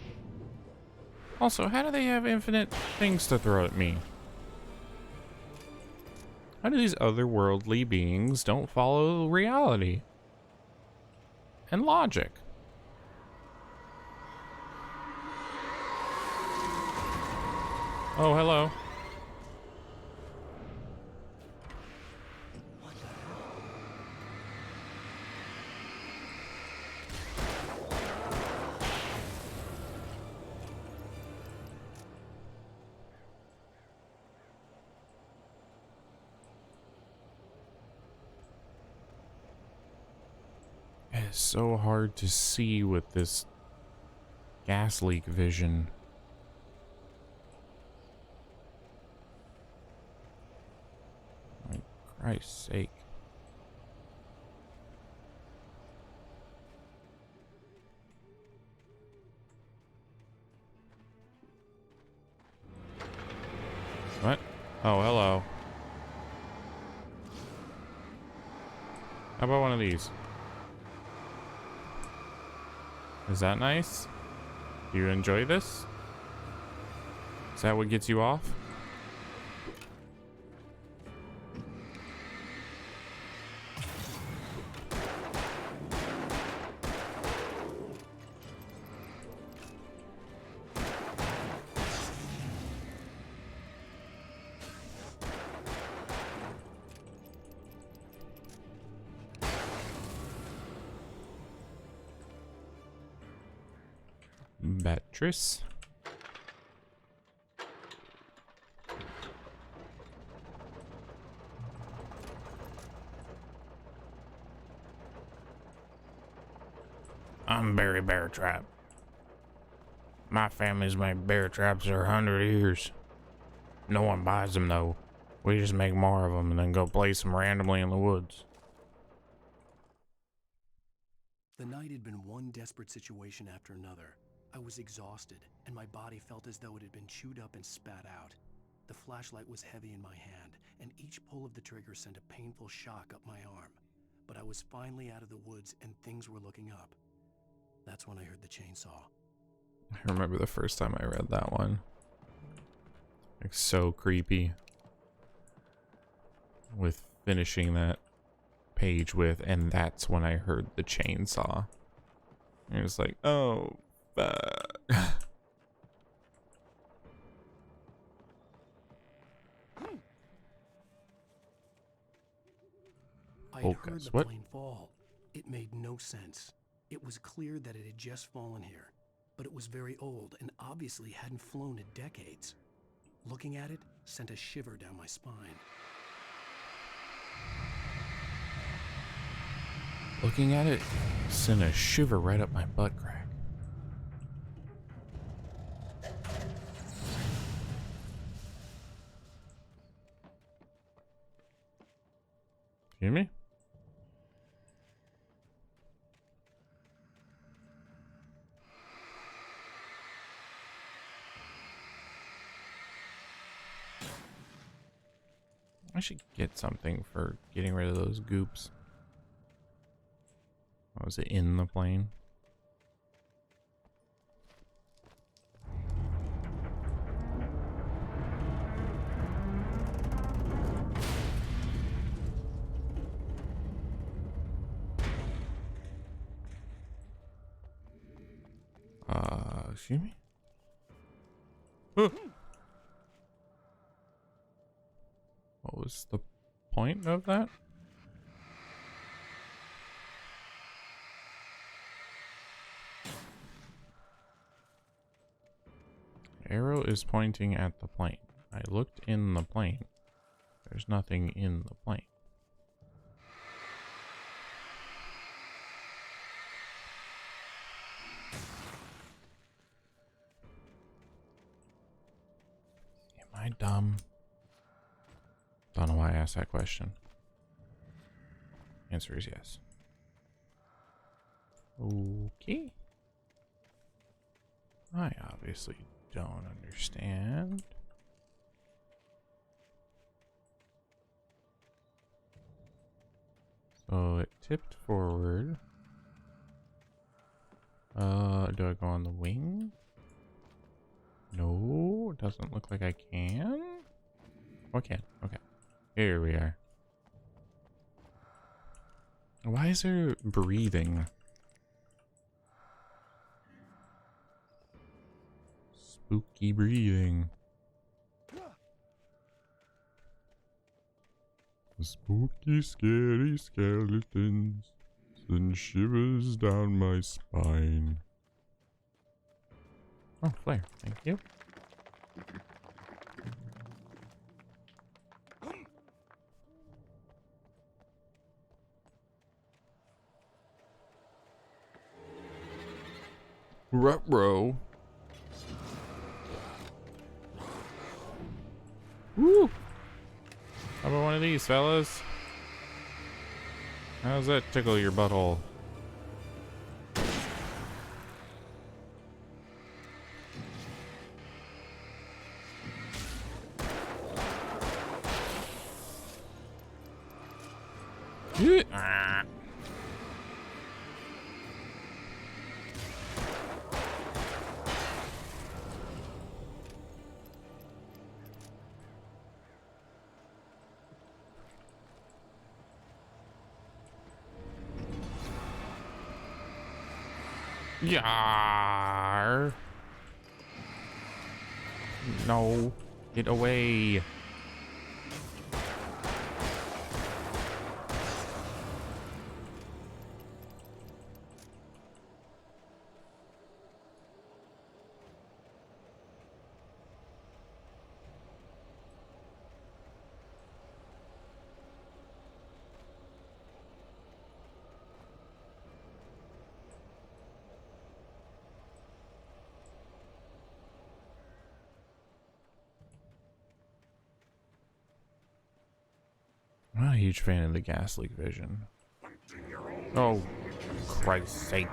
Also, how do they have infinite things to throw at me? How do these otherworldly beings don't follow reality and logic? Oh, hello. It's so hard to see with this gas leak vision. For Christ's sake. What? Oh, hello. How about one of these? Is that nice? Do you enjoy this? Is that what gets you off? Beatrice. I'm Barry Bear Trap. My family's made bear traps for 100 years. No one buys them though. We just make more of them and then go place them randomly in the woods. The night had been one desperate situation after another. I was exhausted, and my body felt as though it had been chewed up and spat out. The flashlight was heavy in my hand, and each pull of the trigger sent a painful shock up my arm. But I was finally out of the woods, and things were looking up. That's when I heard the chainsaw. I remember the first time I read that one. Like, so creepy. With finishing that page with, and that's when I heard the chainsaw. It was like, oh, fuck. I had heard the plane fall. It made no sense. It was clear that it had just fallen here, but it was very old and obviously hadn't flown in decades. Looking at it sent a shiver down my spine. Looking at it sent a shiver right up my butt crack. Hear me? I should get something for getting rid of those goops. Oh, was it in the plane? Excuse me? What was the point of that? Arrow is pointing at the plane. I looked in the plane. There's nothing in the plane. Am I dumb? Don't know why I asked that question. Answer is yes. Okay. I obviously don't understand. So it tipped forward. Do I go on the wing? No, it doesn't look like I can. Oh, I can. Okay. Here we are. Why is there breathing? Spooky breathing. Spooky, scary skeletons send shivers down my spine. Oh, flare. Thank you. Ruh-roh. Woo! How about one of these, fellas? How does that tickle your butthole? Ah. Yar. No, get away. I'm not a huge fan of the gas leak vision. Oh, Christ's sake.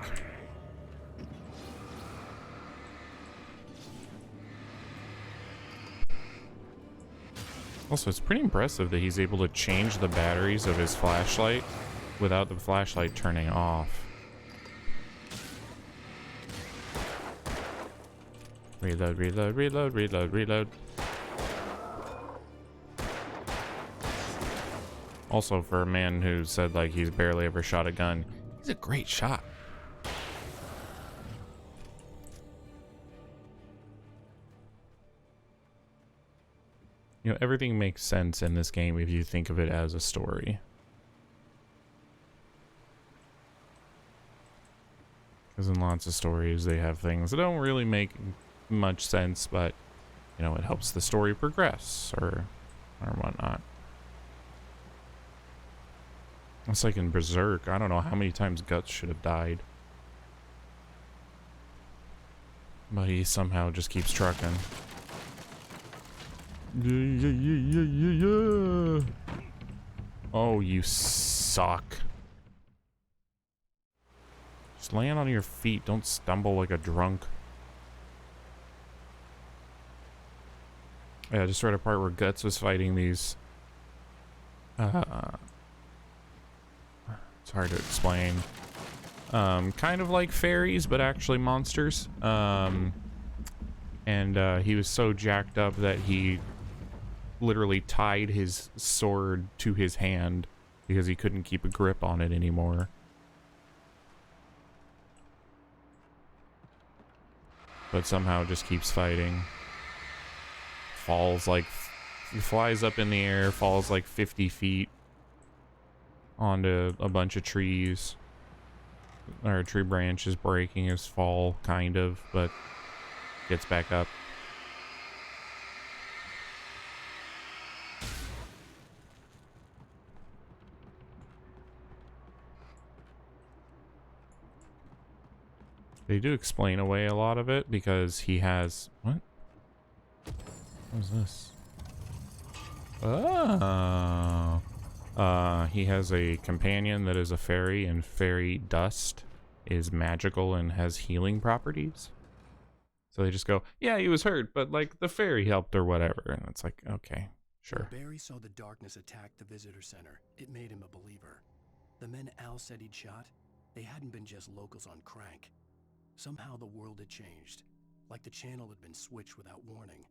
Also, it's pretty impressive that he's able to change the batteries of his flashlight without the flashlight turning off. Reload, reload, reload, reload, reload. Also, for a man who said like he's barely ever shot a gun, he's a great shot. You know, everything makes sense in this game if you think of it as a story. Because in lots of stories, they have things that don't really make much sense, but, you know, it helps the story progress or whatnot. It's like in Berserk. I don't know how many times Guts should have died. But he somehow just keeps trucking. Yeah. Oh, you suck. Just land on your feet. Don't stumble like a drunk. Yeah, I just read a part where Guts was fighting these It's hard to explain. Kind of like fairies, but actually monsters. And he was so jacked up that he literally tied his sword to his hand because he couldn't keep a grip on it anymore. But somehow just keeps fighting. He flies up in the air, falls like 50 feet onto a bunch of trees. Or tree branches breaking his fall, kind of, but gets back up. They do explain away a lot of it because he has... What? What is this? Oh. He has a companion that is a fairy, and fairy dust is magical and has healing properties. So they just go, yeah, he was hurt, but like the fairy helped or whatever. And it's like, okay, sure. When Barry saw the darkness attack the visitor center, it made him a believer. The men Al said he'd shot, they hadn't been just locals on crank. Somehow the world had changed, like the channel had been switched without warning.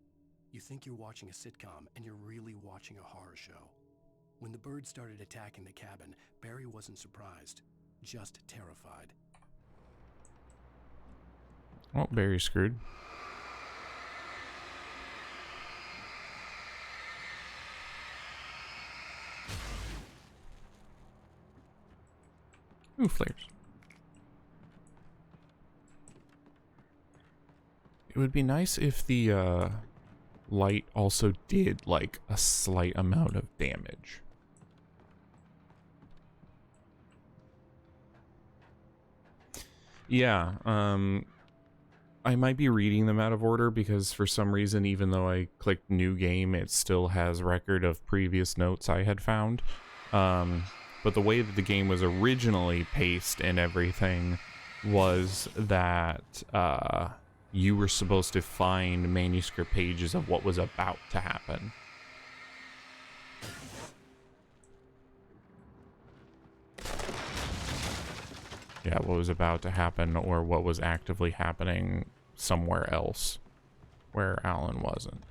You think you're watching a sitcom, and you're really watching a horror show. When the birds started attacking the cabin, Barry wasn't surprised, just terrified. Well, Barry's screwed. Ooh, flares. It would be nice if the light also did like a slight amount of damage. Yeah, I might be reading them out of order because for some reason, even though I clicked new game, it still has record of previous notes I had found. But the way that the game was originally paced and everything was that you were supposed to find manuscript pages of what was about to happen. Yeah, what was about to happen or what was actively happening somewhere else where Alan wasn't.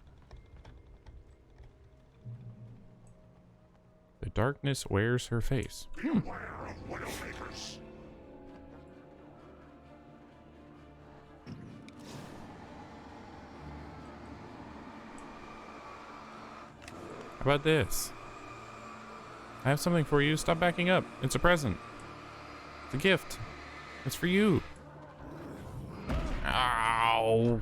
The darkness wears her face. Beware of Widowmakers. How about this? I have something for you. Stop backing up. It's a present. It's a gift. It's for you. Ow.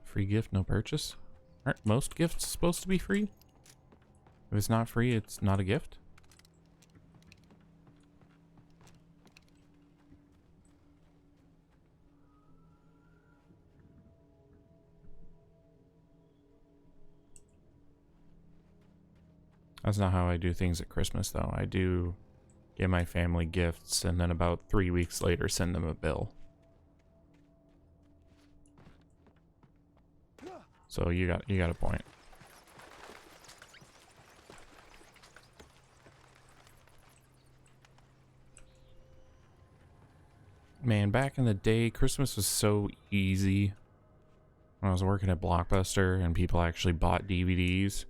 Free gift, no purchase? Aren't most gifts supposed to be free? If it's not free, it's not a gift? That's not how I do things at Christmas, though. I do give my family gifts and then about 3 weeks later send them a bill. So you got a point. Man, back in the day, Christmas was so easy. When I was working at Blockbuster and people actually bought DVDs,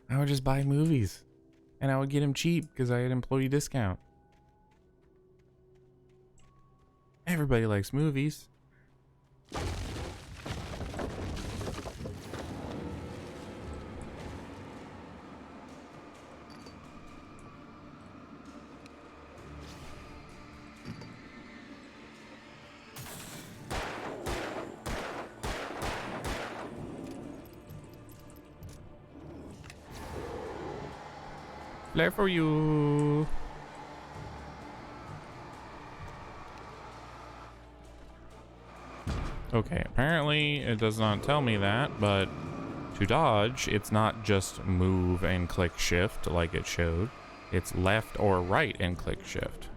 I would just buy movies. And I would get them cheap because I had employee discount. Everybody likes movies. Flare for you. Okay, apparently it does not tell me that, but to dodge, it's not just move and click shift like it showed. It's left or right and click shift.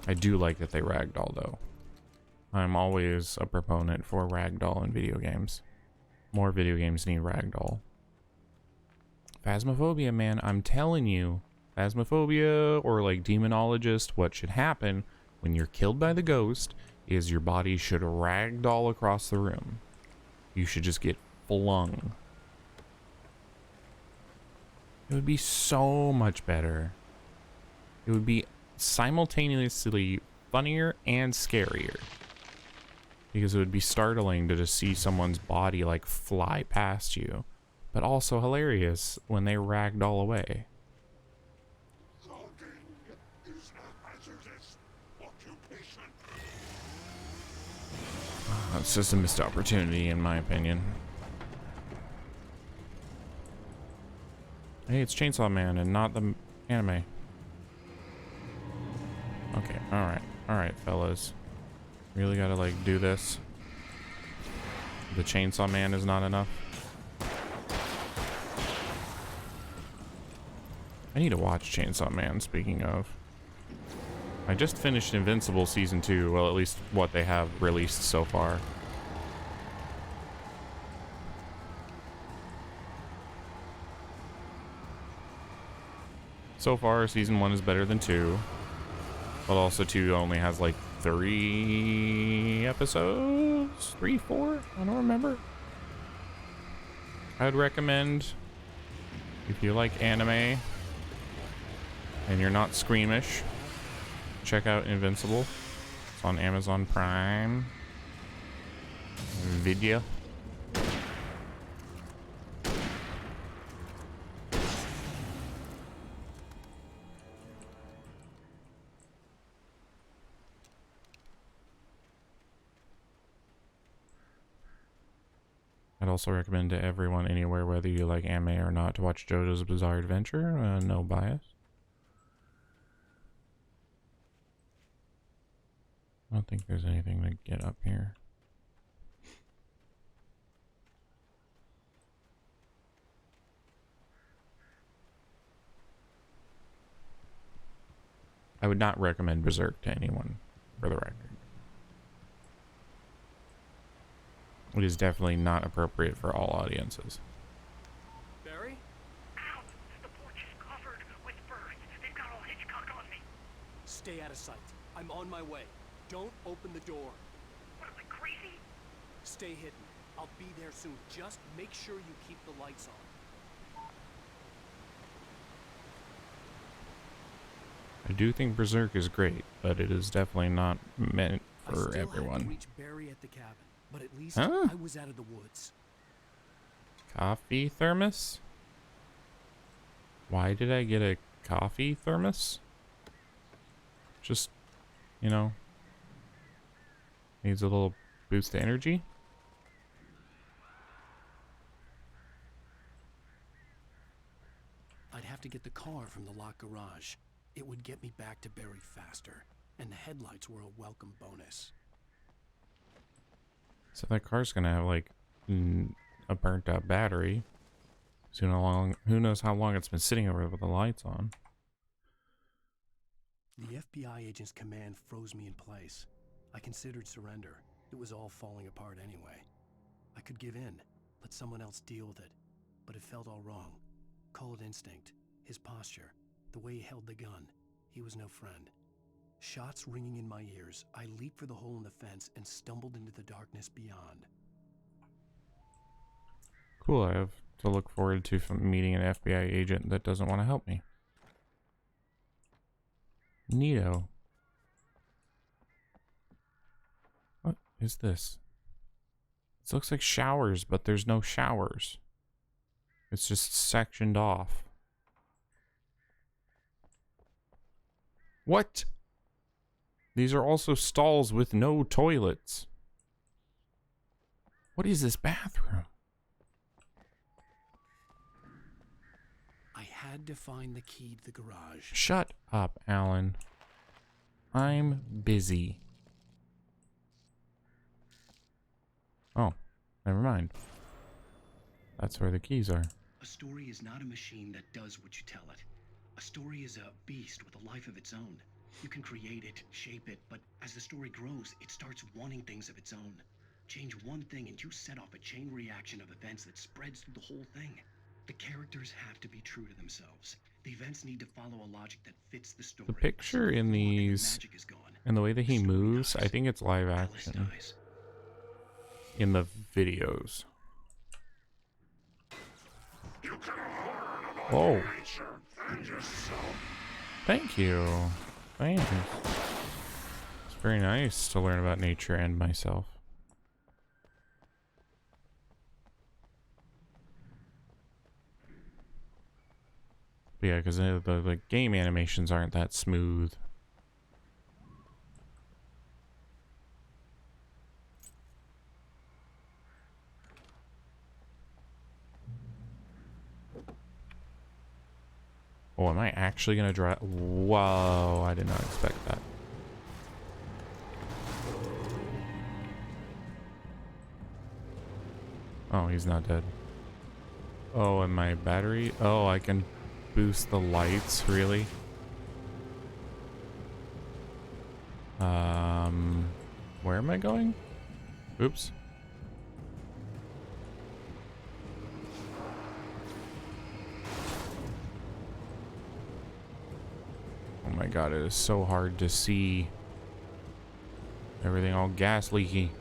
I do like that they ragdoll though. I'm always a proponent for ragdoll in video games. More video games need ragdoll. Phasmophobia, man, I'm telling you. Phasmophobia or like demonologist, what should happen when you're killed by the ghost is your body should ragdoll across the room. You should just get flung. It would be so much better. It would be simultaneously funnier and scarier. Because it would be startling to just see someone's body like fly past you. But also hilarious when they ragdoll away. It's just a missed opportunity in my opinion. Hey, it's Chainsaw Man and not the anime. Okay, alright, fellas. Really gotta like do this. The Chainsaw Man is not enough. I need to watch Chainsaw Man, speaking of. I just finished Invincible Season 2, well at least what they have released so far. So far, Season 1 is better than 2. But also 2 only has like 3 episodes? 3, 4? I don't remember. I would recommend, if you like anime and you're not squeamish, check out Invincible. It's on Amazon Prime Video. I'd also recommend to everyone anywhere, whether you like anime or not, to watch JoJo's Bizarre Adventure. No bias. I don't think there's anything to get up here. I would not recommend Berserk to anyone, for the record. It is definitely not appropriate for all audiences. Barry? Ow! The porch is covered with birds. They've got all Hitchcock on me. Stay out of sight. I'm on my way. Don't open the door. What, am I crazy? Stay hidden. I'll be there soon. Just make sure you keep the lights on. I do think Berserk is great, but it is definitely not meant for I still everyone. had to reach Barry at the cabin, but at least Huh? I was out of the woods. Coffee thermos? Why did I get a coffee thermos? Just, you know, needs a little boost of energy. I'd have to get the car from the locked garage. It would get me back to Barry faster, and the headlights were a welcome bonus. So that car's gonna have like a burnt out battery. So who knows how long it's been sitting over with the lights on. The FBI agent's command froze me in place. I considered surrender. It was all falling apart anyway. I could give in, let someone else deal with it, but it felt all wrong. Call it instinct, his posture, the way he held the gun. He was no friend. Shots ringing in my ears, I leaped for the hole in the fence and stumbled into the darkness beyond. Cool, I have to look forward to meeting an FBI agent that doesn't want to help me. Neato. What is this? This looks like showers, but there's no showers. It's just sectioned off. What? These are also stalls with no toilets. What is this bathroom? I had to find the key to the garage. Shut up, Alan. I'm busy. Oh, never mind. That's where the keys are. A story is not a machine that does what you tell it. A story is a beast with a life of its own. You can create it, shape it, but as the story grows, it starts wanting things of its own. Change one thing and you set off a chain reaction of events that spreads through the whole thing. The characters have to be true to themselves. The events need to follow a logic that fits the story. The picture in these, and the way that he moves, I think it's live action. In the videos. Oh. Thank you. Thanks. It's very nice to learn about nature and myself. But yeah, because the game animations aren't that smooth. Oh, am I actually gonna drive? Whoa, I did not expect that. Oh, he's not dead. Oh, and my battery? Oh, I can boost the lights, really? Where am I going? Oops. Oh my god, it is so hard to see. Everything all gas leaky.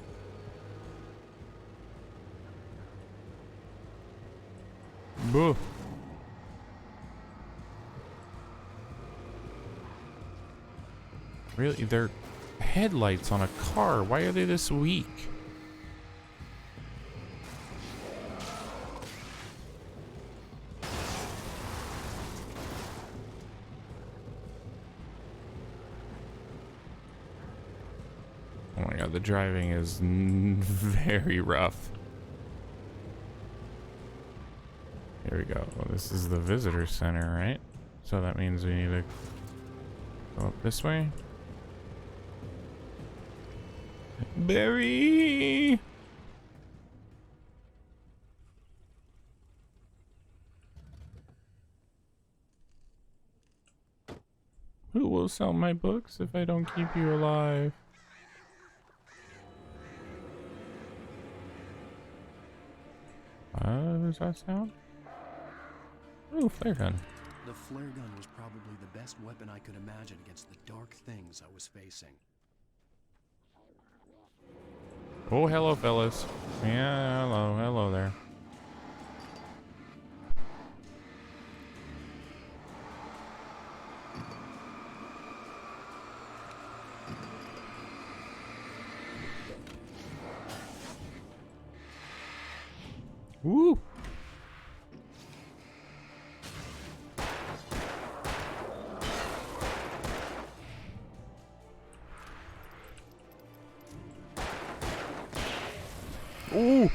Boo. Really? They're headlights on a car. Why are they this weak? Oh my god, the driving is very rough. Here we go. Well, this is the visitor center, right? So that means we need to go up this way. Barry! Who will sell my books if I don't keep you alive? Does that sound? Ooh, flare gun. The flare gun was probably the best weapon I could imagine against the dark things I was facing. Oh, hello, fellas. Yeah, hello there. Woo! Ooh!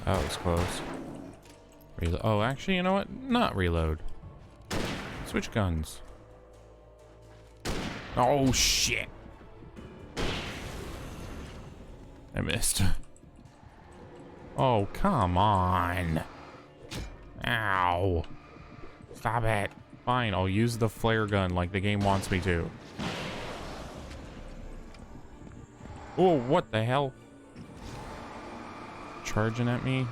That was close. Oh, actually, you know what? Not reload. Switch guns. Oh, shit! I missed. Oh, come on. Ow. Stop it. Fine, I'll use the flare gun like the game wants me to. Oh, what the hell? Charging at me?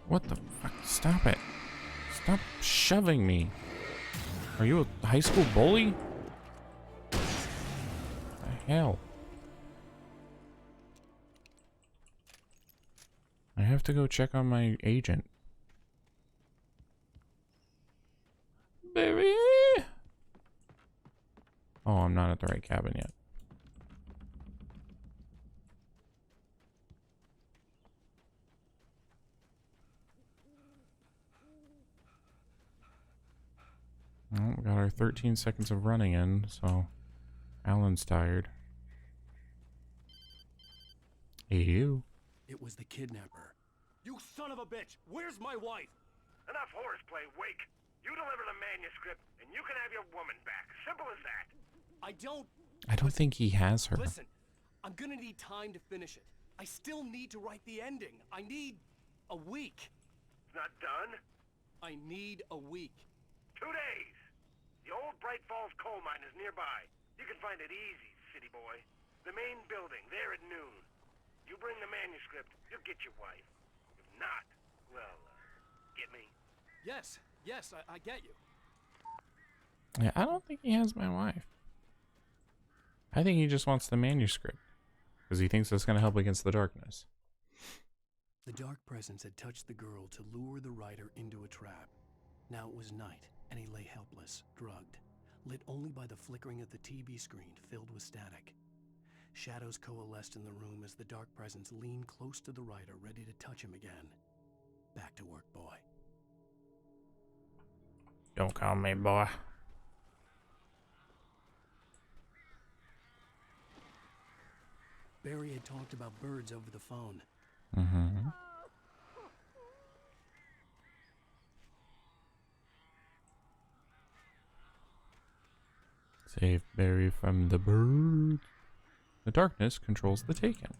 What the fuck? Stop it. Stop shoving me. Are you a high school bully? What the hell? I have to go check on my agent. Baby! Oh, I'm not at the right cabin yet. Well, we got our 13 seconds of running in, so Alan's tired. Hey, you. It was the kidnapper. You son of a bitch! Where's my wife? Enough horseplay, Wake. You deliver the manuscript, and you can have your woman back. Simple as that. I don't... I don't think he has her. Listen, I'm gonna need time to finish it. I still need to write the ending. I need a week. It's not done? I need a week. 2 days. The old Bright Falls coal mine is nearby. You can find it easy, city boy. The main building, there at noon. You bring the manuscript, you'll get your wife. If not, well, get me? Yes, I get you. Yeah, I don't think he has my wife. I think he just wants the manuscript. Because he thinks it's going to help against the darkness. The dark presence had touched the girl to lure the writer into a trap. Now it was night, and he lay helpless, drugged, lit only by the flickering of the TV screen filled with static. Shadows coalesced in the room as the dark presence leaned close to the writer, ready to touch him again. Back to work, boy. Don't call me boy. Barry had talked about birds over the phone. Mm-hmm. Save Barry from the birds. The darkness controls the Taken.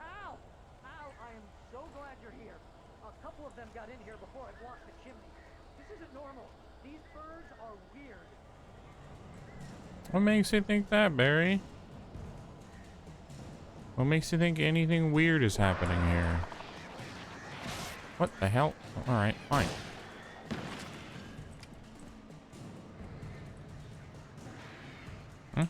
Al! Al, I am so glad you're here. A couple of them got in here before I blocked the chimney. This isn't normal. These birds are weird. What makes you think that, Barry? What makes you think anything weird is happening here? What the hell? Alright, fine. Hmm?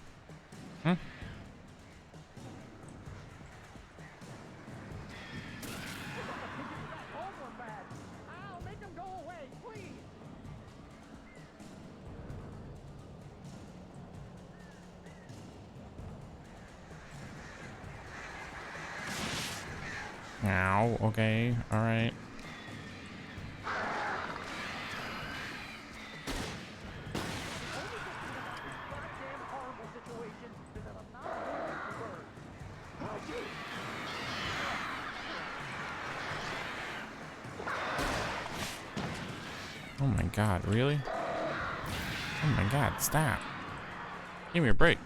Al, make them go away, please! Ow, okay, alright. Oh my god, really? Oh my god, stop. Give me a break.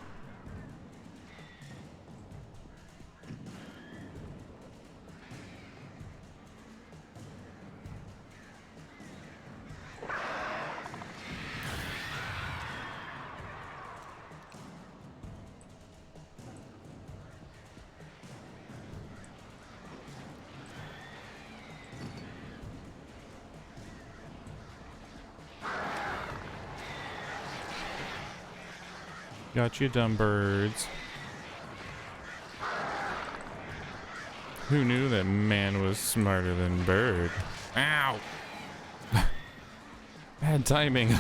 Got you, dumb birds. Who knew that man was smarter than bird? Ow! Bad timing.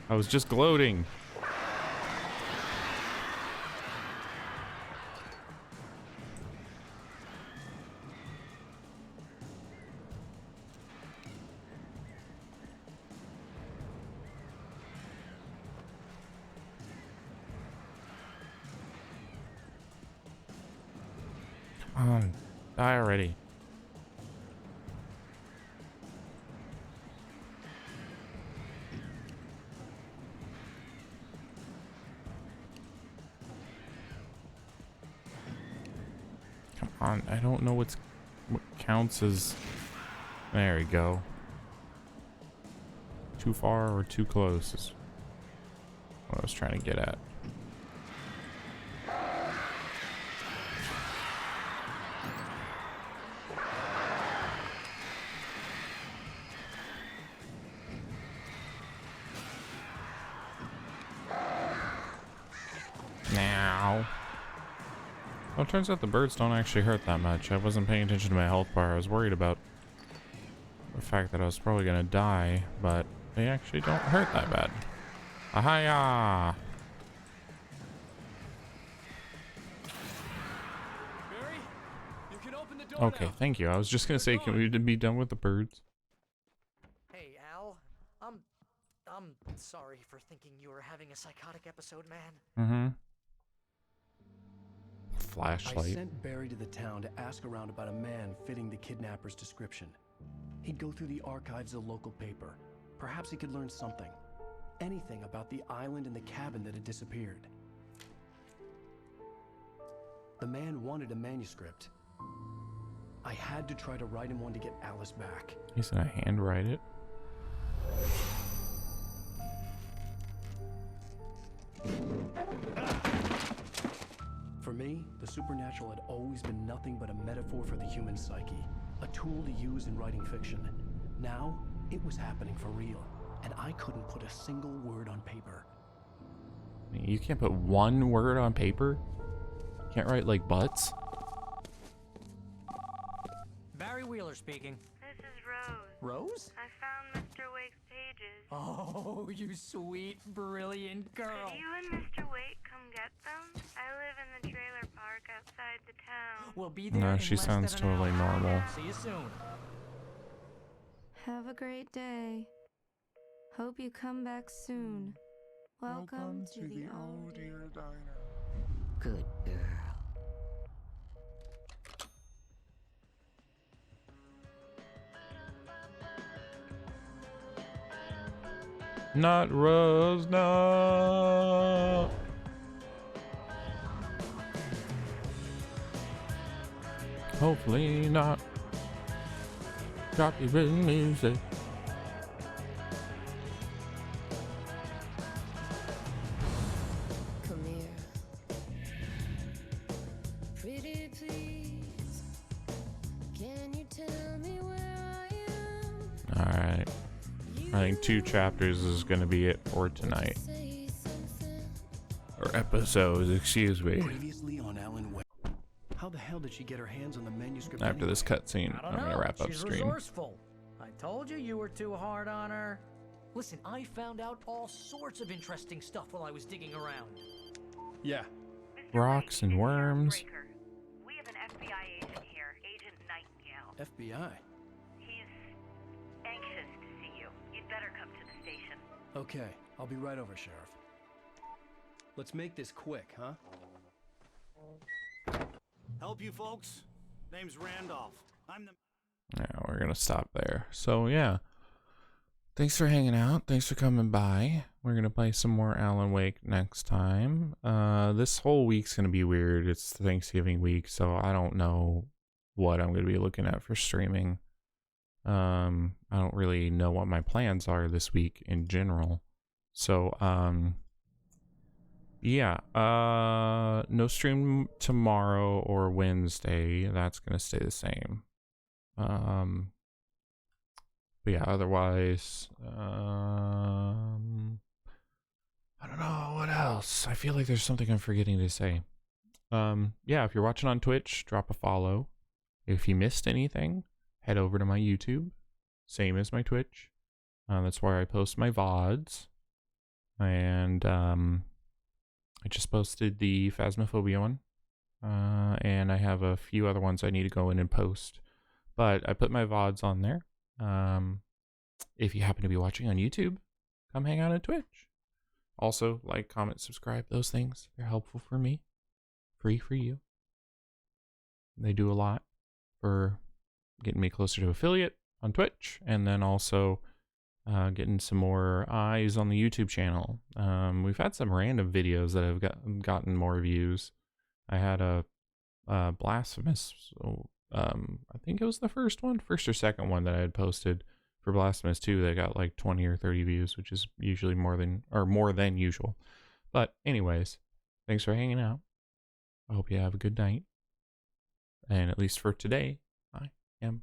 I was just gloating. Come on, die already. Come on, I don't know what counts as... There we go. Too far or too close is what I was trying to get at. Now. Well, it turns out the birds don't actually hurt that much. I wasn't paying attention to my health bar. I was worried about the fact that I was probably gonna die, but they actually don't hurt that bad. Ahaya! Barry, you can open the door Okay, now. thank you. I was just gonna say, can we be done with the birds? Hey, Al. I'm sorry for thinking you were having a psychotic episode, man. Mm-hmm. I Flashlight. sent Barry to the town to ask around about a man fitting the kidnapper's description. He'd go through the archives of the local paper. Perhaps he could learn something. Anything about the island and the cabin that had disappeared. The man wanted a manuscript. I had to try to write him one to get Alice back. He's gonna handwrite it. For me, the supernatural had always been nothing but a metaphor for the human psyche, a tool to use in writing fiction. Now, it was happening for real, and I couldn't put a single word on paper. You can't put one word on paper? Can't write like butts? Barry Wheeler speaking. This is Rose. Rose? I found Mr. Wake's pages. Oh, you sweet, brilliant girl. Could you and Mr. Wake come get them? I live in the trailer park outside the town. We'll be there No, in she less sounds than an totally hour. normal. See you soon. Have a great day. Hope you come back soon. Welcome to the old dear diner. Good girl. Not Rose, no. Hopefully not. Drop your rhythm music. Come here. Pretty please. Can you tell me where I am? Alright. I think 2 chapters is going to be it for tonight. Or episodes, excuse me. Previously on Alan Wake. How the hell did she get her hands on the manuscript? After this cutscene, I don't I'm know. going to wrap up She's stream. resourceful. I told you you were too hard on her. Listen, I found out all sorts of interesting stuff while I was digging around. Yeah. Rocks and worms. We have an FBI agent here, Agent Nightingale. FBI? He's anxious to see you. You'd better come to the station. Okay, I'll be right over, Sheriff. Let's make this quick, huh? Help you folks? Name's Randolph. I'm the... Yeah, we're going to stop there. So, yeah. Thanks for hanging out. Thanks for coming by. We're going to play some more Alan Wake next time. This whole week's going to be weird. It's Thanksgiving week, so I don't know what I'm going to be looking at for streaming. I don't really know what my plans are this week in general. So, yeah. No stream tomorrow or Wednesday. That's going to stay the same. But yeah, otherwise, I don't know what else. I feel like there's something I'm forgetting to say. Yeah, if you're watching on Twitch, drop a follow. If you missed anything, head over to my YouTube, same as my Twitch. That's where I post my VODs. And I just posted the Phasmophobia one. And I have a few other ones I need to go in and post. But I put my VODs on there. If you happen to be watching on YouTube, come hang out on Twitch. Also, like, comment, subscribe, those things. They're helpful for me. Free for you. They do a lot for getting me closer to affiliate on Twitch. And then also getting some more eyes on the YouTube channel. We've had some random videos that have gotten more views. I had a Blasphemous... I think it was the first or second one that I had posted for Blasphemous 2 that got like 20 or 30 views, which is usually more than usual. But anyways, thanks for hanging out. I hope you have a good night. And at least for today, I am